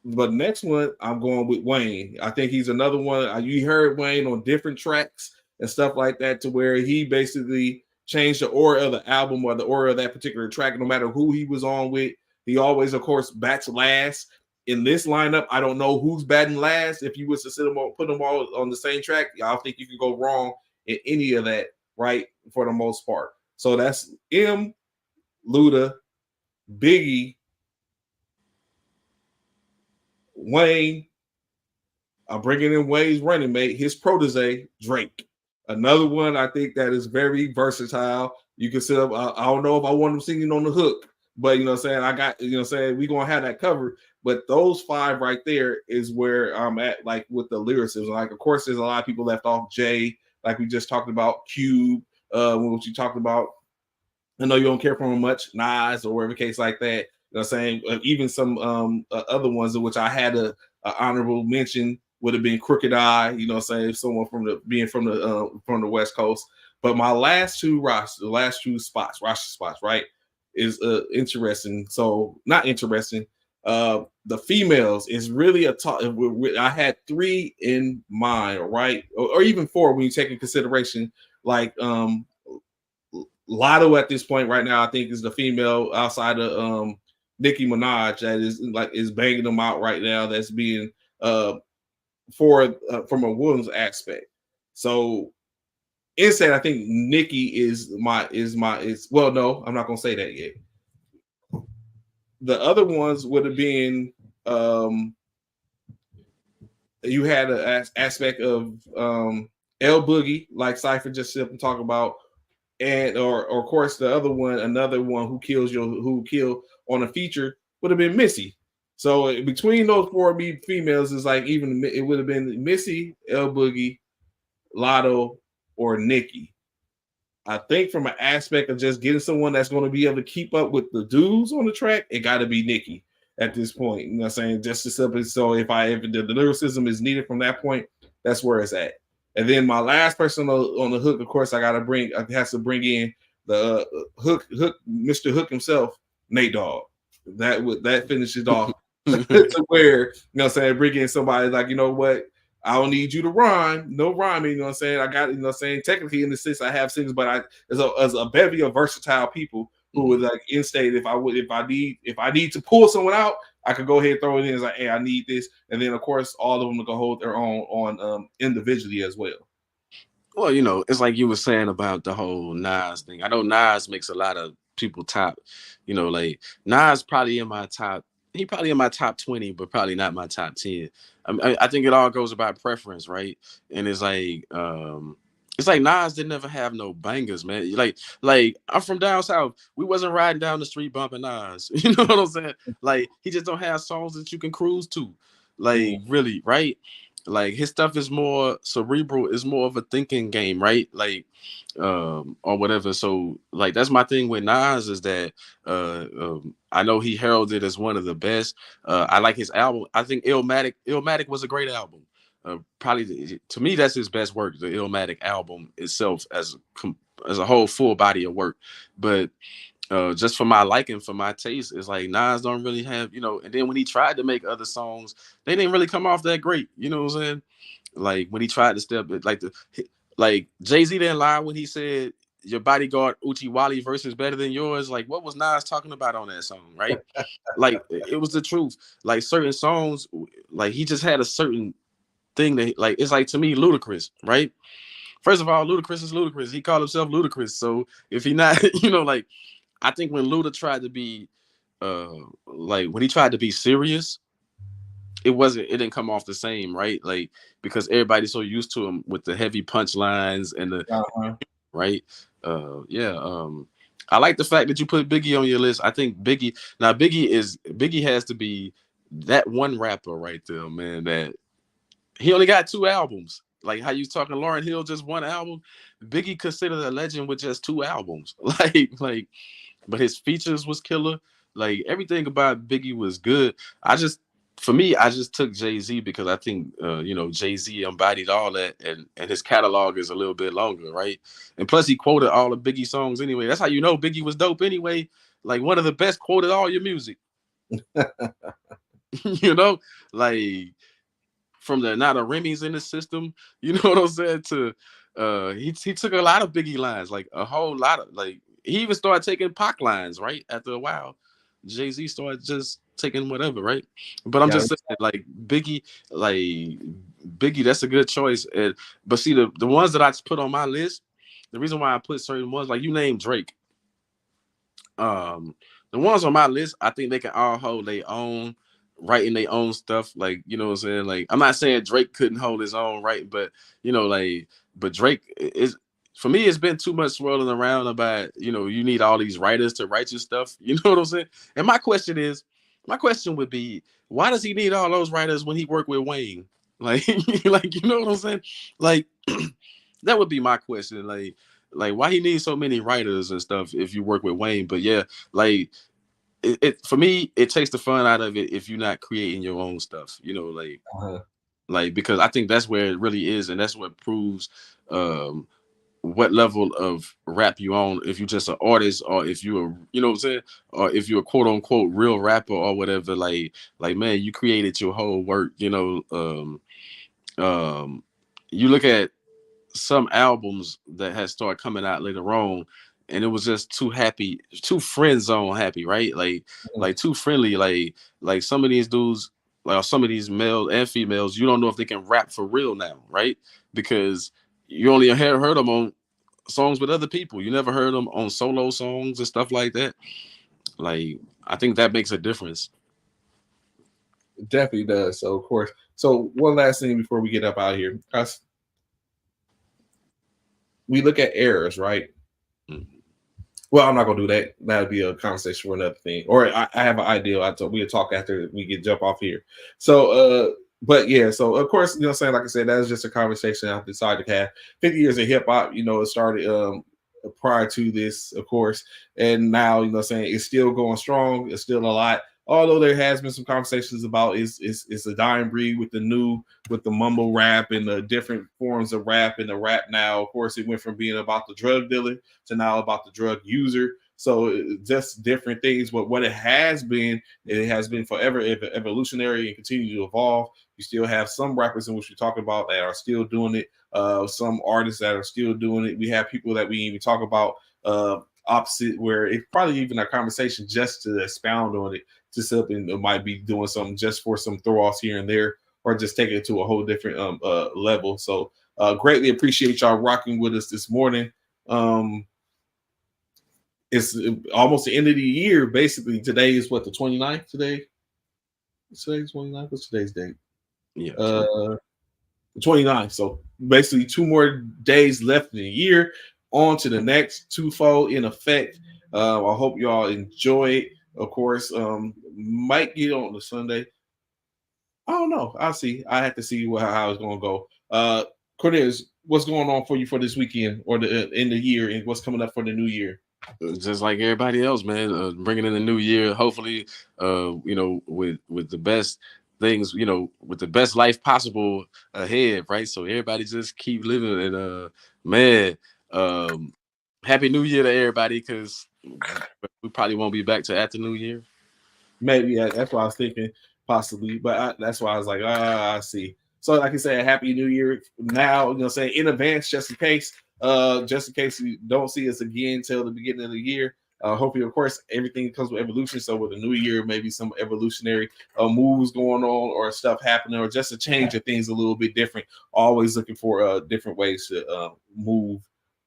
Speaker 3: But next one, I'm going with Wayne. I think he's another one. You heard Wayne on different tracks and stuff like that, to where he basically changed the aura of the album or the aura of that particular track, no matter who he was on with. He always, of course, bats last. In this lineup, I don't know who's batting last. If you was to put them all on the same track, I don't think you can go wrong in any of that, right, for the most part. So that's M, Luda, Biggie, Wayne. I'm bringing in Wayne's running mate, his protege, Drake. Another one I think that is very versatile. You can sit up. I don't know if I want him singing on the hook, but you know what I'm saying, I got, you know what I'm saying, we're going to have that covered. But those five right there is where I'm at, like with the lyricism. Like, of course, there's a lot of people left off. Jay, like we just talked about, Cube, what you talked about. I know you don't care for him much, Nas, or whatever case like that. You know what I'm saying? Even some other ones in which I had a honorable mention would have been Crooked Eye, you know what I'm saying? Someone from the West Coast. But my last two roster spots, right, is interesting. So not interesting. The females is really a talk. I had three in mind, right, or even four when you take in consideration, like Lotto at this point right now, I think is the female outside of Nicki Minaj that is banging them out right now. That's being from a woman's aspect. So instead, I think Nicki is well, no, I'm not gonna say that yet. The other ones would have been you had an aspect of L Boogie, like Cypher just talk about, and or of course the another one who kill on a feature would have been Missy. So between those four females is like even it would have been Missy, L Boogie, Lotto, or Nicki. I think from an aspect of just getting someone that's going to be able to keep up with the dudes on the track, it got to be Nicki at this point. You know what I'm saying? Just as simple. So if the lyricism is needed from that point, that's where it's at. And then my last person on the hook, of course, I have to bring in the hook, Mr. Hook himself, Nate Dogg. That finishes off to where, you know what I'm saying, bring in somebody like, you know what, I don't need you to rhyme, no rhyming, you know what I'm saying? I got, you know what I'm saying, technically in the sense I have singers, but as a bevy of versatile people who would like in-state, if I need to pull someone out, I could go ahead and throw it in as like, hey, I need this. And then of course all of them will go hold their own on individually as well.
Speaker 4: Well, you know, it's like you were saying about the whole Nas thing. I know Nas makes a lot of people top, you know, like Nas probably in my top. He probably in my top 20, but probably not my top 10. I think it all goes about preference, right? And it's like Nas didn't ever have no bangers, man. Like I'm from down south. We wasn't riding down the street bumping Nas. You know what I'm saying? Like he just don't have songs that you can cruise to. Like really, right? Like his stuff is more cerebral, is more of a thinking game, right? Like or whatever. So like that's my thing with Nas is that I know he heralded as one of the best. I like his album. I think Illmatic was a great album. Probably to me that's his best work, the Illmatic album itself as a whole full body of work. But just for my liking, for my taste, it's like Nas don't really have, you know, and then when he tried to make other songs, they didn't really come off that great. You know what I'm saying? Like when he tried to step like Jay-Z didn't lie when he said your bodyguard Uchiwali verse is better than yours. Like, what was Nas talking about on that song, right? Like, it was the truth. Like, certain songs, like, he just had a certain thing that, like, it's like, to me, Ludacris, right? First of all, Ludacris is Ludacris. He called himself Ludacris. So if he not, like, I think when Luda tried to be, like, when he tried to be serious, it didn't come off the same, right? Like, because everybody's so used to him with the heavy punchlines and the right. I like the fact that you put Biggie on your list. I think Biggie has to be that one rapper right there, man, that he only got 2 albums. Like how you talking Lauryn Hill, just 1 album. Biggie considered a legend with just 2 albums. Like, but his features was killer. Like, everything about Biggie was good. I just took Jay-Z because I think Jay-Z embodied all that, and his catalog is a little bit longer, right? And plus he quoted all of Biggie songs anyway. That's how you know Biggie was dope anyway. Like, one of the best quoted all your music. Like, from the not a Remy's in the system, you know what I'm saying? To he took a lot of Biggie lines, like a whole lot of, like, he even started taking Pac lines, right? After a while, Jay-Z started just taking whatever, right? But I'm just saying, like, Biggie, that's a good choice. But see, the ones that I put on my list, the reason why I put certain ones, like you named Drake. The ones on my list, I think they can all hold their own, writing their own stuff. Like, you know what I'm saying? Like, I'm not saying Drake couldn't hold his own, right? But, but Drake is, for me, it's been too much swirling around about, you need all these writers to write your stuff. You know what I'm saying? And my question would be, why does he need all those writers when he worked with Wayne? Like, like, you know what I'm saying? Like, that would be my question. Like why he needs so many writers and stuff if you work with Wayne? But yeah, like, it for me, it takes the fun out of it if you're not creating your own stuff. Like, because I think that's where it really is, and that's what proves what level of rap you own, if you're just an artist, or if you're you know what I'm saying, or if you're a quote unquote real rapper or whatever. Like man, you created your whole work. You look at some albums that has started coming out later on, and it was just too friend zone happy, right? Like too friendly. Like some of these dudes, like some of these males and females, you don't know if they can rap for real now, right? Because you only heard them on songs with other people. You never heard them on solo songs and stuff like that. Like, I think that makes a difference.
Speaker 3: It definitely does. So, of course. So, one last thing before we get up out of here. We look at errors, right? Mm-hmm. Well, I'm not going to do that. That'll be a conversation for another thing. Or I have an idea. We'll talk after we jump off here. So, but yeah, so of course, what I'm saying, like I said, that was just a conversation I decided to have. 50 years of hip hop, it started prior to this, of course, and now, what I'm saying, it's still going strong. It's still a lot. Although there has been some conversations about it's a dying breed with the mumble rap and the different forms of rap and the rap now. Of course, it went from being about the drug dealer to now about the drug user. So just different things. But what it has been forever evolutionary and continue to evolve. You still have some rappers in which we're talking about that are still doing it. Some artists that are still doing it. We have people that we even talk about opposite, where it's probably even a conversation just to expound on it, just something that might be doing something just for some throw-offs here and there, or just take it to a whole different level. So greatly appreciate y'all rocking with us this morning. It's almost the end of the year, basically. Today is what, the 29th today? Today's 29th? What's today's date?
Speaker 4: Yeah.
Speaker 3: The 29th. So basically 2 more days left in the year. On to the next, twofold in effect. I hope y'all enjoy it. Of course, might get on the Sunday. I don't know. I'll see. I have to see how it's going to go. Cornelius, what's going on for you for this weekend or the end of the year, and what's coming up for the new year?
Speaker 4: Just like everybody else, man. Bringing in the new year, hopefully, with the best things, with the best life possible ahead, right? So everybody just keep living, and man, happy New Year to everybody, because we probably won't be back to after New Year.
Speaker 3: Maybe that's what I was thinking, possibly, but that's why I was like, I see. So, like I said, Happy New Year now, in advance, just in case you don't see us again till the beginning of the year. Hopefully, of course, everything comes with evolution. So with the new year, maybe some evolutionary moves going on or stuff happening, or just a change of things a little bit different. Always looking for different ways to move.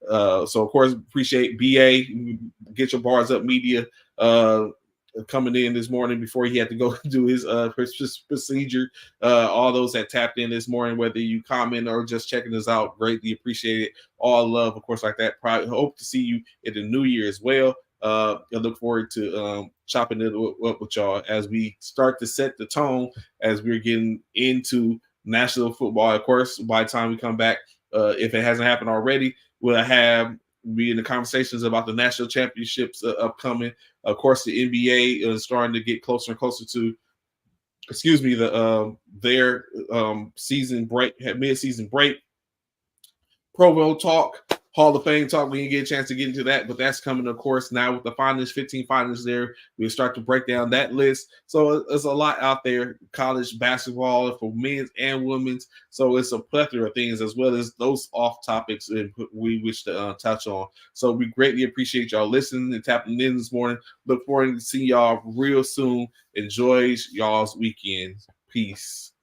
Speaker 3: So, of course, appreciate BA, Get Your Bars Up Media, coming in this morning before he had to go do his procedure. All those that tapped in this morning, whether you comment or just checking us out, greatly appreciate it. All love, of course, like that. Probably hope to see you in the new year as well. I look forward to chopping it up with y'all as we start to set the tone as we're getting into national football. Of course, by the time we come back, if it hasn't happened already, we'll be in the conversations about the national championships upcoming. Of course, the NBA is starting to get closer and closer to, their season break, mid-season break. Pro Bowl talk, Hall of Fame talk. We didn't get a chance to get into that, but that's coming, of course, now with the finals, 15 finals there. We'll start to break down that list. So there's a lot out there, college basketball for men's and women's. So it's a plethora of things, as well as those off topics we wish to touch on. So we greatly appreciate y'all listening and tapping in this morning. Look forward to seeing y'all real soon. Enjoy y'all's weekend. Peace.